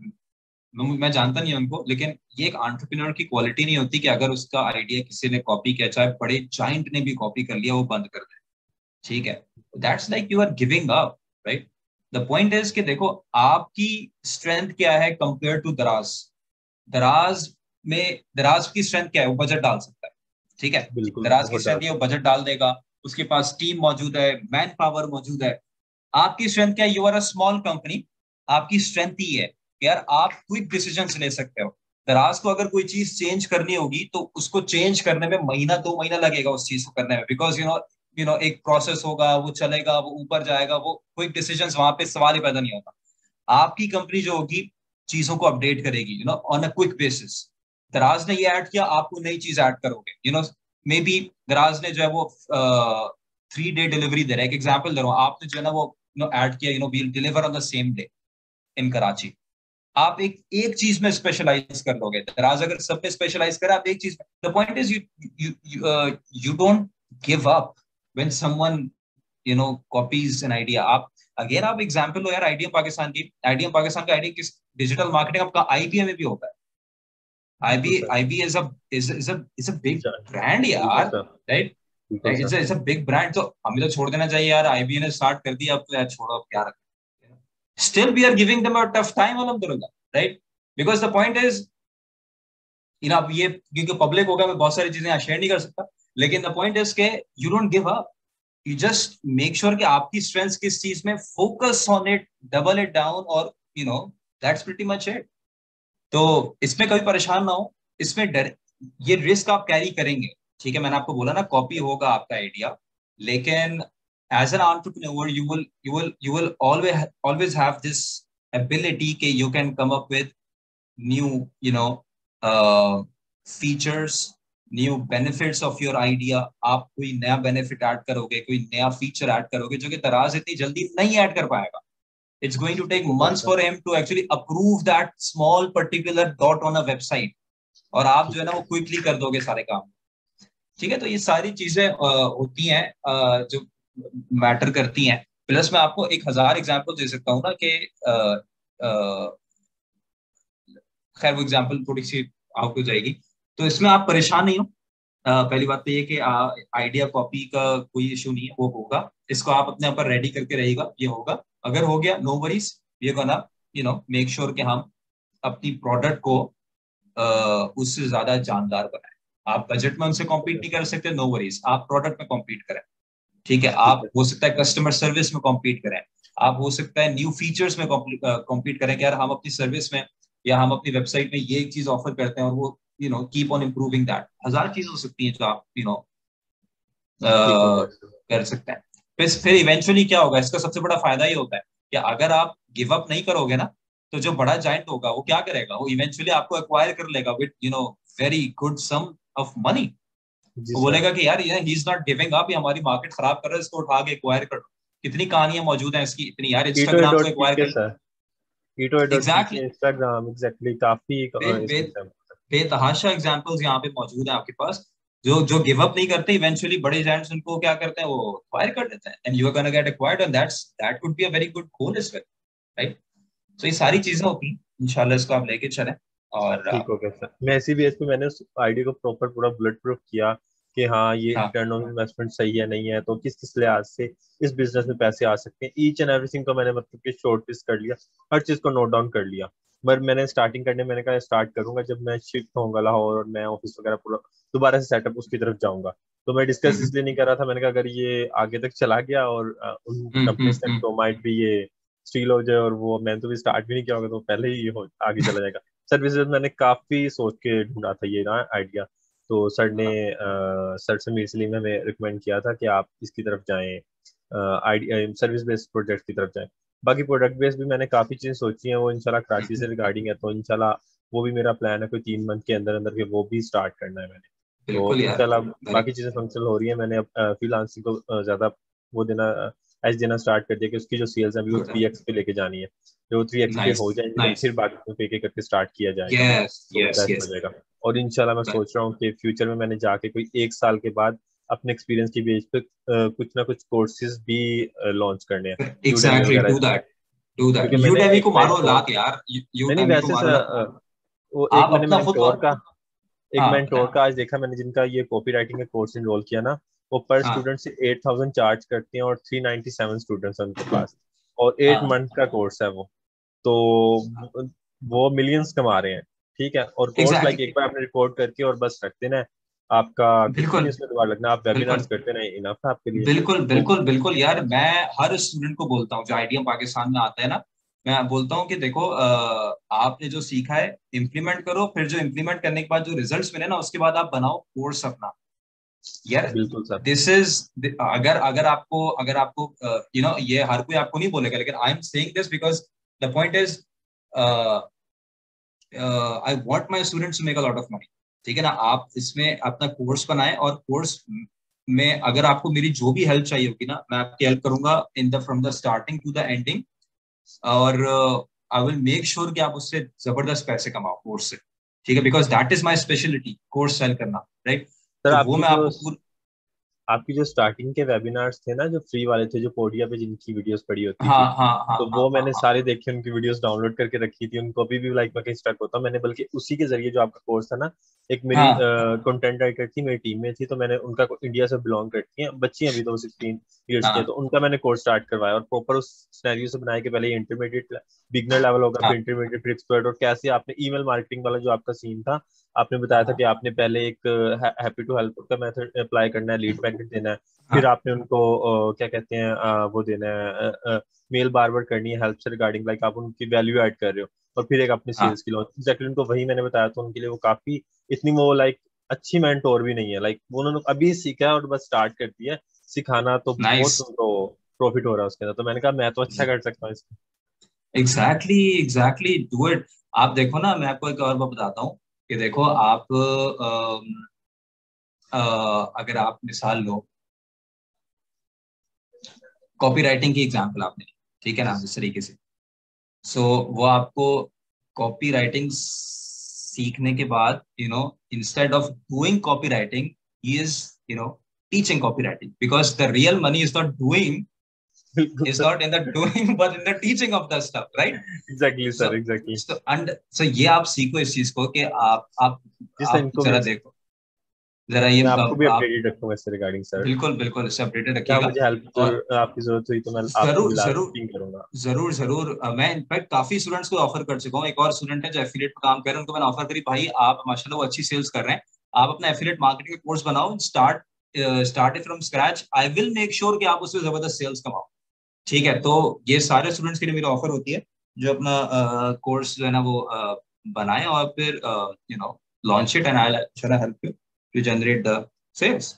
मैं जानता नहीं उनको, लेकिन ये एक एंटरप्रेन्योर की क्वालिटी नहीं होती कि अगर उसका आइडिया किसी ने कॉपी किया, चाहे बड़े जाइंट ने भी कॉपी कर लिया, वो बंद कर दे। ठीक है, that's like you are giving up, right? The point is कि देखो आपकी स्ट्रेंथ क्या है कंपेयर टू दराज। दराज की स्ट्रेंथ क्या है? वो बजट डाल सकता है, ठीक है। बिल्कुल, दराज की बहुत स्ट्रेंथ डाल है, वो सकते बजट डाल देगा, उसके पास टीम मौजूद है, मैन पावर मौजूद है। आपकी स्ट्रेंथ क्या है? You are a small company. आपकी स्ट्रेंथ ही है कि यार आप क्विक डिसीजंस ले सकते हो। दराज को अगर कोई चीज चेंज करनी होगी तो उसको चेंज करने में महीना 2 महीना लगेगा उस चीज को करने में, बिकॉज यू नो एक प्रोसेस होगा, वो चलेगा, वो ऊपर जाएगा, वो क्विक डिसीजंस वहां पे सवाल ही पैदा नहीं होगा। आपकी कंपनी जो होगी चीजों को अपडेट करेगी, you know, on a quick basis. दराज ने ये ऐड किया, आपको नई चीज ऐड करोगे, यू नो। मे बी दराज ने जो है वो 3 डे डिलीवरी दे रहा है, एक एग्जाम्पल दे रहा हूँ। आपने जो है ना वो ऐड किया, we'll deliver on the same day in Karachi. आप एक एक चीज में स्पेशलाइज कर लोगे। दराज अगर सब में स्पेशलाइज करे, आप एक चीज में। The point is you don't give up when someone copies an idea. आप अगेन आप एग्जांपल लो यार आईडीएम पाकिस्तान की। आईडीएम पाकिस्तान का आईडी किस डिजिटल मार्केटिंग आपका आईबीए में भी होता है। IB is a big brand यार, right? It's a big brand। तो हमें तो छोड़ देना चाहिए यार, IBA ने स्टार्ट कर दिया, अब तो यार छोड़ो, अब क्या रखें। Still we are giving them a tough time, alhamdulillah, right? Because the point is, अब ये क्योंकि पब्लिक होगा, मैं बहुत सारी चीजें यहाँ शेयर नहीं कर सकता, लेकिन द पॉइंट इज के you don't give up. You just make sure कि आपकी स्ट्रेंथ किस चीज में, focus on it, double it down, और दैट्स प्रीटी मच इट। तो इसमें कभी परेशान ना हो, इसमें डर, ये रिस्क आप कैरी करेंगे, ठीक है। मैंने आपको बोला ना, कॉपी होगा आपका आइडिया, लेकिन as an entrepreneur you will always have this ability कि you can come up with new features, new benefits of your idea। आप कोई नया बेनिफिट ऐड करोगे, कोई नया फीचर ऐड करोगे जो कि दराज इतनी जल्दी नहीं ऐड कर पाएगा। It's going to take months for him to actually approve that small particular dot on a website, और आप जो है ना वो क्विकली कर दोगे सारे काम, ठीक है। तो ये सारी चीजें होती हैं जो मैटर करती हैं। प्लस मैं आपको 1000 एग्जांपल दे सकता हूँ ना कि खैर वो एग्जांपल थोड़ी सी आउट हो जाएगी, तो इसमें आप परेशान नहीं हो। पहली बात तो ये कि आइडिया कॉपी का कोई इशू नहीं है, वो होगा। इसको आप अपने ऊपर रेडी करके रहेगा, ये होगा। अगर हो गया, no worries, we are gonna make sure कि हम अपनी प्रोडक्ट को उससे ज्यादा जानदार बनाए। आप बजट में उनसे कॉम्पीट नहीं कर सकते, नो वरीज, आप प्रोडक्ट में कॉम्पीट करें, ठीक है। आप हो सकता है कस्टमर सर्विस में कॉम्पीट करें, आप हो सकता है न्यू फीचर्स में कॉम्पीट करें कि यार हम अपनी सर्विस में या हम अपनी वेबसाइट में ये एक चीज ऑफर करते हैं, और वो कीप ऑन इम्प्रूविंग दैट। 1000 चीजें हो सकती हैं जो आप कर सकते हैं। फिर इवेंचुअली क्या होगा, इसका सबसे बड़ा फायदा ये होता है कि अगर आप गिव अप नहीं करोगे ना, तो जो बड़ा जायंट होगा वो क्या करेगा, वो इवेंचुअली आपको एक्वायर कर लेगा with very good sum of money. वो बोलेगा कि यार he is not giving up, ये हमारी मार्केट खराब कर रहा है, इसको उठा के एक्वायर करो। कितनी कहानियां मौजूद हैं इसकी, इतनी यार, इंस्टाग्राम को एक्वायर कर, एग्जैक्टली, इंस्टाग्राम, एग्जैक्टली, काफी बेतहाशा एग्जांपल्स यहाँ पे मौजूद हैं आपके पास। जो गिव अप नहीं करते, इवेंचुअली बड़े जायंट्स उनको क्या करते हैं, वो एक्वायर कर देते हैं, and you are gonna get acquired, and that would be a very good goal as well, right? तो ये सारी चीजें होती हैं, इंशाल्लाह इसको आप लेके चलें। और ठीक हो गया सर। मैं इसी बेस पे मैंने उस आइडिया को प्रॉपर पूरा बुलेट प्रूफ किया कि हाँ ये रिटर्न ऑन इन्वेस्टमेंट सही है नहीं है, तो किस किस लिहाज से इस बिजनेस में पैसे आ सकते हैं, ईच एंड एवरीथिंग को मैंने मतलब कि शॉर्ट लिस्ट कर लिया, हर चीज को नोट डाउन कर लिया। पर मैंने स्टार्टिंग करने, मैंने कहा स्टार्ट करूंगा जब मैं शिफ्ट होऊंगा लाहौर, और मैं ऑफिस वगैरह पूरा दोबारा से सेटअप उसकी तरफ जाऊंगा। तो मैं डिस्कस इसलिए नहीं कर रहा था, मैंने कहा अगर ये आगे तक चला गया और उन कंपनीज तक, तो माइट भी ये स्टील हो जाए, और वो मैंने तो भी स्टार्ट भी नहीं किया होगा, तो पहले ही ये आगे चला जाएगा। सर्विसेज मैंने काफी सोच के ढूंढा था ये ना आइडिया, तो सर ने सर से इसलिए हमें रिकमेंड किया था कि आप इसकी तरफ जाएं, आइडिया सर्विस बेस्ड प्रोजेक्ट की तरफ जाएं। बाकी प्रोडक्ट बेस्ड भी मैंने काफी चीजें सोची हैं, वो इंशाल्लाह कराची से रिगार्डिंग है, तो इंशाल्लाह वो भी मेरा प्लान है कोई 3 मंथ के अंदर अंदर के वो भी स्टार्ट करना है मैंने। तो इंशाल्लाह बाकी चीजें फंक्शनल हो रही है। मैंने अब फ्रीलांसिंग को ज्यादा वो देना एज देना स्टार्ट कर दिया कि उसकी जो सेल्स है वो 3x पे लेके जानी है। जो 3x पे हो जाएंगे तो फिर बाकी पे के करके स्टार्ट किया जाएगा, तो बेस्ट हो जाएगा। और इंशाल्लाह मैं सोच रहा हूँ कि फ्यूचर में मैंने जाके कोई 1 साल के बाद अपने एक्सपीरियंस की बेस पे कुछ ना कुछ कोर्सेज भी लॉन्च करने हैं, एग्जैक्टली, डू दैट यूडेमी को मारो लात यार, यूडेमी को मारो लात। वो एक मैंने मेंटोर का आज देखा मैंने, जिनका ये कॉपी राइटिंग का कोर्स इनरोल किया ना, वो पर हाँ स्टूडेंट से 8,000 चार्ज करते हैं और 397 स्टूडेंट्स हैं उनके पास, और 8 हाँ मंथ का कोर्स है वो। तो वो मिलियंस कमा रहे हैं, ठीक है। और कोर्स लाइक एग्जैक्टली एक बार आपने रिकॉर्ड करके और बस रख देना है, आपका कुछ भी बिल्कुल नहीं उसमें दोबारा लगना, आप वेबिनार्स बिल्कुल करते रहें, इनफ है आपके लिए। बिल्कुल तो बिल्कुल बिल्कुल यार, मैं हर स्टूडेंट को बोलता हूँ जो आईडिया पाकिस्तान में आता है ना, मैं बोलता हूँ कि देखो आपने जो सीखा है इम्प्लीमेंट करो, फिर जो इम्प्लीमेंट करने के बाद जो रिजल्ट्स मिले ना उसके बाद आप बनाओ कोर्स अपना। यार बिल्कुल सर। दिस इज, अगर अगर आपको ये हर कोई आपको नहीं बोलेगा, लेकिन I am saying this because the point is I want my students to make a lot of money. ठीक है ना, आप इसमें अपना कोर्स बनाएं, और कोर्स में अगर आपको मेरी जो भी हेल्प चाहिए होगी ना, मैं आपकी हेल्प करूंगा in the from the starting to the ending. और आई विल मेक श्योर कि आप उससे जबरदस्त पैसे कमाओ कोर्स से। ठीक है, because that is my speciality, course sale करना, राइट। सर तो वो मैं आपको पूरा, आपकी जो स्टार्टिंग के वेबिनार्स थे ना, जो फ्री वाले थे, जो पोडिया पे जिनकी वीडियोस पड़ी होती हाँ थी, हाँ हाँ तो हाँ वो हाँ मैंने हाँ सारे देखे, उनकी वीडियोस डाउनलोड करके रखी थी, उनको अभी भी लाइक मैं कहीं स्टक होता हूँ। मैंने बल्कि उसी के जरिए, जो आपका कोर्स था ना, एक मेरी हाँ कंटेंट राइटर थी मेरी टीम में थी, तो मैंने उनका, इंडिया से बिलोंग करती हैं बच्ची हैं, अभी तो 16 ईयर्स की है, हाँ तो उनका मैंने कोर्स स्टार्ट करवाया और प्रॉपर उस सिनेरियो से बनाया कि पहले इंटरमीडिएट बिगनर लेवल होगा, हाँ फिर इंटरमीडिएट, फिर एक्सपर्ट, और कैसे आपने ईमेल मार्केटिंग वाला जो आपका सीन था, आपने बताया था हाँ कि आपने पहले एक हैप्पी टू हेल्प का मेथड अप्लाई करना है, लीड मैग्नेट देना है, फिर हाँ आपने उनको क्या कहते हैं वो देना है, मेल बार बार करनी है हेल्प से रिगार्डिंग, लाइक आप उनकी वैल्यू ऐड कर रहे हो, और फिर एक अपनी हाँ सेल्स की लॉन्च, एग्जैक्टली उनको वही मैंने बताया, तो उनके लिए वो काफी, इतनी वो लाइक अच्छी मेंटोर भी नहीं है, लाइक उन्होंने अभी सीखा है और बस स्टार्ट कर दिया है सिखाना, तो नाइस। बहुत उनको प्रॉफिट हो रहा है उसके अंदर। तो मैंने कहा मैं तो अच्छा कर सकता हूँ इसको। Exactly exactly, do it. आप देखो ना, मैं आपको एक और बात बताता हूँ कि देखो आप अगर आप मिसाल लो, कॉपी राइटिंग की एग्जाम्पल आपने ली, ठीक है जी ना, इस तरीके से। सो वो आपको कॉपी राइटिंग सीखने के बाद, instead of doing copy writing, he is teaching copy writing, because the real money is not doing, बिल्कुल is sir. not in the doing but in the teaching of the stuff, right? Exactly so sir, exactly. so ये आप सीखो इस चीज को कि जी sir, आप इनको जरा भी, देखो, जरा ये मैं आपको भी आप अपडेटेड रखूंगा इससे रिगार्डिंग सर। बिल्कुल बिल्कुल इससे अपडेटेड क्या रखिएगा। मुझे हेल्प और आपकी जरूरत हुई तो मैं आपको जरूर भी लास्ट जरूर पिंग करूंगा। जरूर जरूर, मैं इनफैक्ट काफी स्टूडेंट्स को ऑफर कर चुका हूँ। एक और स्टूडेंट है जो एफिलिएट पे काम कर रहे हैं, उनको मैंने ऑफर करी, भाई आप माशाल्लाह वो अच्छी सेल्स कर रहे हैं, आप अपना एफिलिएट मार्केटिंग का कोर्स बनाओ, start from scratch, I will make sure कि आप उससे जबरदस्त सेल्स कमाओ। ठीक है, तो ये सारे स्टूडेंट्स के लिए मेरी ऑफर होती है जो अपना कोर्स जो है ना वो बनाए, और फिर launch it, and I will help you to generate the sales.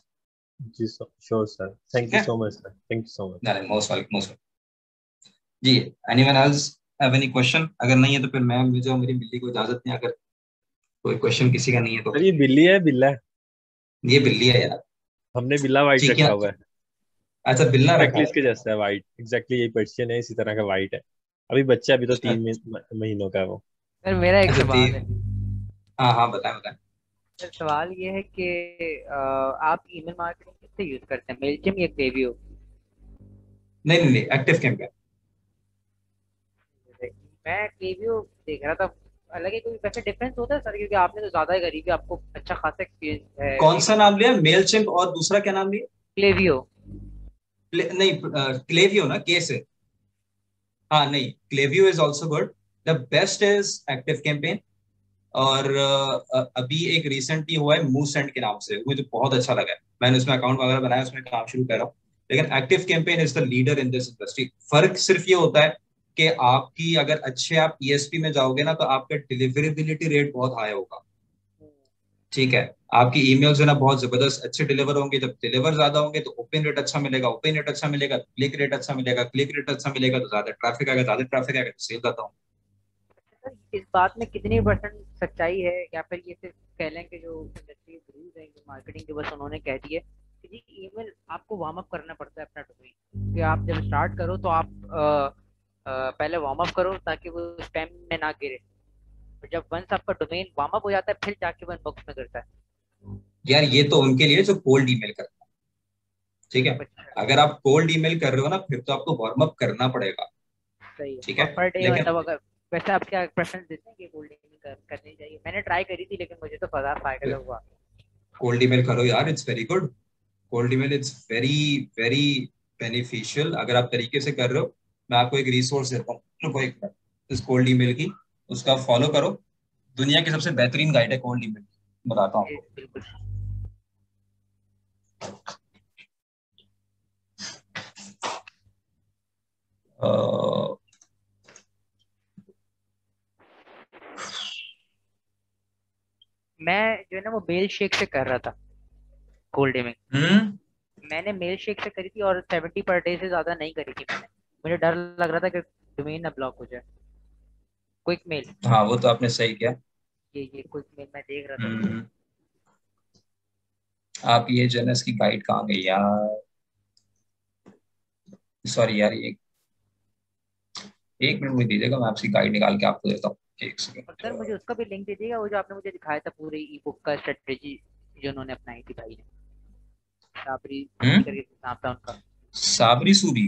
जी सर, श्योर सर, ठीक थैंक यू है, so much sir, thank you so much. Most welcome most welcome. जी, anyone else have any question? अगर नहीं है तो फिर मैं, मुझे और मेरी बिल्ली को इजाजत नहीं, अगर कोई क्वेश्चन किसी का नहीं है तो। सर ये बिल्ली है, बिल्ला है? ये बिल्ली है यार। हमने बिल्ला वाइट ठीक है, रखा हुआ है। अच्छा बिल्ला रखा एग्जैक्टली है। इसके जैसा है वाइट, एग्जैक्टली यही पर्शियन है, इसी तरह का वाइट है। अभी बच्चा, अभी तो अच्छा 3 महीनों का है वो। सर मेरा एक अच्छा, सवाल है। हाँ हाँ बताएं बताएं। सर सवाल ये है कि आप ईमेल मार्केटिंग किससे यूज करते हैं, मेलचिम या क्लेवियो? नहीं नहीं नहीं, एक्टिव कैंपेन। मैं क्लेवियो देख रहा था। हालांकि कोई वैसे डिफरेंस होता है सर, क्योंकि आपने तो ज्यादा ही करी है, आपको अच्छा खासा एक्सपीरियंस है कौन सा ईमेल नाम लिया, मार्केटिंग। मेल चिम्प और दूसरा क्या नाम लिया? क्लेवियो। नहीं, क्लेवियो ना, के से। हाँ नहीं, Klaviyo is also good. The best is ActiveCampaign. और अभी एक रिसेंटली हुआ है मूव सेंड के नाम से, मुझे बहुत अच्छा लगा है, मैंने उसमें अकाउंट वगैरह बनाया, उसमें काम शुरू कर रहा हूँ। लेकिन active campaign is the leader in this industry. फर्क सिर्फ ये होता है कि आपकी अगर अच्छे आप ईएसपी में जाओगे ना, तो आपका डिलीवरेबिलिटी रेट बहुत हाई होगा। ठीक है, आपकी ईमेल्स जो है ना बहुत जबरदस्त अच्छे डिलीवर होंगे, जब डिलीवर ज्यादा होंगे तो ओपन रेट अच्छा मिलेगा, ओपन रेट अच्छा मिलेगा तो क्लिक रेट अच्छा मिलेगा, क्लिक रेट अच्छा मिलेगा तो ज्यादा ट्रैफिक आएगा, ज्यादा ट्रैफिक आएगा तो सेल ज्यादा होगा। सर इस बात में कितनी परसेंट सच्चाई है, या फिर ये सिर्फ कह लें कि जो इंडस्ट्री गुरुज हैं ईमेल मार्केटिंग के, बस उन्होंने कह दिए कि जी ईमेल आपको वार्म अप करना पड़ता है अपना डोमेन, कि आप जब स्टार्ट करो तो आप पहले वार्म अप करो ताकि वो स्पैम में ना गिरे, और जब वंस आपका डोमेन वार्म अप हो जाता है फिर जाके वो इनबॉक्स में गिरता है। यार ये तो उनके लिए जो कोल्ड ईमेल करता है, ठीक है। अच्छा, अगर आप कोल्ड ईमेल कर रहे हो ना, फिर तो आपको वार्म अप करना पड़ेगा। सही है। ठीक और है, पर डे लेकिन मतलब अगर, वैसे आप क्या प्रेफरेंस देते हैं कि कोल्ड ईमेल करनी चाहिए? मैंने ट्राई करी थी लेकिन मुझे तो फायदा हुआ। कोल्ड ईमेल करो यार, it's very good. Cold email it's very very beneficial अगर आप तरीके से कर रहे हो। मैं आपको एक रिसोर्स देता हूँ, रुको एक मिनट, इस कोल्ड ईमेल की, उसका फॉलो करो। दुनिया की सबसे बेहतरीन गाइड है कोल्ड ईमेल, बताता हूँ जी, आपको। बिल्कुल। अ, मैं जो है ना वो मेल शेक से कर रहा था कोल्ड ईमेल। हम्म मैंने मेल शेक से करी थी और 70 पर डे से ज्यादा नहीं करी थी मैंने। मुझे डर लग रहा था कि डोमेन ना ब्लॉक हो जाए। क्विक मेल, हाँ वो तो आपने सही किया। ये क्विक मेल मैं देख रहा था। हम्म आप ये जनस की गाइड कहाँ गई यार, सॉरी यार, एक मिनट में दीजिएगा, मैं आपकी गाइड निकाल के आपको देता हूँ, एक और सेकंड। सर मुझे उसका भी लिंक दे दीजिएगा, वो जो आपने मुझे दिखाया था पूरी ई बुक का स्ट्रेटेजी जो उन्होंने अपनाई थी भाई ने। साबरी सूरी हम्म करके नाम था उनका। साबरी सूरी,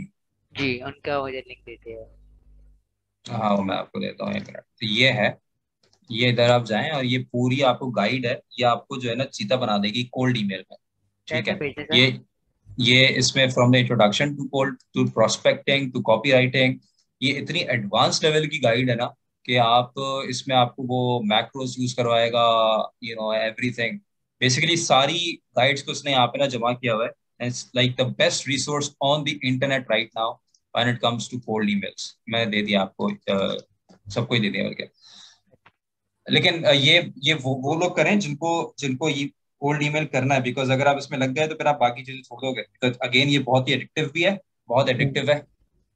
जी, उनका मुझे लिंक देते हैं। हाँ वो मैं आपको देता हूँ, एक मिनट। तो ये है, ये इधर आप जाएं और ये पूरी आपको गाइड है, ये आपको जो है ना चीता बना देगी कोल्ड ईमेल में। ठीक कैसे है, भेजते सर? ये इसमें from the introduction to cold to prospecting to copywriting, ये इतनी एडवांस लेवल की गाइड है ना कि आप इसमें आपको वो मैक्रोस यूज करवाएगा, यू नो एवरीथिंग। बेसिकली सारी गाइड्स को उसने यहाँ पे ना जमा किया हुआ है। It's like the best resource on the internet right now when it comes to cold emails. मैंने दे दिया आपको, सबको ही दे दिया बल्कि। लेकिन ये वो लोग करें जिनको जिनको ये कोल्ड ईमेल करना है, बिकॉज अगर आप इसमें लग गए तो फिर आप बाकी चीजें छोड़ दोगे, बिकॉज अगेन ये बहुत ही एडिक्टिव भी है, बहुत एडिक्टिव है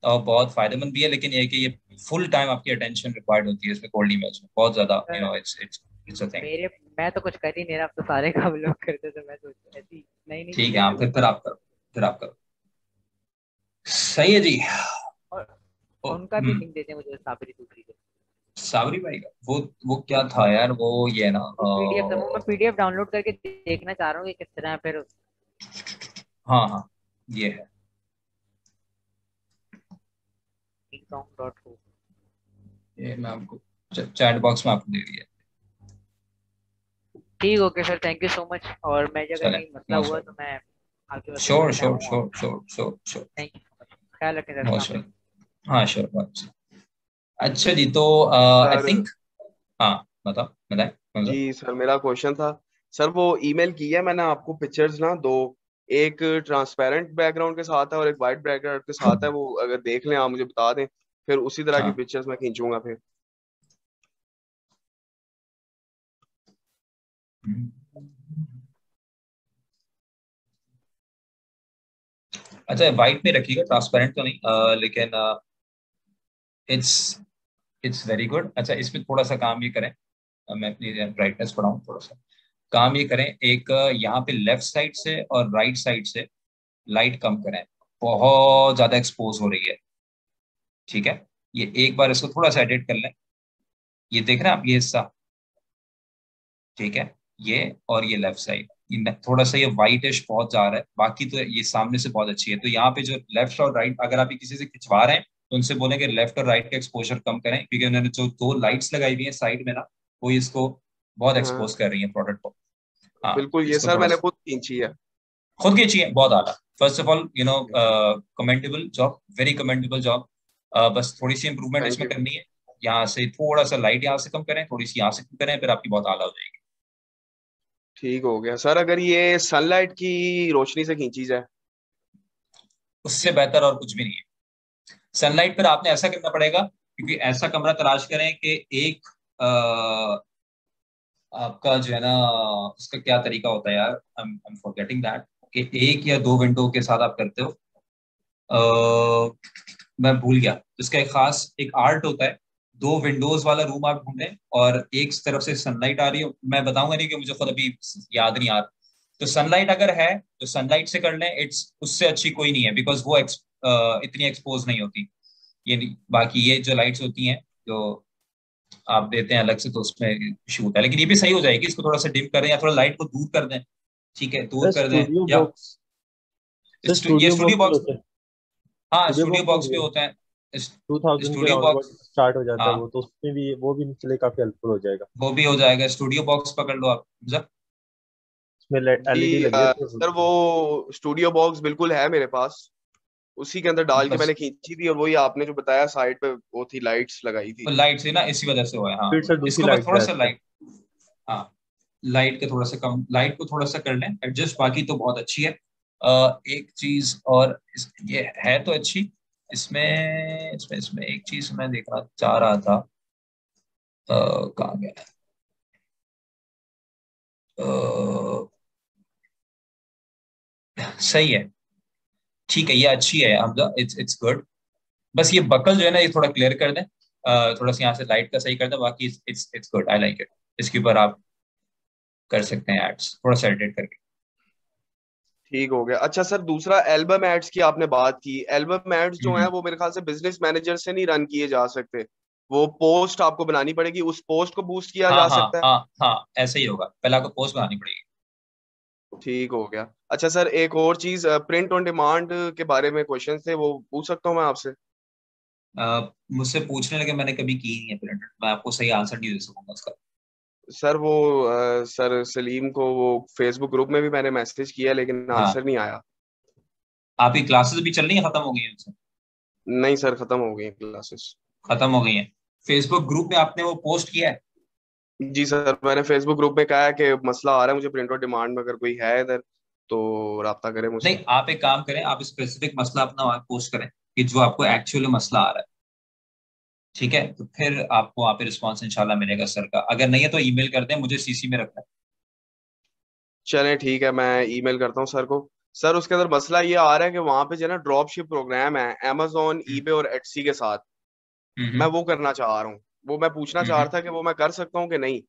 और बहुत फायदेमंद भी है। लेकिन ये है कि ये फुल टाइम आपकी अटेंशन रिक्वायर्ड होती है इसमें, कोल्ड ईमेल्स में बहुत ज्यादा, you sir know it's a thing. मेरे मैं तो कुछ कर ही नहीं रहा, अब तो सारे काम लोग करते, तो मैं सोच ऐसी नई नई ठीक चीजें है, मैं आप भी। फिर आप करो, फिर आप करो। सही है जी। और ओ, उनका भी लिंक देते हैं मुझे, साबरी दूसरी के। साबरी भाई का वो क्या था यार, वो ये ना वो पीडीएफ था, वो मैं पीडीएफ डाउनलोड करके देखना चाह रहा हूँ कि किस तरह है फिर। हाँ हाँ ये है, kingsong.co। ये मैं आपको चैट बॉक्स में आपको दे दिया। ठीक, okay sir, thank you so much. और मैं अगर चले, कहीं मसला हुआ मोस्ट तो मैं आपके पास श्योर तुरंत श्योर आऊँगा। Sure sure sure sure, thank you so much, ख्याल रखें सर, अस्सलाम मोस्ट, वालेकुम। हाँ श्योर। अच्छा जी, तो आई सर थिंक, हाँ बताओ, बताए जी मतलब। सर, मेरा क्वेश्चन था सर, वो ईमेल की है मैंने आपको पिक्चर्स ना दो, एक ट्रांसपेरेंट बैकग्राउंड के साथ है और एक वाइट बैकग्राउंड के साथ है, वो अगर देख लें आप मुझे बता दें, फिर उसी तरह की हाँ पिक्चर्स मैं खींचूंगा फिर। अच्छा, वाइट में रखिएगा, ट्रांसपेरेंट तो नहीं, लेकिन इट्स इट्स वेरी गुड। अच्छा, इसमें थोड़ा सा काम ये करें, मैं अपनी ब्राइटनेस बढ़ाऊं थोड़ा सा, काम ये करें, एक यहाँ पे लेफ्ट साइड से और राइट साइड से लाइट कम करें, बहुत ज्यादा एक्सपोज हो रही है। ठीक है, ये एक बार इसको थोड़ा सा एडिट कर लें, ये देख रहे हैं आप ये हिस्सा, ठीक है, ये और ये लेफ्ट साइड, थोड़ा सा ये व्हाइटिश बहुत जा रहा है, बाकी तो ये सामने से बहुत अच्छी है। तो यहाँ पे जो लेफ्ट और राइट, अगर आप ये किसी से खिंचवा रहे हैं तो उनसे बोलें कि लेफ्ट और राइट का एक्सपोजर कम करें, क्योंकि उन्होंने जो दो लाइट्स लगाई हुई है साइड में ना, वो इसको बहुत एक्सपोज हाँ कर रही है प्रोडक्ट को। हाँ, बिल्कुल, ये इसको सर थोड़ा मैंने सा खुद खींची है। खुद की चाहिए, बहुत आला। First of all you know commendable job, very commendable job. बस थोड़ी सी इंप्रूवमेंट थैंक इसमें यू। करनी है, यहाँ से थोड़ा सा लाइट यहाँ से कम करें, थोड़ी सी यहाँ से कम करें, फिर आपकी बहुत आला हो जाएगी। ठीक हो गया सर, अगर ये सनलाइट की रोशनी से खींची जाए? उससे बेहतर और कुछ भी नहीं है। सनलाइट पर आपने ऐसा करना पड़ेगा, क्योंकि ऐसा कमरा तलाश करें कि एक आपका जो है ना, उसका क्या तरीका होता है यार, आई एम फॉरगेटिंग दैट, कि एक या दो विंडो के साथ आप करते हो, मैं भूल गया। इसका एक खास एक आर्ट होता है, दो विंडोज वाला रूम आप ढूंढें और एक तरफ से सनलाइट आ रही हो, मैं बताऊंगा नहीं कि मुझे खुद अभी याद नहीं आ रहा। तो सनलाइट अगर है तो सनलाइट से कर लें, इट्स उससे अच्छी कोई नहीं है, बिकॉज वो इतनी एक्सपोज नहीं होती। ये नहीं, बाकी ये जो लाइट्स होती हैं जो आप देते हैं अलग से, तो उसमें इशू होता है, लेकिन ये भी सही हो जाएगी। इसको थोड़ा सा डिम कर दें या थोड़ा लाइट को दूर कर दें, ठीक है, दूर सर कर दें, स्टूडियो या बॉक्स, सर ये स्टूडियो स्टूडियो बॉक्स बॉक्स, होता है, हाँ स्टूडियो स्टूडियो बॉक्स हो बॉक्स भी गया होता है। 2000 के studio round about box, start हो जाता है हाँ वो, तो उसमें भी वो भी चले काफी हेल्पफुल हो जाएगा। वो भी हो जाएगा, स्टूडियो बॉक्स पकड़ लो आप, समझा। उसमें एलईडी जी लगी है तो सर वो स्टूडियो बॉक्स बिल्कुल है मेरे पास, उसी के अंदर डाल के बस मैंने खींची थी, और वही आपने जो बताया साइड पे वो थी, लाइट्स लगाई थी। तो लाइट से ना इसी वजह से हुआ है। हाँ फिर सर दूसरी इसको बस लाइट थोड़ा सा बेस्ट है। लाइट, हाँ लाइट का थोड़ा सा कम, लाइट को थोड़ा सा कर लें एडजस्ट, बाकी तो बहुत अच्छी है। एक चीज और ये है तो अच्छी, इसमें इसमें इसमें एक चीज मैं देखना चाह रहा था, कहाँ गया, अ, सही है, ठीक है, ये अच्छी है हमजा, इट्स इट्स गुड। बस ये बकल जो है ना ये थोड़ा क्लियर कर दें, थोड़ा सा यहाँ से लाइट का सही कर दें, बाकी it's it's good, I like it. इसके ऊपर आप कर सकते हैं एड्स थोड़ा सा एडिट करके। ठीक हो गया। अच्छा सर, दूसरा एल्बम एड्स की आपने बात की, एल्बम एड्स जो हैं हम्म। वो मेरे ख्याल से बिजनेस मैनेजर से नहीं रन किए जा सकते, वो पोस्ट आपको बनानी पड़ेगी, उस पोस्ट को बूस्ट किया हाँ जा हाँ सकता है। हाँ हाँ, ऐसे ही होगा, पहले आपको पोस्ट बनानी पड़ेगी। ठीक हो गया। अच्छा सर, एक और चीज, प्रिंट ऑन डिमांड के बारे में क्वेश्चन थे, वो पूछ सकता हूँ मैं आपसे? मुझसे पूछने लगे, मैंने कभी की नहीं है प्रिंटेड, मैं आपको सही आंसर नहीं दे सकूंगा उसका। सर वो सर सलीम को वो फेसबुक ग्रुप में भी मैंने मैसेज किया, लेकिन हाँ, आंसर नहीं आया। आपकी क्लासेस भी चल रही है, खत्म हो गई है उनसे? नहीं सर, खत्म हो गई क्लासेस। खत्म हो गई है। फेसबुक ग्रुप में आपने वो पोस्ट किया है? जी सर, मैंने फेसबुक ग्रुप में कहा है कि मसला आ रहा है मुझे प्रिंट आउट डिमांड में, अगर कोई है इधर तो राब्ता करें नहीं, मुझसे। आप एक काम करें, आप स्पेसिफिक मसला अपना वहाँ पोस्ट करें कि जो आपको एक्चुअली मसला आ रहा है, ठीक है, तो फिर आपको वहाँ पे रिस्पॉन्स इंशाल्लाह मिलेगा सर का। अगर नहीं है तो ईमेल कर दें, मुझे सीसी में रखना है। चलें ठीक है, मैं ईमेल करता हूँ सर को। सर उसके अंदर मसला ये आ रहा है कि वहाँ पे जो है ना ड्रॉप शिप प्रोग्राम है अमेजोन, ईबे और एटसी के साथ, मैं हम्म वो करना चाह रहा हूँ। वो मैं पूछना चाह रहा हम्म। था कि वो मैं कर सकता हूँ कि नहीं।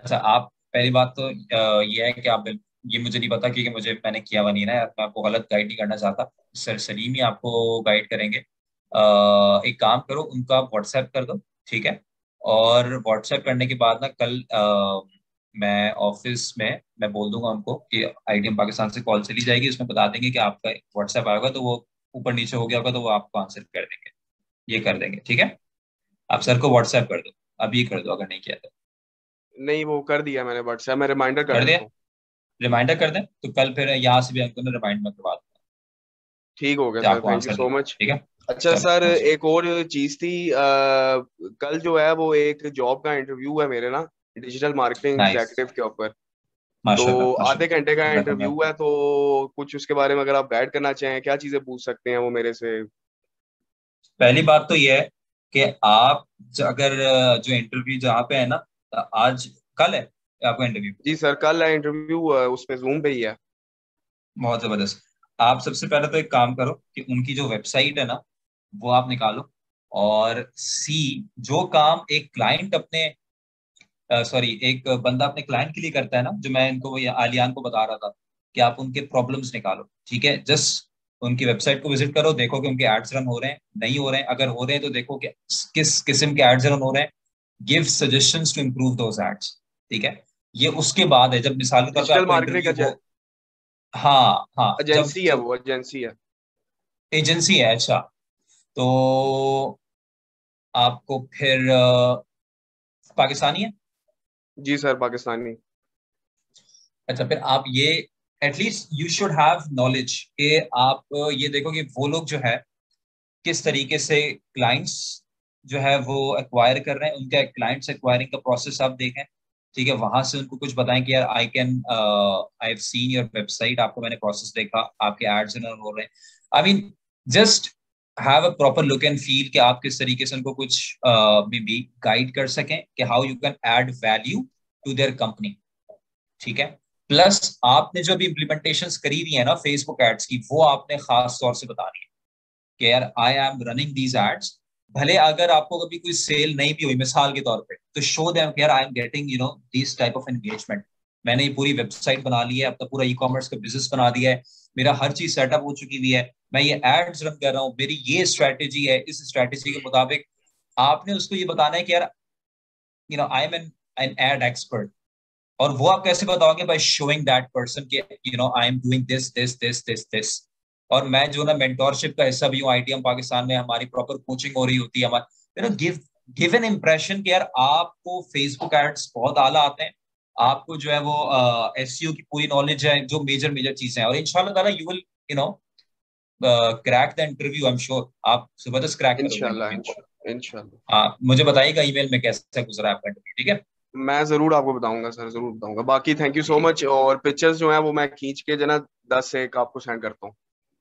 अच्छा, आप पहली बात तो ये है कि आप, ये मुझे नहीं पता क्योंकि मुझे, मैंने किया हुआ नहीं ना यार, मैं आपको गलत गाइड नहीं करना चाहता। सर सलीम ही आपको गाइड करेंगे। एक काम करो, उनका व्हाट्सएप कर दो, ठीक है, और व्हाट्सएप करने के बाद ना कल मैं ऑफिस में मैं बोल दूंगा उनको कि आईटीएम पाकिस्तान से कॉल चली जाएगी, उसमें बता देंगे कि आपका व्हाट्सएप आएगा, तो वो ऊपर नीचे हो गया होगा तो वो आपको आंसर कर देंगे, ये कर देंगे, ठीक है। आप सर को व्हाट्सएप कर दो, अभी कर दो अगर नहीं किया तो। नहीं, वो कर दिया मैंने व्हाट्सएप, मैं रिमाइंडर कर कर दिया, देता हूँ। रिमाइंडर कर दें तो कल फिर यहाँ से भी हमको ना रिमाइंड में करवा दूंगा ठीक हो गया कि सर, आपको थैंक यू आंसर सो देना है, मच। ठीक है। अच्छा चलो सर, मोस्ट, एक और चीज थी, कल जो है वो एक जॉब का इंटरव्यू है मेरे ना, डिजिटल मार्केटिंग नाइस, एग्जीक्यूटिव के ऊपर। तो माशाल्लाह आधे घंटे का माशाल्लाह, वेलकम इंटरव्यू है, वेलकम। तो कुछ उसके बारे में अगर आप गाइड करना चाहें, क्या चीजें पूछ सकते हैं वो मेरे से? पहली बात तो ये है कि आप अगर जो इंटरव्यू जहाँ पे है ना, आज कल है आपका इंटरव्यू? जी सर, कल है इंटरव्यू, उस पे जूम पे ही है। बहुत जबरदस्त। आप सबसे पहले तो एक काम करो कि उनकी जो वेबसाइट है ना वो आप निकालो, और सी जो काम एक क्लाइंट अपने, सॉरी एक बंदा अपने क्लाइंट के लिए करता है ना, जो मैं इनको ये आलियान को बता रहा था कि आप उनके प्रॉब्लम्स निकालो, ठीक है। जस्ट उनकी वेबसाइट को विजिट करो, देखो कि उनके एड्स रन हो रहे हैं नहीं हो रहे हैं, अगर हो रहे हैं तो देखो कि किस किस्म के एड्स रन हो रहे हैं, give suggestions to improve those ads, ठीक है। ये उसके बाद है जब मिसाल के तौर पे डिजिटल आपका इंटरव्यू मार्केटिंग हो। हाँ हाँ, जब एजेंसी है, जब वो एजेंसी है। एजेंसी है, अच्छा, तो आपको फिर पाकिस्तानी है? जी सर, पाकिस्तानी। अच्छा, फिर आप ये at least you should have knowledge कि आप ये देखो कि वो लोग जो है किस तरीके से क्लाइंट्स जो है वो एक्वायर कर रहे हैं, उनका क्लाइंट्स एक्वायरिंग का प्रोसेस आप देखें, ठीक है। वहां से उनको कुछ बताएं कि यार I have seen your website, आपको मैंने प्रोसेस देखा, आपके एड्स रन हो रहे हैं, I mean just have a proper look and feel कि आप किस तरीके से उनको कुछ मे बी गाइड कर सकें कि how you can add value to their company, ठीक है। प्लस आपने जो भी इम्प्लीमेंटेशन करी हुई है ना फेसबुक एड्स की, वो आपने खास तौर से बतानी है कि यार I am running these ads. भले अगर आपको कभी कोई सेल नहीं भी हुई मिसाल के तौर पे, तो शो देम यार I am getting this type of engagement, मैंने ये पूरी वेबसाइट बना ली है, अपना पूरा ई कॉमर्स का बिजनेस बना दिया है, मेरा हर चीज सेटअप हो चुकी हुई है, मैं ये एड्स रन कर रहा हूँ, मेरी ये स्ट्रैटेजी है, इस स्ट्रैटेजी के मुताबिक आपने उसको ये बताना है कि यार I am an ad expert. और वो आप कैसे बताओगे? बाय शोइंग दैट पर्सन के I am doing this this this this this. और मैं जो ना मेंटोरशिप का हिस्सा भी हूँ, आईटीएम पाकिस्तान में हमारी प्रॉपर कोचिंग हो रही होती है, हमारे गिव गिव एन इम्प्रेशन कि यार आपको फेसबुक एड्स बहुत आला आते हैं, आपको जो है वो एसईओ की पूरी नॉलेज है, जो मेजर मेजर चीजें हैं, और इंशाल्लाह ताला you will you know crack the interview. I am sure आप जबरदस्त क्रैक करोगे इंशाल्लाह इंटरव्यू को। इंशाल्लाह। हाँ, मुझे बताइएगा ईमेल में कैसा गुजरा आपका इंटरव्यू, ठीक है? मैं जरूर आपको बताऊंगा सर, जरूर बताऊंगा। बाकी थैंक यू सो मच। और पिक्चर्स जो है वो मैं खींच के जना 10 से एक आपको सेंड करता हूँ।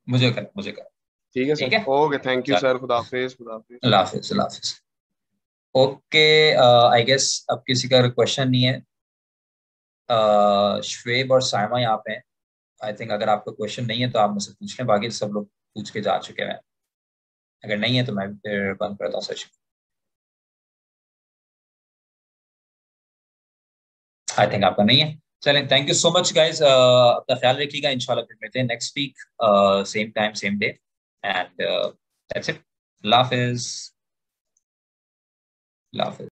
मुझे कर। ठीक है ठीक सर, है, ओके, थैंक यू चल, सर, खुदा हाफिज, खुदा हाफिज। अल्लाह हाफिज, अल्लाह हाफिज। ओके, आई गेस अब किसी का क्वेश्चन नहीं है। श्वेब और साइमा यहाँ पे हैं। आई थिंक अगर आपका क्वेश्चन नहीं है तो आप मुझसे पूछ लें, बाकी सब लोग पूछ के जा चुके हैं। अगर नहीं है तो मैं फिर बंद करता हूँ सेशन। आई थिंक आपका नहीं है। चलें, thank you so much guys, अपना ख्याल रखिएगा। इंशाल्लाह फिर मिलते हैं next week, same time same day, and that's it. अल्लाह हाफिज, अल्लाह हाफिज।